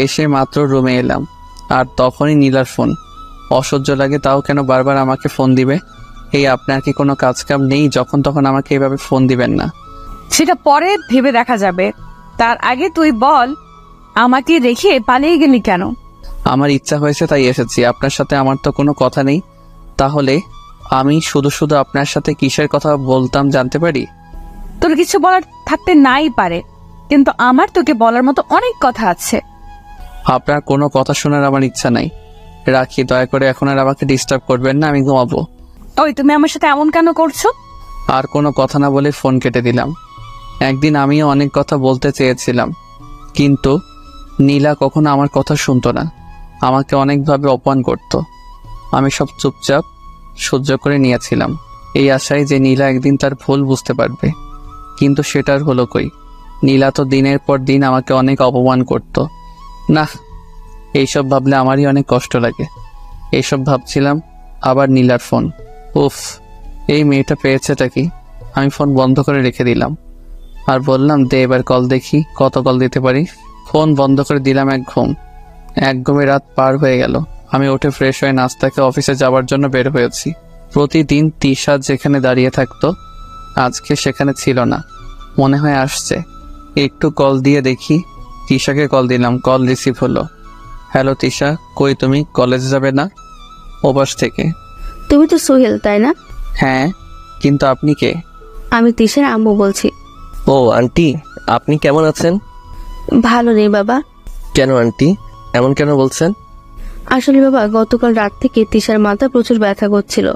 এসে মাত্র রুমে এলাম আর তখনই নীলার ফোন। অসহ্য লাগে, তাও কেন বারবার আমাকে ফোন দিবে? এই আপনার কি কোনো কাজ কাম নেই যখন তখন আমাকে এভাবে ফোন দিবেন না? সেটা পরে ভেবে দেখা যাবে, তার আগে তুই বল আমাকে রেখে পালিয়ে গেলি কেন? আমার ইচ্ছা হয়েছে তাই এসেছি, আপনার সাথে আমার তো কোনো কথা নেই। তাহলে আমি শুধু আপনার সাথে কিসের কথা বলতাম জানতে পারি? তোর কিছু বলার থাকতে নাই পারে, কিন্তু আমার তোকে বলার মতো অনেক কথা আছে। আপনার কোনো কথা শোনার আমার ইচ্ছা নাই, রাখি। দয়া করে এখন আর আমাকে ডিস্টার্ব করবেন না, আমি ঘুমাবো। ওই তুমি আমার সাথে এমন কেন করছো? আর কোনো কথা না বলে ফোন কেটে দিলাম। একদিন আমিও অনেক কথা বলতে চেয়েছিলাম, কিন্তু নীলা কখনো আমার কথা শুনতো না, আমাকে অনেকভাবে অপমান করত। আমি সব চুপচাপ সহ্য করে নিয়েছিলাম, এই আশায় যে নীলা একদিন তার ভুল বুঝতে পারবে। কিন্তু সেটার হলো কই? নীলা তো দিনের পর দিন আমাকে অনেক অপমান করত। না, এইসব ভাবলে আমারই অনেক কষ্ট লাগে। এইসব ভাবছিলাম, আবার নীলার ফোন। উফ, এই মেয়েটা পেয়েছেটা কি? আমি ফোন বন্ধ করে রেখে দিলাম আর বললাম দে এবার কল দেখি কত কল দিতে পারি। ফোন বন্ধ করে দিলাম। এক ঘুমে রাত পার হয়ে গেল। আমি উঠে ফ্রেশ হয়ে নাস্তাকে অফিসে যাওয়ার জন্য বের হয়েছি। প্রতিদিন তিশা যেখানে দাঁড়িয়ে থাকতো আজকে সেখানে ছিল না, মনে হয় আসছে। একটু কল দিয়ে দেখি। তিশাকে কল দিলাম, কল রিসিভ হলো। হ্যালো তিশা, কই তুমি? কলেজে যাবে না? ওপাশ থেকে। তুমি তো সোহেল তাই না? হ্যাঁ, কিন্তু আপনি কে? আমি তিশার আম্মু বলছি। ও আন্টি, আপনি কেমন আছেন? ভালো নেই বাবা। কেন আন্টি, এমন কেন বলছেন? আসলে বাবা, গতকাল রাত থেকে তিশার মাথা প্রচুর ব্যথা করছিল।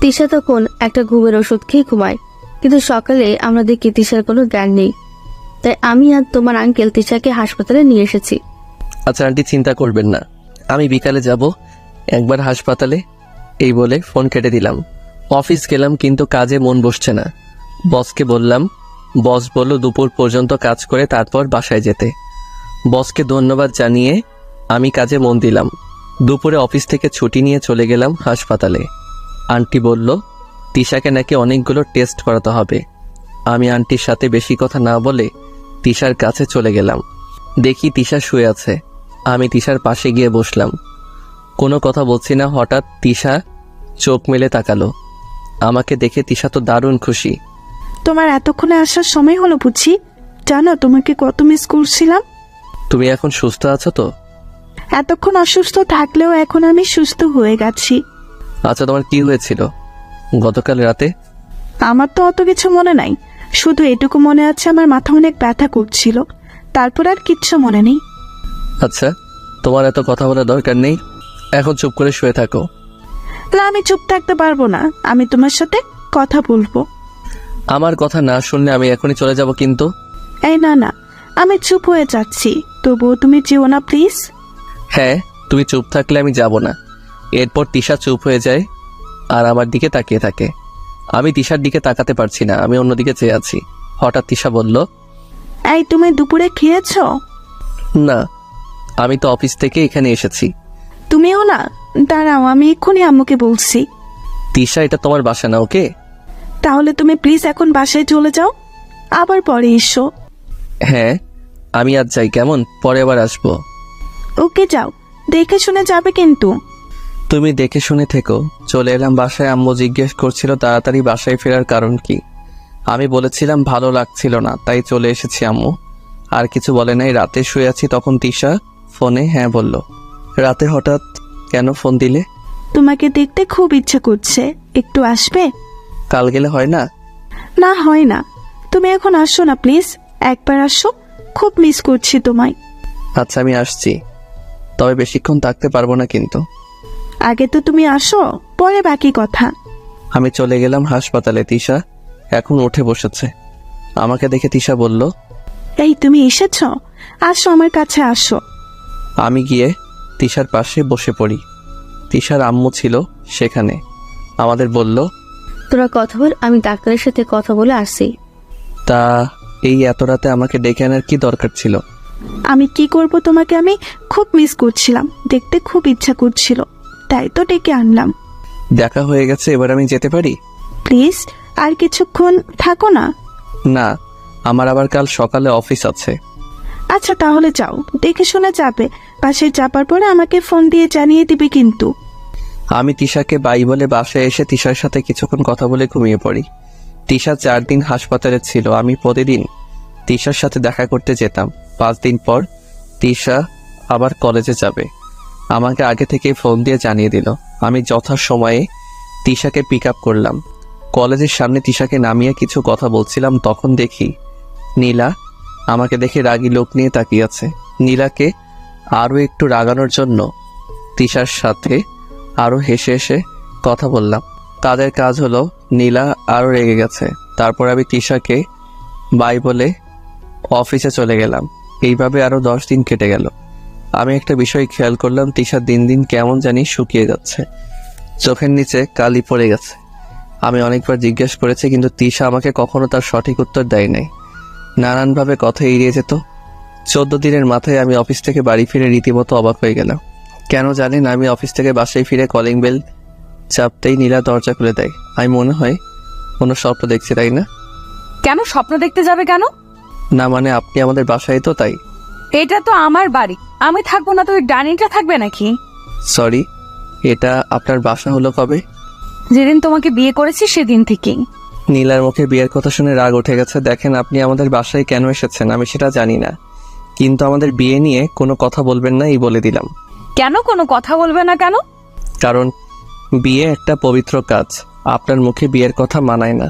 তিশা তখন একটা ঘুমের ওষুধ খেয়ে ঘুমায়, কিন্তু সকালে আমরা দেখি তিশার কোনো জ্ঞান নেই। তাই আমি আর তোমার আঙ্কেল তিশাকে হাসপাতালে নিয়ে এসেছি। আচ্ছা আন্টি, চিন্তা করবেন না, আমি বিকালে যাব একবার হাসপাতালে। এই বলে ফোন কেটে দিলাম। অফিস গেলাম কিন্তু কাজে মন বসছে না। বসকে বললাম, বস বলল দুপুর পর্যন্ত কাজ করে তারপর বাসায় যেতে। বসকে ধন্যবাদ জানিয়ে আমি কাজে মন দিলাম। দুপুরে অফিস থেকে ছুটি নিয়ে চলে গেলাম হাসপাতালে। আন্টি বলল তিশাকে নাকি অনেকগুলো টেস্ট করাতে হবে। আমি আন্টির সাথে বেশি কথা না বলে তিশার কাছে চলে গেলাম। দেখি তিশা শুয়ে আছে। আমি তিশার পাশে গিয়ে বসলাম। কোনো কথা বলছি না। হঠাৎ তিশা চোখ মেলে তাকালো। আমাকে দেখে তিশা তো দারুণ খুশি। তোমার এতক্ষণে আসার সময় হলো বুঝি? জানো তোমাকে কত মিস করছিলাম। তুমি এখন সুস্থ আছো তো? এতক্ষণ অসুস্থ থাকলেও এখন আমি সুস্থ হয়ে গেছি। আচ্ছা, তোমার কি হয়েছিল গতকাল রাতে? আমার তো অত কিছু মনে নাই, শুধু এটুকু মনে আছে আমার মাথা অনেক ব্যথা করছিল, তারপর আর কিচ্ছু মনে নেই। আচ্ছা, তোমার এত কথা বলার দরকার নেই, এখন চুপ করে শুয়ে থাকো। না, আমি চুপ থাকতে পারবো না, আমি তোমার সাথে কথা বলবো। আমার কথা না শুনলে আমি এখনই চলে যাব কিন্তু। এই না না, আমি চুপ হয়ে যাচ্ছি, তবুও তুমি যেও না প্লিজ। হ্যাঁ, তুমি চুপ থাকলে আমি যাব না। এরপর তিশা চুপ হয়ে যায় আর আমার দিকে তাকিয়ে থাকে। আমি তিশার দিকে তাকাতে পারছি না, আমি অন্যদিকে চেয়ে আছি। হঠাৎ তিশা বলল, এই তুমি দুপুরে খেয়েছো? না, আমি তো অফিস থেকে এখানে এসেছি। তুমিও না? দাঁড়াও, আমি এক্ষুনি আম্মুকে বলছি। তিশা, এটা তোমার বাসা না, ওকে? তাহলে তুমি প্লিজ এখন বাসায় চলে যাও, আবার পরে এসো। হ্যাঁ, আমি আজ যাই কেমন, পরে আবার আসবো। ওকে যাও, দেখে শুনে যাবে কিন্তু। তুমি দেখে শুনে থেকো। চলে এলাম বাসায়। আম্মু জিজ্ঞেস করছিল তাড়াতাড়ি বাসায় ফেরার কারণ কি। আমি বলেছিলাম ভালো লাগছিল না, তাই চলে এসেছি আম্মু। আর কিছু বলে নাই। রাতে শুয়ে আছি, তখন তিশা ফোনে হ্যাঁ বলল। রাতে হঠাৎ কেন ফোন দিলে? তোমাকে দেখতে খুব ইচ্ছে করছে, একটু আসবে? কাল গেলে হয় না? না, হয় না। তুমি এখন আসো না প্লিজ, একবার আসো, খুব মিস করছি তোমায়। আচ্ছা, আমি আসছি, তবে বেশিক্ষণ থাকতে পারবো না কিন্তু। আগে তো তুমি আসো, পরে বাকি কথা। আমি চলে গেলাম হাসপাতালে। তিশা এখন উঠে বসেছে। আমাকে দেখে তিশা বলল, এই তুমি এসেছ? আসো আমার কাছে আসো। আমি গিয়ে তিশার পাশে বসে পড়ি। তিশার আম্মু ছিল সেখানে। আমাদের বলল, তোরা কথা বল, আমি ডাক্তারের সাথে কথা বলে আসছি। তা এই এত রাতে আমাকে ডেকে আনার কি দরকার ছিল? আমি কি করব, তোমাকে আমি খুব মিস করছিলাম, দেখতে খুব ইচ্ছা করছিল, তাই তো ডেকে আনলাম। দেখা হয়ে গেছে, এবার আমি যেতে পারি? প্লিজ আর কিছুক্ষণ থাকো না। না, আমার আবার কাল সকালে অফিস আছে। আচ্ছা তাহলে যাও, দেখে শুনে যাবে। বাসায় যাবার পরে আমাকে ফোন দিয়ে জানিয়ে দিবে কিন্তু। আমি তিশাকে বাই বলে বাসায় এসে তিশার সাথে কিছুক্ষণ কথা বলে ঘুমিয়ে পড়ি। তিশা 4 দিন হাসপাতালে ছিল। আমি প্রতিদিন তিশার সাথে দেখা করতে যেতাম। 5 দিন পর তিশা আবার কলেজে যাবে। আমাকে আগে থেকে ফোন দিয়ে জানিয়ে দিল। আমি যথাসময়ে তিশাকে পিক আপ করলাম। কলেজের সামনে তিশাকে নামিয়ে কিছু কথা বলছিলাম, তখন দেখি নীলা আমাকে দেখে রাগী লোক নিয়ে তাকিয়ে আছে। নীলাকে আরও একটু রাগানোর জন্য তিশার সাথে আরও হেসে হেসে কথা বললাম। তাদের কাজ হলো নীলা আরও রেগে গেছে। তারপর আমি তিশাকে বাই বলে অফিসে চলে গেলাম। এইভাবে আরও 10 দিন কেটে গেল। আমি একটা বিষয় খেয়াল করলাম, তিশা দিন দিন কেমন জানি শুকিয়ে যাচ্ছে, চোখের নিচে কালি পড়ে গেছে। আমি অনেকবার জিজ্ঞেস করেছি, কিন্তু তিশা আমাকে কখনো তার সঠিক উত্তর দেয় নাই। নানানভাবে কথা এড়িয়ে যেত। 14 দিনের মাথায় আমি অফিস থেকে বাড়ি ফিরে রীতিমতো অবাক হয়ে গেলাম। কেন জানি না, আমি অফিস থেকে বাসায় ফিরে কলিং বেল চাপতেই নীলা দরজা খুলে দেয়। আমি মনে হয় কোনো স্বপ্ন দেখছি, তাই না? কেন স্বপ্ন দেখতে যাবে কেন? না মানে আপনি আমাদের বাসায়, তো তাই। এটা তো আমার বাড়ি, আমি থাকবো না তো ওই ডাইনিটা থাকবে নাকি? সরি, এটা আপনার বাসা হলো কবে? যেদিন তোমাকে বিয়ে করেছি সেদিন থেকেই। নীলার মুখে বিয়ের কথা শুনে রাগ উঠে গেছে। দেখেন, আপনি আমাদের বাসায় কেন এসেছেন আমি সেটা জানি না, কিন্তু আমাদের বিয়ে নিয়ে কোনো কথা বলবেন না, এই বলে দিলাম। কেন কোনো কথা বলবে না কেন? কারণ বিয়ে একটা পবিত্র কাজ। আপনার মুখে বিয়ের কথা মানায় না।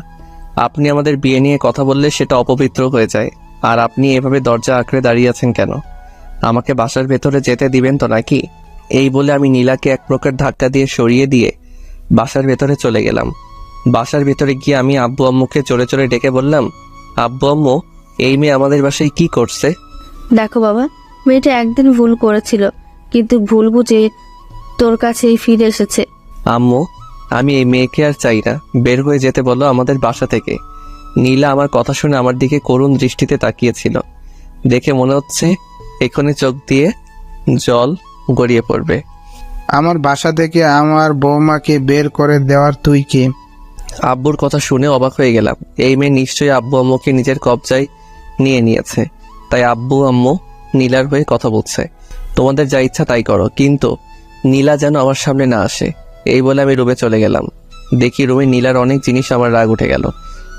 আপনি আমাদের বিয়ে নিয়ে কথা বললে সেটা অপবিত্র হয়ে যায়। আর আপনি এভাবে দরজা আঁকড়ে দাঁড়িয়ে আছেন কেন? আমাকে বাসার ভেতরে যেতে দিবেন তো নাকি? এই বলে আমি নীলাকে এক প্রকার ধাক্কা দিয়ে সরিয়ে দিয়ে বাসার ভেতরে চলে গেলাম। বাসার ভেতরে গিয়ে আমি আব্বু আম্মুকে চড়ে চড়ে ডেকে বললাম, আব্বু আম্মু, এই মেয়ে আমাদের বাসায় কি করছে? দেখো বাবা, মেয়েটা একদিন ভুল করেছিল, কিন্তু ভুল বুঝে তোর কাছেই ফিরে এসেছে। আম্মু, আমি এই মেয়েকে আর চাই না, বের হয়ে যেতে বলো আমাদের বাসা থেকে। নীলা আমার কথা শুনে আমার দিকে করুণ দৃষ্টিতে তাকিয়েছিল। দেখে মনে হচ্ছে এখনই চোখ দিয়ে জল গড়িয়ে পড়বে। আমার বাসা থেকে আমার বৌমাকে বের করে দেওয়ার তুই কে? আব্বুর কথা শুনে অবাক হয়ে গেলাম। এই মেয়ে নিশ্চয়ই আব্বু আম্মুকে নিজের কবজায় নিয়ে নিয়েছে, তাই আব্বু আম্মু নীলার হয়ে কথা বলছে। তোমাদের যা ইচ্ছা তাই করো, কিন্তু নীলা যেন আমার সামনে না আসে। এই বলে আমি রুমে চলে গেলাম। দেখি রুমে নীলার অনেক জিনিস, আমার রাগ উঠে গেল।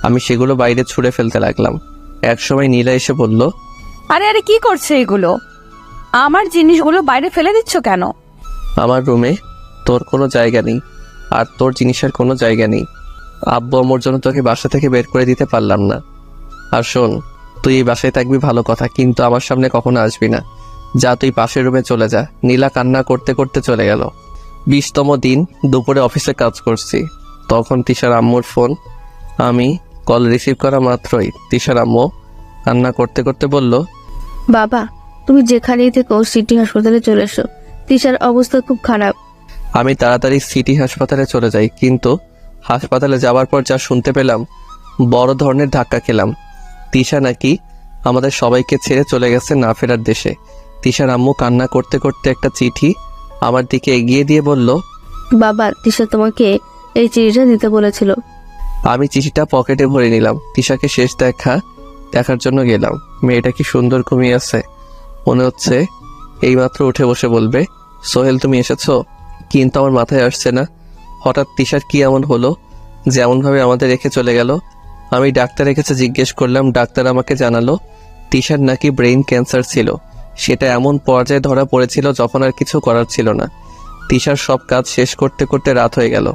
আমি সেগুলো বাইরে ছুঁড়ে ফেলতে লাগলাম। একসময় নীলা এসে বলল, আরে আরে কি করছে এগুলো? আমার জিনিসগুলো বাইরে ফেলে দিচ্ছ কেন? আমার রুমে তোর কোনো জায়গা নেই, আর তোর জিনিসের কোনো জায়গা নেই। আব্বু আম্মুর জন্য তোকে বাসা থেকে বের করে দিতে পারলাম না। আর শোন, তুই এই বাসায় থাকবি ভালো কথা, কিন্তু আমার সামনে কখনো আসবি না। যা, তুই পাশের রুমে চলে যা। নীলা কান্না করতে করতে চলে গেল। 20তম দিন দুপুরে অফিসে কাজ করছি, তখন তিশার আম্মুর ফোন। আমি কল রিসিভ করা মাত্রই তিশার আম্মু কান্না করতে করতে বলল, বাবা, তুমি যেখানেই থেকো সিটি হাসপাতালে চলে এসো, তিশার অবস্থা খুব খারাপ। আমি তাড়াতাড়ি সিটি হাসপাতালে চলে যাই, কিন্তু হাসপাতালে যাওয়ার পর যা শুনতে পেলাম, বড় ধরনের ধাক্কা খেলাম। তিশা নাকি আমাদের সবাইকে ছেড়ে চলে গেছে না ফেরার দেশে। তিশার আম্মু কান্না করতে করতে একটা চিঠি আমার দিকে এগিয়ে দিয়ে বলল, বাবা, তিশা তোমাকে এই চিঠিটা দিতে বলেছিল। আমি চিঠিটা পকেটে ভরে নিলাম। তিশাকে শেষ দেখার জন্য গেলাম। মেয়েটা কি সুন্দর ঘুমিয়ে আছে, মনে হচ্ছে এইমাত্র উঠে বসে বলবে, সোহেল তুমি এসেছো। কিন্তু আমার মাথায় আসছে না, হঠাৎ তিশার কি এমন হলো যেমনভাবে আমাদের রেখে চলে গেল। আমি ডাক্তারের কাছে জিজ্ঞেস করলাম। ডাক্তার আমাকে জানালো তিশার নাকি ব্রেইন ক্যান্সার ছিল। সেটা এমন পর্যায়ে ধরা পড়েছিল যখন আর কিছু করার ছিল না। তিশার সব কাজ শেষ করতে করতে রাত হয়ে গেল।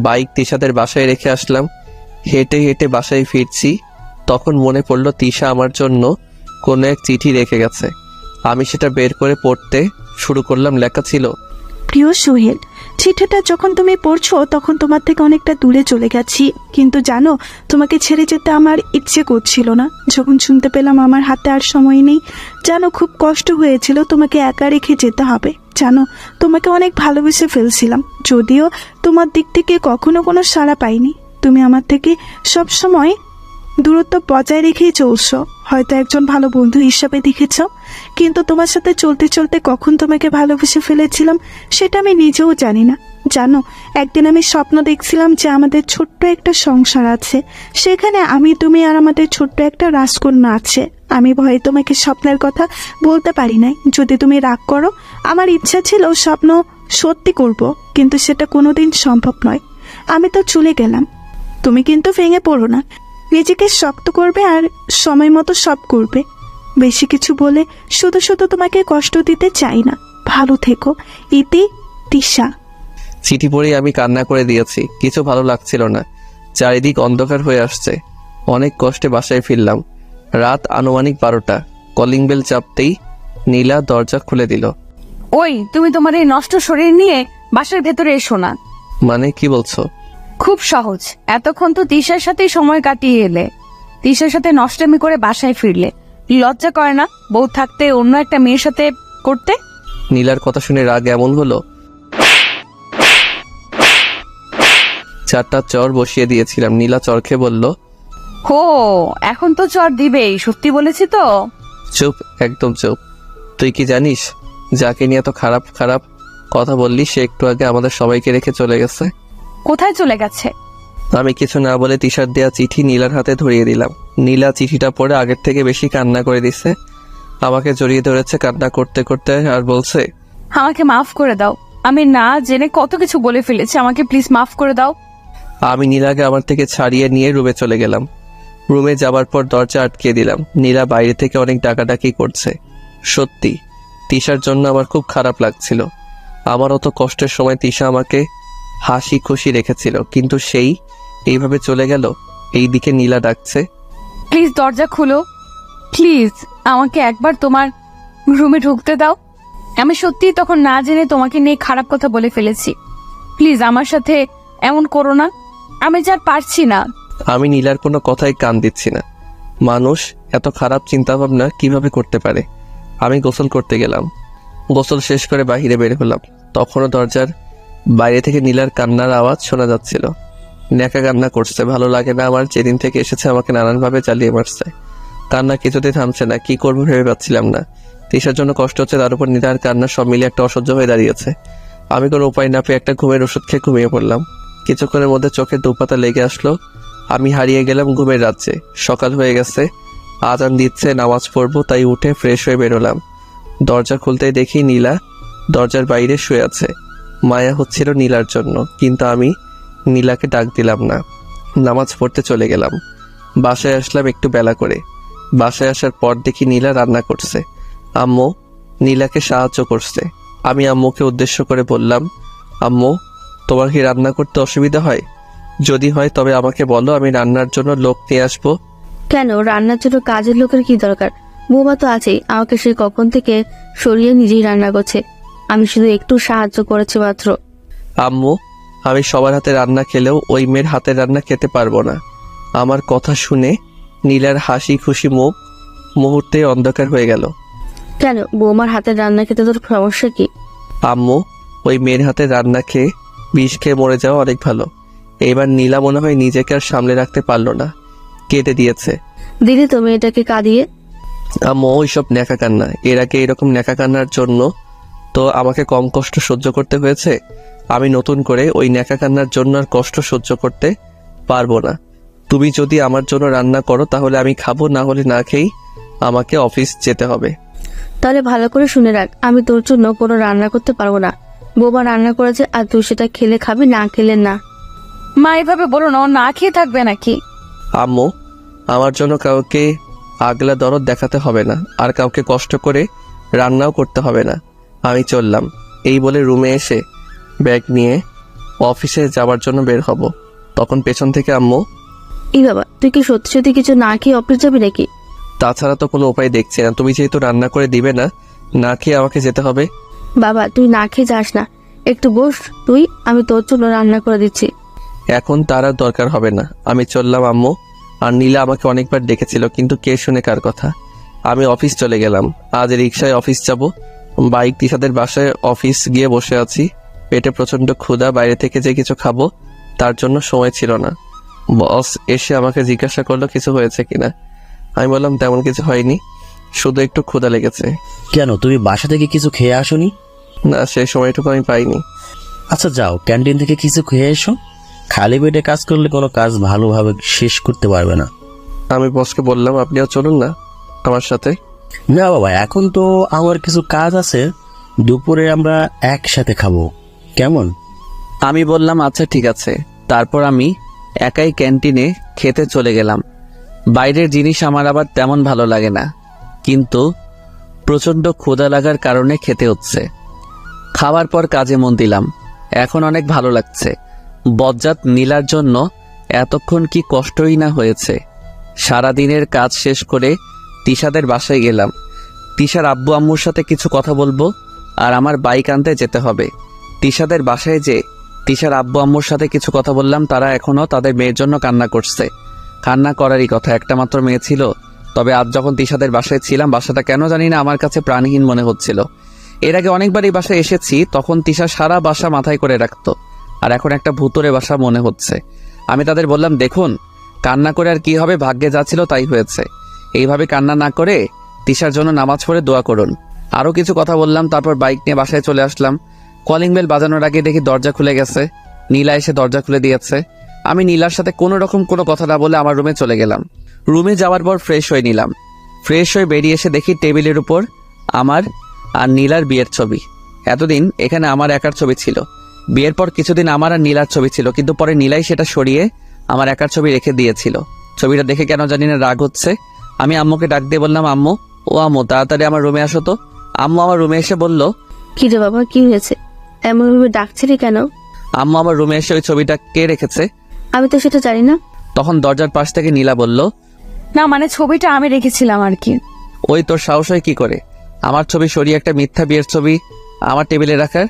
বাইক তিশাদের বাসায় রেখে আসলাম। হেঁটে হেঁটে বাসায় ফিরছি, তখন মনে পড়ল তিশা আমার জন্য কোনো এক চিঠি রেখে গেছে। আমি সেটা বের করে পড়তে শুরু করলাম। লেখা ছিল, প্রিয় সোহেল, চিঠিটা যখন তুমি পড়ছো তখন তোমার থেকে অনেকটা দূরে চলে গেছি, কিন্তু জানো তোমাকে ছেড়ে যেতে আমার ইচ্ছে করছিল না। যখন শুনতে পেলাম আমার হাতে আর সময় নেই, জানো খুব কষ্ট হয়েছিল তোমাকে একা রেখে যেতে হবে। জানো তোমাকে অনেক ভালোবেসে ফেলছিলাম, যদিও তোমার দিক থেকে কখনো কোনো সাড়া পাইনি। তুমি আমার থেকে সব সময় দূরত্ব বজায় রেখেই চলছো, হয়তো একজন ভালো বন্ধু হিসাবে দেখেছ, কিন্তু তোমার সাথে চলতে চলতে কখন তোমাকে ভালোবেসে ফেলেছিলাম সেটা আমি নিজেও জানি না। জানো একদিন আমি স্বপ্ন দেখছিলাম যে আমাদের ছোট্ট একটা সংসার আছে, সেখানে আমি, তুমি আর আমাদের ছোট্ট একটা রাজকন্যা আছে। আমি ভয়ে তোমাকে স্বপ্নের কথা বলতে পারি নাই, যদি তুমি রাগ করো। আমার ইচ্ছা ছিল স্বপ্ন সত্যি করব, কিন্তু সেটা কোনোদিন সম্ভব নয়। আমি তো চলে গেলাম, তুমি কিন্তু ভেঙে পড়ো না, নিজেকে শক্ত করবে আর সময় মতো সব করবে। বেশি কিছু বলে শুধু শুধু তোমাকে কষ্ট দিতে চাই না। ভালো থেকো, ইতি, তিশা। চিঠি পড়েই আমি কান্না করে দিয়েছি, কিছু ভালো লাগছিল না, চারিদিক অন্ধকার হয়ে আসছে। অনেক কষ্টে বাসায় ফিরলাম। রাত আনুমানিক 12টা। কলিং বেল চাপতেই নীলা দরজা খুলে দিল। ওই তুমি তোমার এই নষ্ট শরীর নিয়ে বাসার ভেতরে এসো না। মানে কি বলছো? খুব সহজ, এতক্ষণ তো তিশার সাথেই সময় কাটিয়ে এলে, তিশার সাথে নষ্টামি করে বাসায় ফিরলে, লজ্জা করে না বউ থাকতে অন্য একটা মেয়ের সাথে করতে? নীলার কথা শুনে রাগ এমন হলো, 4টা চর বসিয়ে দিয়েছিলাম। নীলা চর খেয়ে বলল, হো, এখন তো চর দিবেই, সত্যি বলেছি তো। চুপ, একদম চুপ। তুই কি জানিস যাকে নিয়ে এত খারাপ খারাপ কথা বললি সে একটু আগে আমাদের সবাইকে রেখে চলে গেছে? কোথায় চলে গেছে? আমি কিছু না বলে তিশার দেয়া চিঠি নীলার হাতে ধরিয়ে দিলাম। নীলা চিঠিটা পড়ে আগের থেকে বেশি কান্না করে দিছে, আমাকে জড়িয়ে ধরেছে কান্না করতে করতে আর বলছে, আমাকে মাফ করে দাও, আমি না জেনে কত কিছু বলে ফেলেছি, আমাকে প্লিজ মাফ করে দাও। আমি নীলাকে আমার থেকে ছাড়িয়ে নিয়ে রুমে চলে গেলাম। রুমে যাবার পর দরজা আটকে দিলাম। নীলা বাইরে থেকে অনেক ডাকাডাকি করছে। সত্যি তিশার জন্য আমার খুব খারাপ লাগছিল। আমার অত কষ্টের সময় তিশা আমাকে হাসি খুশি রেখেছিল, কিন্তু সেই এইভাবে চলে গেল। এইদিকে নীলা ডাকছে, প্লিজ দরজা খুলো, প্লিজ আমাকে একবার তোমার রুমে ঢুকতে দাও। আমি সত্যিই তখন না জেনে তোমাকে নিয়ে খারাপ কথা বলে ফেলেছি, প্লিজ আমার সাথে এমন করো না, আমি যা পারছি না। আমি নীলার কোনো কথাই কান দিচ্ছি না। মানুষ এত খারাপ চিন্তা ভাবনা কিভাবে করতে পারে? আমি গোসল করতে গেলাম। গোসল শেষ করে বাইরে বের হলাম। তখনও দরজার বাইরে থেকে নীলার কান্নার আওয়াজ শোনা যাচ্ছিল। ন্যাকা কান্না করছে। ভালো লাগে না আমার, যেদিন থেকে এসেছে আমাকে নানানভাবে চালিয়ে মারছে। কান্না কিছুতেই থামছে না, কি করবো ভেবে পাচ্ছিলাম না। তিশার জন্য কষ্ট হচ্ছে, তার উপর নীলার কান্না, সব মিলে একটা অসহ্য হয়ে দাঁড়িয়েছে। আমি কোনো উপায় না পেয়ে একটা ঘুমের ওষুধ খেয়ে ঘুমিয়ে পড়লাম। কিছুক্ষণের মধ্যে চোখের দুপাতা লেগে আসলো। আমি হারিয়ে গেলাম ঘুমের রাজ্যে। সকাল হয়ে গেছে, আজান দিচ্ছে, নামাজ পড়বো, তাই উঠে ফ্রেশ হয়ে বেরোলাম। দরজা খুলতেই দেখি নীলা দরজার বাইরে শুয়ে আছে। মায়া হচ্ছিল নীলার জন্য, কিন্তু আমি নীলাকে ডাক দিলাম না। নামাজ পড়তে চলে গেলাম। বাসায় আসলাম একটু বেলা করে। বাসায় আসার পর দেখি নীলা রান্না করছে। আম্মু নীলাকে সাহায্য করছে। আমি আম্মুকে উদ্দেশ্য করে বললাম, আম্মু তোমার কি রান্না করতে অসুবিধা হয়? যদি হয় তবে আমাকে বলো, আমি রান্নার জন্য লোক নিয়ে আসবো। কেন, রান্নার জন্য কাজের লোকের কি দরকার? বৌমা তো আছেই, আমাকে সে কখন থেকে সরিয়ে নিজেই রান্না করছে, আমি শুধু একটু সাহায্য করেছি মাত্র। আম্মু আমি সবার হাতে রান্না খেলেও ওই মেয়ের হাতের রান্না খেতে পারবো না। আমার কথা শুনে নীলার হাসি খুশি মুখ মুহূর্তে অন্ধকার হয়ে গেল। কেন, বৌমার হাতের রান্না খেতে তোর সমস্যা কি? আম্মু ওই মেয়ের হাতে রান্না খেয়ে বিষ খেয়ে মরে যাওয়া অনেক ভালো। এবার নীলা মনে হয় নিজেকে আর সামলে রাখতে পারলো না, কেটে দিয়েছে। দিদি তো মেয়েটাকে কাঁদিয়ে। আম্মু ওইসব ন্যাকা কান্না, এর আগে এরকম ন্যাকা কান্নার জন্য তো আমাকে কম কষ্ট সহ্য করতে হয়েছে। আমি নতুন করে ওই ন্যাকা কান্নার জন্য আর কষ্ট সহ্য করতে পারবো না। তুমি যদি আমার জন্য রান্না করো তাহলে আমি খাবো, না হলে না খেয়েই আমাকে অফিস যেতে হবে। তাহলে ভালো করে শুনে রাখ, আমি তোর জন্য কোনো রান্না করতে পারবো না। বৌমা রান্না করেছে আর তুই সেটা খেলে খাবি, না খেলে না। মা এভাবে বলো না, ও না খেয়ে থাকবে নাকি? আম্মু আমার জন্য কাউকে আগলা দরদ দেখাতে হবে না, আর কাউকে কষ্ট করে রান্নাও করতে হবে না। আমি চললাম। এই বলে রুমে এসে ব্যাগ নিয়ে অফিসে যাওয়ার জন্য বের হব, তখন পেছন থেকে আম্মু, এই বাবা, তুই কি সত্যি সত্যি কিছু না খেয়ে অফিস যাবি নাকি? তাছাড়া তো কোনো উপায় দেখছি না, তুমি যেহেতু রান্না করে দিবে না, না খেয়ে আমাকে যেতে হবে। বাবা তুই না খেয়ে যাস না, একটু বস তুই, আমি তোর জন্য রান্না করে দিচ্ছি। এখন তার আর দরকার হবে না, আমি চললাম আম্মু। আর নীলা আমাকে অনেকবার ডেকেছিল, কিন্তু কে শুনে কার কথা। আমি অফিস চলে গেলাম। আজ রিক্সায় অফিস যাব। বাইক তিশাদের বাসায় অফিস গিয়ে বসে আছি। পেটে প্রচন্ড ক্ষুধা, বাইরে থেকে যে কিছু খাবো তার জন্য সময় ছিল না। বস এসে আমাকে জিজ্ঞাসা করলো কিছু হয়েছে কিনা। আমি বললাম তেমন কিছু হয়নি, শুধু একটু ক্ষুধা লেগেছে। কেন, তুমি বাসা থেকে কিছু খেয়ে আসোনি? না, সেই সময়টুকু আমি পাইনি। আচ্ছা যাও, ক্যান্টিন থেকে কিছু খেয়ে এসো। খালি পেটে কাজ করলে কোনো কাজ ভালোভাবে শেষ করতে পারবে না। আমি বসকে বললাম আপনিও চলুন না আমার সাথে। না বাবা, এখন তো আমার কিছু কাজ আছে, দুপুরে আমরা একসাথে খাবো, কেমন? আমি বললাম আচ্ছা ঠিক আছে। তারপর আমি একাই ক্যান্টিনে খেতে চলে গেলাম। বাইরের জিনিস আমার আবার তেমন ভালো লাগে না, কিন্তু প্রচণ্ড ক্ষুধা লাগার কারণে খেতে হচ্ছে। খাওয়ার পর কাজে মন দিলাম। এখন অনেক ভালো লাগছে। বজ্জাত নীলার জন্য এতক্ষণ কি কষ্টই না হয়েছে। সারাদিনের কাজ শেষ করে তিশাদের বাসায় গেলাম। তিশার আব্বু আম্মুর সাথে কিছু কথা বলবো, আর আমার বাইক আনতে যেতে হবে। তিশাদের বাসায় যে তিশার আব্বু আম্মুর সাথে কিছু কথা বললাম। তারা এখনও তাদের মেয়ের জন্য কান্না করছে। কান্না করারই কথা, একটা মাত্র মেয়ে ছিল। তবে আজ যখন তিশাদের বাসায় ছিলাম, বাসাটা কেন জানি না আমার কাছে প্রাণহীন মনে হচ্ছিল। এর আগে অনেকবার এই বাসায় এসেছি, তখন তিশা সারা বাসা মাথায় করে রাখতো, আর এখন একটা ভূতরে বাসা মনে হচ্ছে। আমি তাদের বললাম দেখুন, কান্না করে আর কি হবে, ভাগ্যে যা ছিল তাই হয়েছে। এইভাবে কান্না না করে তিশার জন্য নামাজ পড়ে দোয়া করুন। আরও কিছু কথা বললাম। তারপর বাইক নিয়ে বাসায় চলে আসলাম। কলিং বেল বাজানোর আগে দেখি দরজা খুলে গেছে। নীলা এসে দরজা খুলে দিয়েছে। আমি নীলার সাথে কোনো রকম কোনো কথা না বলে আমার রুমে চলে গেলাম। রুমে যাওয়ার পর ফ্রেশ হয়ে নিলাম। ফ্রেশ হয়ে বেরিয়ে এসে দেখি টেবিলের উপর আমার আর নীলার বিয়ের ছবি। এতদিন এখানে আমার একার ছবি ছিল। বিয়ের পর কিছুদিন আমার আর নীলার ছবি ছিল, কিন্তু পরে নীলাই সেটা সরিয়ে আমার একার ছবি রেখে দিয়েছিল। ছবিটা দেখে কেন জানি না রাগ হচ্ছে। আমি আম্মুকে ডাক দিয়ে বললাম আম্মু, ও আম্মু তাড়াতাড়ি আমার রুমে আসো তো। আম্মু আমার রুমে এসে বলল কি রে বাবা, কি হয়েছে? এমন ভাবে ডাকছিলি কেন? আম্মু আমার রুমে এসে ওই ছবিটা কে রেখেছে? আমি তো সেটা জানি না। তখন দরজার পাশ থেকে নীলা বলল না মানে ছবিটা আমি রেখেছিলাম আর কি। ওই তোর সাহস হয় কি করে আমার ছবি সরিয়ে একটা মিথ্যা বিয়ের ছবি আমার টেবিলে রাখার?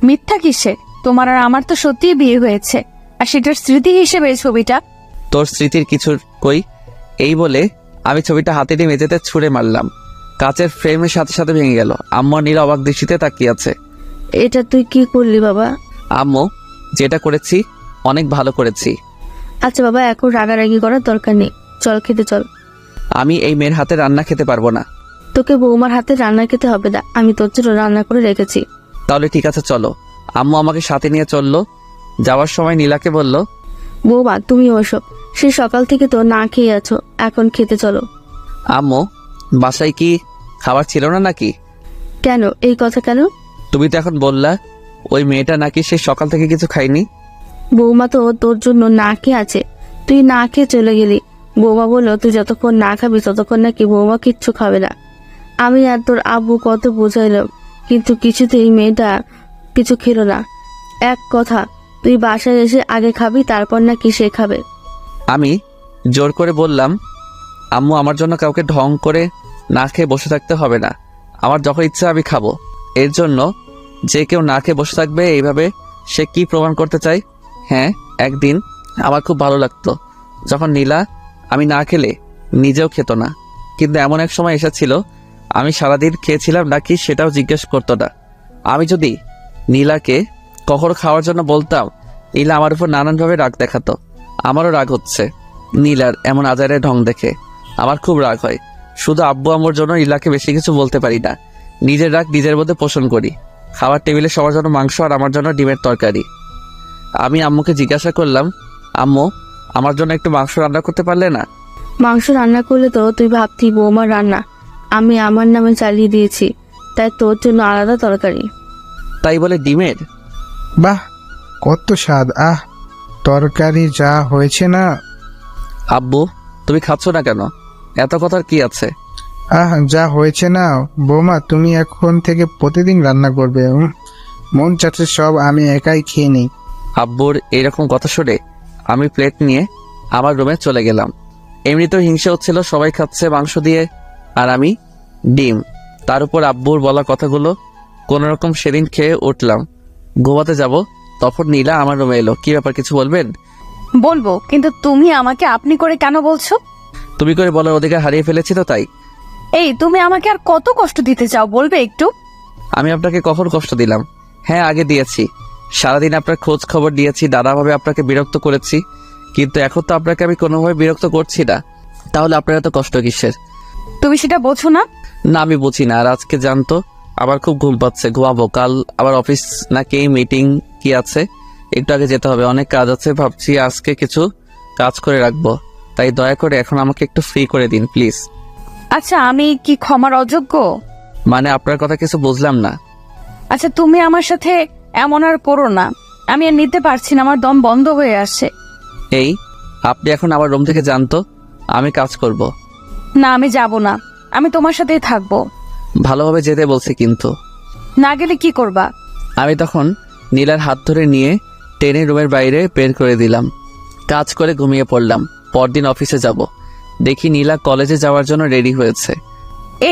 মিথ্যা কিসে? তোমার আর আমার তো সত্যিই বিয়ে হয়েছে, আর সেটার স্মৃতি হিসেবে এই ছবিটা। তোর স্মৃতির কিছুর কই? এই বলে আমি ছবিটা হাতে নিয়ে মেঝেতে ছুঁড়ে মারলাম। কাচের ফ্রেমের সাথে সাথে ভেঙে গেল। আম্মু আর নীলা অবাক দৃষ্টিতে তাকিয়ে আছে। এটা তুই কি করলি বাবা? আম্মু, যেটা করেছি অনেক ভালো করেছি। আচ্ছা বাবা, এখন রাগারাগি করার দরকার নেই, চল খেতে চল। আমি এই মেয়ের হাতে রান্না খেতে পারবো না। তোকে বৌমার হাতে রান্না খেতে হবে না, আমি তোর জন্য রান্না করে রেখেছি। তাহলে ঠিক আছে চলো। আম্মু আমাকে সাথে নিয়ে চললো। যাওয়ার সময় নীলাকে বলল বৌমা তুমি ওসব, সে সকাল থেকে তো না খেয়ে আছো, এখন খেতে চলো। আম্মু, বাসায় কি খাবার ছিল না নাকি? কেন, এই কথা কেন? তুমি তো এখন বললা ওই মেয়েটা নাকি সে সকাল থেকে কিছু খায়নি। বৌমা তো তোর জন্য না খেয়ে আছে, তুই না খেয়ে চলে গেলি। বৌমা বললো তুই যতক্ষণ না খাবি ততক্ষণ নাকি বৌমা কিচ্ছু খাবে না। আমি আর তোর আব্বু কত বোঝাইলাম, কিন্তু কিছুতেই মেয়েটা কিছু খেলো না। এক কথা, তুই বাসায় এসে আগে খাবি, তারপর নাকি সে খাবে। আমি জোর করে বললাম আম্মু, আমার জন্য কাউকে ঢং করে না খেয়ে বসে থাকতে হবে না। আমার যখন ইচ্ছা আমি খাবো। এর জন্য যে কেউ না খেয়ে বসে থাকবে এইভাবে সে কি প্রমাণ করতে চায়? হ্যাঁ, একদিন আমার খুব ভালো লাগতো যখন নীলা আমি না খেলে নিজেও খেত না, কিন্তু এমন এক সময় এসেছিল আমি সারাদিন খেয়েছিলাম নাকি সেটাও জিজ্ঞেস করতো না। আমি যদি নীলাকে কখনো খাওয়ার জন্য বলতাম, নীলা আমার উপর নানানভাবে রাগ দেখাতো। আমারও রাগ হচ্ছে নীলার এমন আজারে ঢং দেখে। আমার খুব রাগ হয়। শুধু আব্বু আম্মুর জন্য নীলাকে বেশি কিছু বলতে পারি না। নিজের রাগ নিজের মধ্যে পোষণ করি। খাবার টেবিলে সবার জন্য মাংস আর আমার জন্য ডিমের তরকারি। আমি আম্মুকে জিজ্ঞাসা করলাম, আম্মু আমার জন্য একটু মাংস রান্না করতে পারলে না? মাংস রান্না করলে তো তুই ভাবতি বৌমার রান্না, আমি আমার নামে চালিয়ে দিয়েছি, তাই তোর জন্য আলাদা তরকারি। তাই বলে ডিমের? বাহ, কত স্বাদ! আহ, তরকারি যা হয়েছে না। আব্বু, তুমি খাচ্ছ না কেন? এত কথার কি আছে? আহ, যা হয়েছে না। বৌমা, তুমি এখন থেকে প্রতিদিন রান্না করবে। মন চাচ্ছে সব আমি একাই খেয়ে নিই। আব্বুর এরকম কথা শুনে আমি প্লেট নিয়ে আমার রুমে চলে গেলাম। এমনিতেও হিংসা হচ্ছিল, সবাই খাচ্ছে মাংস দিয়ে আর আমি ডিম। তার উপর আব্বুর বলা কথাগুলো কোনোরকম সেদিন খেয়ে উঠলাম। ঘুমাতে যাব, তখন নীলা আমার রুমে এলো। কি ব্যাপার, কিছু বলবেন? বলবো, কিন্তু তুমি আমাকে আপনি করে কেন বলছো? তুমি করে বলার অধিকার হারিয়ে ফেলেছি তো তাই। এই তুমি আমাকে আর কত কষ্ট দিতে চাও বলবে একটু? আমি আপনাকে কখন কষ্ট দিলাম? হ্যাঁ, আগে দিয়েছি। সারাদিন আপনার খোঁজ খবর দিয়েছি, নানাভাবে আপনাকে বিরক্ত করেছি, কিন্তু এখন তো আপনাকে আমি কোনোভাবে বিরক্ত করছি না। তাহলে আপনার এত কষ্ট কিসের? তুমি সেটা বোঝো না? না, আমি বুঝি না। আর আজকে জানতো আমার খুব ঘুম পাচ্ছে, ঘুমাবো। কাল আবার অফিস নাকি মিটিং কি আছে, একটু আগে যেতে হবে, অনেক কাজ আছে। ভাবছি আজকে কিছু কাজ করে রাখবো, তাই দয়া করে এখন আমাকে একটু ফ্রি করে দিন প্লিজ। আচ্ছা, আমি কি ক্ষমার অযোগ্য? মানে আপনার কথা কিছু বুঝলাম না। আচ্ছা, তুমি আমার সাথে এমন আর করো না। আমি আর নিতে পারছি না, আমার দম বন্ধ হয়ে আসছে। এই, আপনি এখন আমার রুম থেকে জানতো, আমি কাজ করব। না, আমি যাব না, আমি তোমার সাথেই থাকবো। ভালোভাবে যেতে বলছি কিন্তু। না গেলে কি করবা? আমি তখন নীলার হাত ধরে নিয়ে টেনে রুমের বাইরে বের করে দিলাম। কাজ করে ঘুমিয়ে পড়লাম। পরদিন অফিসে যাব, দেখি নীলা কলেজে যাওয়ার জন্য রেডি হয়েছে।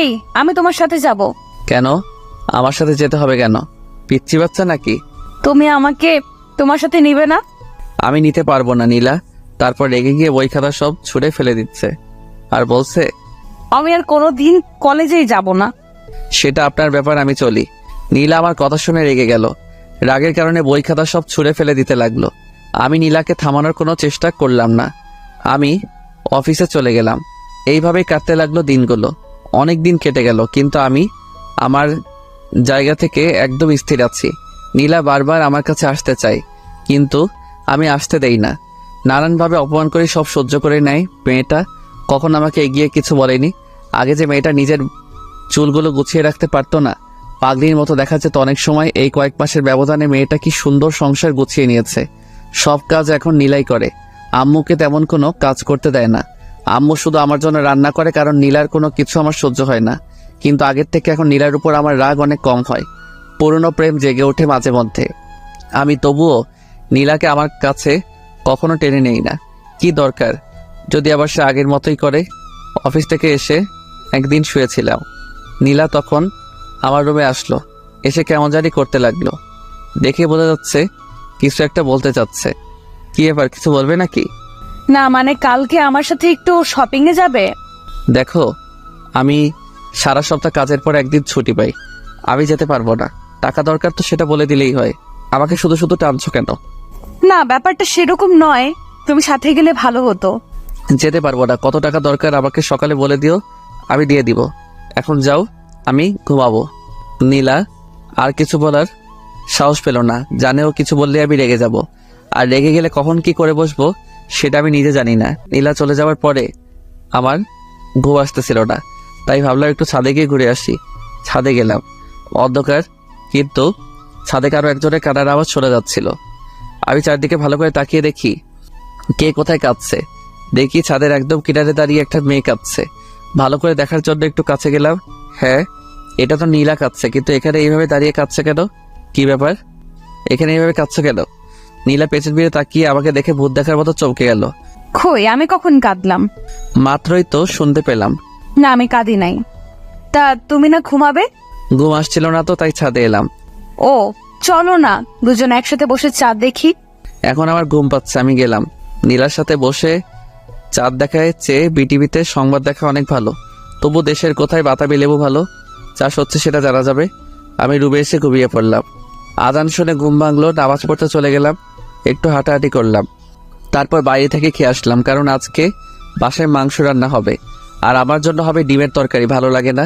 এই, আমি তোমার সাথে যাব। কেন আমার সাথে যেতে হবে কেন? পিচ্চি বাচ্চা নাকি? তুমি আমাকে তোমার সাথে নিবে না? আমি নিতে পারবো না নীলা। তারপর রেগে গিয়ে বই খাতা সব ছুঁড়ে ফেলে দিচ্ছে আর বলছে, আমি আর কোনোদিন কলেজেই যাব না। সেটা আপনার ব্যাপার, আমি চলি। নীলা আমার কথা শুনে রেগে গেল। রাগের কারণে বই খাতা সব ছুঁড়ে ফেলে দিতে লাগলো। আমি নীলাকে থামানোর কোনো চেষ্টা করলাম না। আমি অফিসে চলে গেলাম। এইভাবেই কাটতে লাগলো দিনগুলো। অনেক দিন কেটে গেল, কিন্তু আমি আমার জায়গা থেকে একদম স্থির আছি। নীলা বারবার আমার কাছে আসতে চায়, কিন্তু আমি আসতে দেই না। নানানভাবে অপমান করে সব সহ্য করে নেয় মেয়েটা। কখন আমাকে এগিয়ে কিছু বলেনি। আগে যে মেয়েটা নিজের চুলগুলো গুছিয়ে রাখতে পারতো না, পাগলির মতো দেখা যেত অনেক সময়, এই কয়েক মাসের ব্যবধানে মেয়েটা কি সুন্দর সংসার গুছিয়ে নিয়েছে। সব কাজ এখন নীলাই করে। আম্মুকে তেমন কোনো কাজ করতে দেয় না। আম্মু শুধু আমার জন্য রান্না করে, কারণ নীলার কোনো কিছু আমার সহ্য হয় না। কিন্তু আগের থেকে এখন নীলার উপর আমার রাগ অনেক কম হয়। পুরনো প্রেম জেগে ওঠে মাঝে মধ্যে। আমি তবুও নীলাকে আমার কাছে কখনো টেনে নেই না। কি দরকার যদি আবার সে আগের মতোই করে। অফিস থেকে এসে একদিন শুয়েছিলাম, নীলা তখন আমার রুমে আসলো। এসে কেমন জানি করতে লাগলো। দেখে বোঝা যাচ্ছে কিছু একটা বলতে চাচ্ছে। কি এবার কিছু বলবে নাকি? না, মানে কালকে আমার সাথে একটু শপিং এ যাবে? দেখো, আমি সারা সপ্তাহ কাজের পর একদিন ছুটি পাই, আমি যেতে পারবো না। টাকা দরকার তো সেটা বলে দিলেই হয়, আমাকে শুধু শুধু টানছো কেন? না, ব্যাপারটা সেরকম নয়, তুমি সাথে গেলে ভালো হতো। যেতে পারবো না। কত টাকা দরকার আমাকে সকালে বলে দিও, আমি দিয়ে দিব। এখন যাও, আমি ঘুমাবো। নীলা আর কিছু বলার সাহস পেল না। জানেও কিছু বললে আমি রেগে যাব, আর রেগে গেলে কখন কি করে বসবো সেটা আমি নিজে জানি না। নীলা চলে যাওয়ার পরে আমার ঘুম আসতেছিল না, তাই ভাবলাম একটু ছাদে গিয়ে ঘুরে আসি। ছাদে গেলাম, অন্ধকার, কিন্তু ছাদে কারো একজনের কান্নার আওয়াজ শোনা যাচ্ছিল। আমি চারদিকে ভালো করে তাকিয়ে দেখি কে কোথায় কাঁদছে। দেখি ছাদের একদম কিনারে দাঁড়িয়ে একটা মেয়ে কাঁদছে। ভালো করে দেখার জন্য একটু কাছে গেলাম। হ্যাঁ, এটা তো নীলা কাঁদছে, কিন্তু এখানে এইভাবে দাঁড়িয়ে কাঁদছে কেন? কি ব্যাপার, এখানে এইভাবে কাঁদছে কেন? নীলা পেছন ফিরে তাকিয়ে আমাকে দেখে ভূত দেখার মতো চমকে গেল। কই, আমি কখন কাঁদলাম? মাত্রই তো শুনতে পেলাম। না, আমি কাঁদি নাই। তা তুমি না ঘুমাবে? ঘুম আসছিল না তো, তাই ছাদে এলাম। ও, চলো না দুজন একসাথে বসে চাঁদ দেখি। এখন আমার ঘুম পাচ্ছে, আমি গেলাম। নীলার সাথে বসে চাঁদ দেখার চেয়ে বিটিভিতে সংবাদ দেখা অনেক ভালো। তবু দেশের কোথায় বাতাবি লেবু ভালো চাষ হচ্ছে সেটা জানা যাবে। আমি রুমে এসে ঘুমিয়ে পড়লাম। আজান শুনে ঘুম ভাঙলো, নামাজ পড়তে চলে গেলাম। একটু হাঁটাহাঁটি করলাম, তারপর বাইরে থেকে খেয়ে আসলাম, কারণ আজকে বাসায় মাংস রান্না হবে। আর আমার জন্য হবে ডিমের তরকারি। ভালো লাগে না,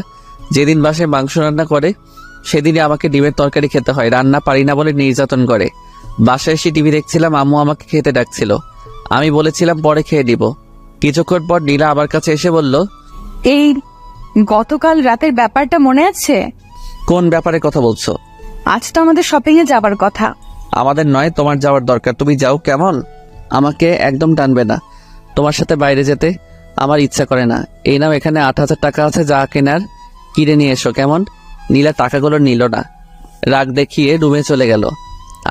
যেদিন বাসায় মাংস রান্না করে সেদিনই আমাকে ডিমের তরকারি খেতে হয়। রান্না পারি না বলে নির্যাতন করে। বাসায় এসে টিভি দেখছিলাম, আম্মু আমাকে খেতে ডাকছিল। আমি বলেছিলাম পরে খেয়ে দিব। কিছুক্ষণ পর নীলা আমার কাছে এসে বলল, এই গতকাল রাতের ব্যাপারটা মনে আছে? কোন ব্যাপারে কথা বলছো? আজ তো আমাদের শপিং এ যাবার কথা। আমাদের নয়, তোমার যাওয়ার দরকার। তুমি যাও। কেমন? আমাকে একদম টানবে না। তোমার সাথে বাইরে যেতে আমার ইচ্ছা করে না। এই নাও, এখানে 8,000 টাকা আছে, যা কেনার কিনে নিয়ে এসো। কেমন? নীলা টাকাগুলো নিল না, রাগ দেখিয়ে রুমে চলে গেল।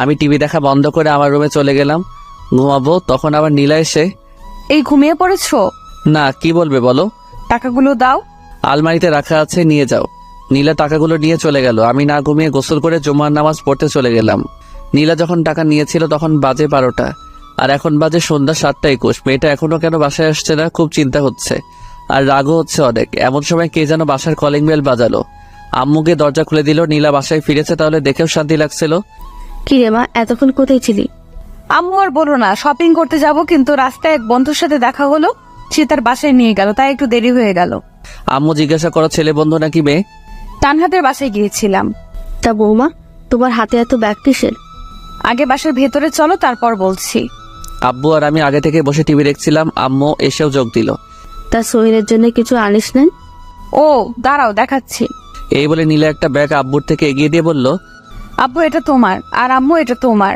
আমি টিভি দেখা বন্ধ করে আমার রুমে চলে গেলাম ঘুমাবো। তখন আবার নীলা এসে, এই ঘুমিয়ে পড়েছো? না, কি বলবে বলো? টাকাগুলো দাও। আলমারিতে রাখা আছে, নিয়ে যাও। নীলা টাকাগুলো নিয়ে চলে গেল। আমি না ঘুমিয়ে গোসল করে জুমার নামাজ পড়তে চলে গেলাম। নীলা যখন টাকা নিয়েছিল তখন বাজে 12টা, আর এখন বাজে সন্ধ্যা 7:21। মেয়েটা এখনো কেন বাসায় আসছে না, খুব চিন্তা হচ্ছে আর রাগও হচ্ছে অনেক। এমন সময় কে যেন বাসার কলিং বেল বাজালো। আম্মুকে দরজা খুলে দিল। নীলা বাসায় ফিরেছে, তাহলে দেখেও শান্তি লাগছিল। কি রে মা, এতক্ষণ কোথায় ছিলি? আম্মু আর বলো না, শপিং করতে যাব, কিন্তু রাস্তায় এক বন্ধুর সাথে দেখা হলো, সে তার বাসায় নিয়ে গেল, তাই একটু দেরি হয়ে গেল। আম্মু জিজ্ঞাসা করো ছেলে বন্ধু নাকি মেয়ে? তানহাদের বাসায় গিয়েছিলাম। তা বৌমা, তোমার হাতে এত ব্যাগ কিসের? আগে বাসার ভেতরে চলো, তারপর বলছি। আব্বু আর আমি আগে থেকে বসে টিভি দেখছিলাম, আম্মু এসেও যোগ দিল। তা সোহেলের জন্য কিছু আনিস নেন? ও দাঁড়াও, দেখাচ্ছি। এই বলে নীলা একটা ব্যাগ আব্বুর থেকে এগিয়ে দিয়ে বলল, আব্বু এটা তোমার, আর আম্মু এটা তোমার।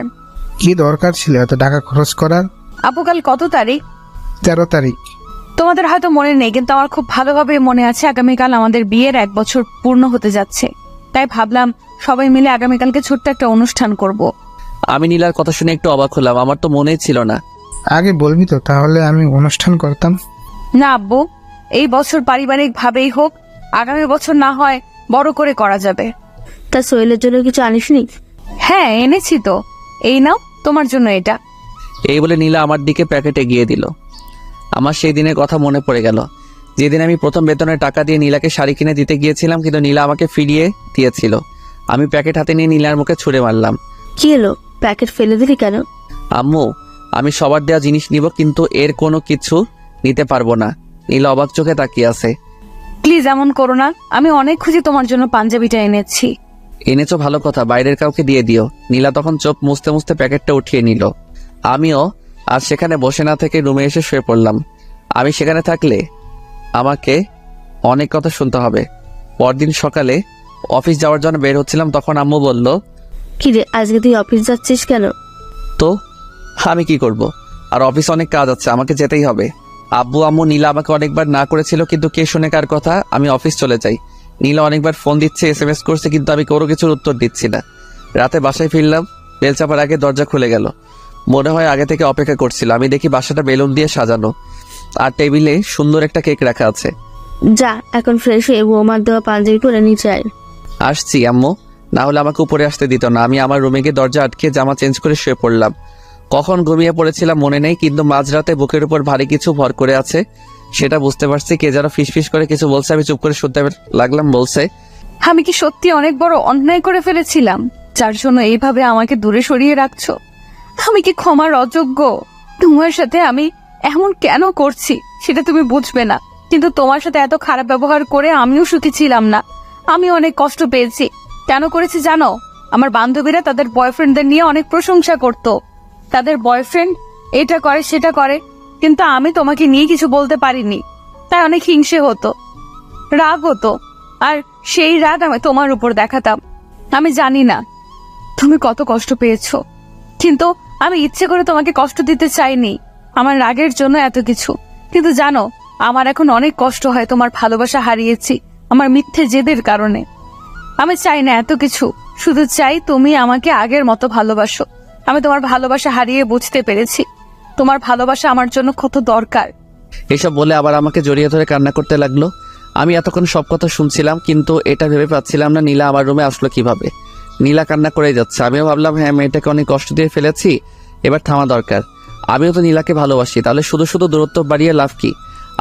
কি দরকার ছিল এত টাকা খরচ করার? আব্বু কাল কত তারিখ? 13 তারিখ। তোমাদের হয়তো মনে নেই, কিন্তু আমার খুব ভালোভাবে মনে আছে। আগামীকাল আমাদের বিয়ের 1 বছর পূর্ণ হতে যাচ্ছে, তাই ভাবলাম সবাই মিলে আগামীকালকে ছোট্ট একটা অনুষ্ঠান করব। আমি নীলার কথা শুনে একটু অবাক হলাম, আমার তো মনেই ছিল না। আগে বলবি তো, তাহলে আমি অনুষ্ঠান করতাম। না আব্বু, এই বছর পারিবারিক ভাবেই হোক, আগামী বছর না হয় বড় করে করা যাবে। তা সোহেলের জন্য কিছু আনিসনি? হ্যাঁ এনেছি তো, এই নাও তোমার জন্য এটা। এই বলে নীলা আমার দিকে প্যাকেট এগিয়ে দিল। আমার সেই দিনের কথা মনে পড়ে গেল, যেদিন আমি প্রথম বেতনের টাকা দিয়ে নীলাকে শাড়ি কিনে দিতে গিয়েছিলাম, কিন্তু নীলা আমাকে ফিরিয়ে দিয়েছিল। আমি প্যাকেট হাতে নিয়ে নীলার মুখে ছুঁড়ে মারলাম। কি এলো, প্যাকেট ফেলে দিলি কেন? আম্মু, আমি সবার দেওয়া জিনিস নিব, কিন্তু এর কোনো কিছু নিতে পারবো না। নীলা অবাক চোখে তাকিয়ে আছে। প্লিজ এমন করো না, আমি অনেক খুশি তোমার জন্য পাঞ্জাবিটা এনেছি। এনেছো ভালো কথা, বাইরের কাউকে দিয়ে দিও। নীলা তখন চোখ মুছতে মুছতে প্যাকেটটা উঠিয়ে নিল। আমিও আর সেখানে বসে না থেকে রুমে এসে শুয়ে পড়লাম। আমি সেখানে থাকলে আমাকে অনেক কথা শুনতে হবে। পরদিন সকালে অফিস যাওয়ার জন্য বের হচ্ছিলাম, তখন আম্মু বলল, কি রে, আজকে তুই অফিস যাচ্ছিস কেন? তো আমি কি করব, আর অফিস অনেক কাজ আছে, আমাকে যেতেই হবে। আব্বু আম্মু নীলা আমাকে অনেকবার না করেছিল, কিন্তু কে শুনে কার কথা। আমি অফিস চলে যাই। নীলা অনেকবার ফোন দিচ্ছে, SMS করছে, কিন্তু আমি কোনো কিছুর উত্তর দিচ্ছি না। রাতে বাসায় ফিরলাম, বেল চাপার আগে দরজা খুলে গেল। মনে হয় আগে থেকে অপেক্ষা করছিল। আমি দেখি বাসাটা বেলুন দিয়ে সাজানো, আর টেবিলে সুন্দর একটা কেক রাখা আছে। যা, এখন ফ্রেশ হয়ে বৌমার দেওয়া পাঞ্জাবি পরে নিচে আয়। আসছি আম্মু, না হলে আমাকে উপরে আসতে দিত না। আমি আমার রুমে গিয়ে দরজা আটকে জামা চেঞ্জ করে শুয়ে পড়লাম। কখন ঘুমিয়ে পড়েছিলাম মনে নেই, কিন্তু মাঝরাতে বুকের উপর ভারী কিছু ভর করে আছে সেটা বুঝতে পারছি। কে যেন ফিসফিস করে কিছু বলছে, আমি চুপ করে শুনতে লাগলাম। বলছে, আমি কি সত্যি অনেক বড় অন্যায় করে ফেলেছিলাম, যার জন্য এইভাবে আমাকে দূরে সরিয়ে রাখছো? আমি কি ক্ষমার অযোগ্য? তোমার সাথে আমি এমন কেন করছি সেটা তুমি বুঝবে না, কিন্তু তোমার সাথে এত খারাপ ব্যবহার করে আমিও সুখী ছিলাম না। আমি অনেক কষ্ট পেয়েছি। কেন করেছি জানো? আমার বান্ধবীরা তাদের বয়ফ্রেন্ডদের নিয়ে অনেক প্রশংসা করত, তাদের বয়ফ্রেন্ড এটা করে সেটা করে, কিন্তু আমি তোমাকে নিয়ে কিছু বলতে পারিনি, তাই অনেক হিংসে হতো, রাগ হতো, আর সেই রাগ আমি তোমার উপর দেখাতাম। আমি জানি না তুমি কত কষ্ট পেয়েছো, কিন্তু আমি ইচ্ছে করে তোমাকে কষ্ট দিতে চাইনি, আমার রাগের জন্য এত কিছু। কিন্তু জানো, আমার এখন অনেক কষ্ট হয় তোমার ভালোবাসা হারিয়েছি আমার মিথ্যে জেদের কারণে। আমি চাই না এত কিছু, শুধু চাই তুমি আমাকে আগের মতো ভালোবাসো। আমি তোমার ভালোবাসা হারিয়ে বুঝতে পেরেছি তোমার ভালোবাসা আমার জন্য কত দরকার। এসব বলে আবার আমাকে জড়িয়ে ধরে কান্না করতে লাগলো। আমি এতক্ষণ সব কথা শুনছিলাম, কিন্তু এটা ভেবে পাচ্ছিলাম না নীলা আমার রুমে আসলো কিভাবে। নীলা কান্না করে যাচ্ছে। আমিও ভাবলাম, হ্যাঁ মেয়েটাকে অনেক কষ্ট দিয়ে ফেলেছি, এবার থামা দরকার। আমিও তো নীলাকে ভালোবাসি, তাহলে শুধু শুধু দূরত্ব বাড়িয়ে লাভ কি?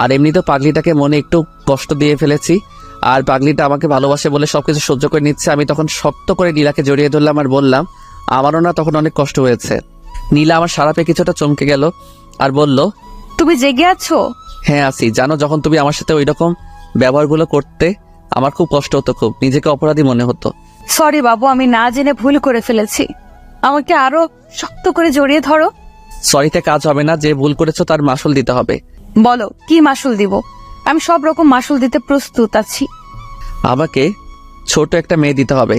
আর এমনি তো পাগলিটাকে মনে একটু কষ্ট দিয়ে ফেলেছি, আর পাগলিটা আমাকে ভালোবাসে বলে সবকিছু সহ্য করে নিচ্ছে। আমি তখন শক্ত করে নীলাকে জড়িয়ে ধরলাম আর বললাম, আমারও না তখন অনেক কষ্ট হয়েছে। নীলা আমার সারা পেয়ে কিছুটা চমকে গেল আর বলল, তুমি জেগে আছো? হ্যাঁ আছি। জানো, যখন তুমি আমার সাথে ওইরকম ব্যবহারগুলো করতে আমার খুব কষ্ট হতো, খুব নিজেকে অপরাধী মনে হতো। সরি বাবু, আমি না জেনে ভুল করে ফেলেছি, আমাকে আরো শক্ত করে জড়িয়ে ধরো। সরিতে কাজ হবে না, যে ভুল করেছো তার মাসুল দিতে হবে। বলো কি মাসুল দিব? আমি সব রকম মাসুল দিতে প্রস্তুত আছি। আমাকে ছোট একটা মেয়ে দিতে হবে।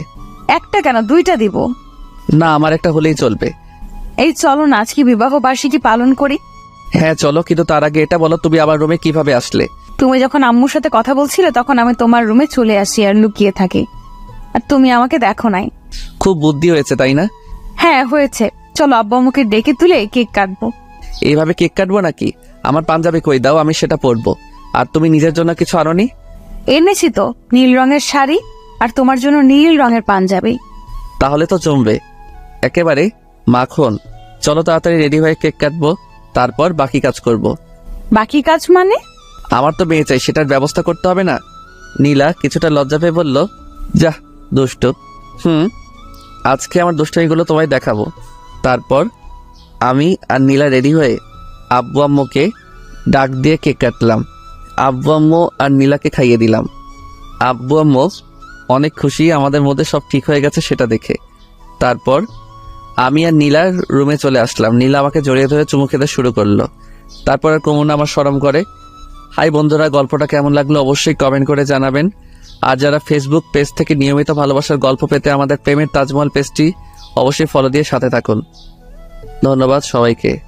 একটা কেন, 2টা দিব। না, আমার একটা হলেই চলবে। এই চলো না আজকে বিবাহ বার্ষিকী পালন করি। হ্যাঁ চলো, কিন্তু তার আগে এটা বলো, তুমি আমার রুমে কিভাবে আসলে? তুমি যখন আম্মুর সাথে কথা বলছিলে তখন আমি তোমার রুমে চলে আসি আর লুকিয়ে থাকি, আর তুমি আমাকে দেখো নাই। খুব বুদ্ধি হয়েছে তাই না? হ্যাঁ হয়েছে, চলো আব্বু আম্মুকে ডেকে তুলে কেক কাটবো। এইভাবে কেক কাটবো নাকি? আমার পাঞ্জাবি কই দাও, আমি সেটা পরবো। আর তুমি নিজের জন্য কিছু আনোনি? এনেছি তো, নীল রঙের শাড়ি আর তোমার জন্য নীল রঙের পাঞ্জাবি। তাহলে তো জমবে। একেবারে মাখন। চলো তাড়াতাড়ি রেডি হয়ে কেক কাটবো, তারপর বাকি কাজ করব। বাকি কাজ মানে? আমার তো মেয়ে চাই, সেটার ব্যবস্থা করতে হবে না? নীলা কিছুটা লজ্জা পেয়ে বলল, যা দুষ্ট। আজকে আমার দুষ্টমিগুলো তোমায় দেখাবো। তারপর আমি আর নীলা রেডি হয়ে আব্বু আম্মুকে ডাক দিয়ে কেক কাটলাম। আব্বু আম্মু আর নীলাকে খাইয়ে দিলাম। আব্বু আম্মু অনেক খুশি আমাদের মধ্যে সব ঠিক হয়ে গেছে সেটা দেখে। তারপর আমি আর নীলার রুমে চলে আসলাম। নীলা আমাকে জড়িয়ে ধরে চুমু খেতে শুরু করলো। তারপর আর কমুনা আমার শরম করে। হাই বন্ধুরা, গল্পটা কেমন লাগলো অবশ্যই কমেন্ট করে জানাবেন। আর যারা ফেসবুক পেজ থেকে নিয়মিত ভালোবাসার গল্প পেতে আমাদের প্রেমের তাজমহল পেজটি অবশ্যই ফলো দিয়ে সাথে থাকুন। ধন্যবাদ সবাইকে।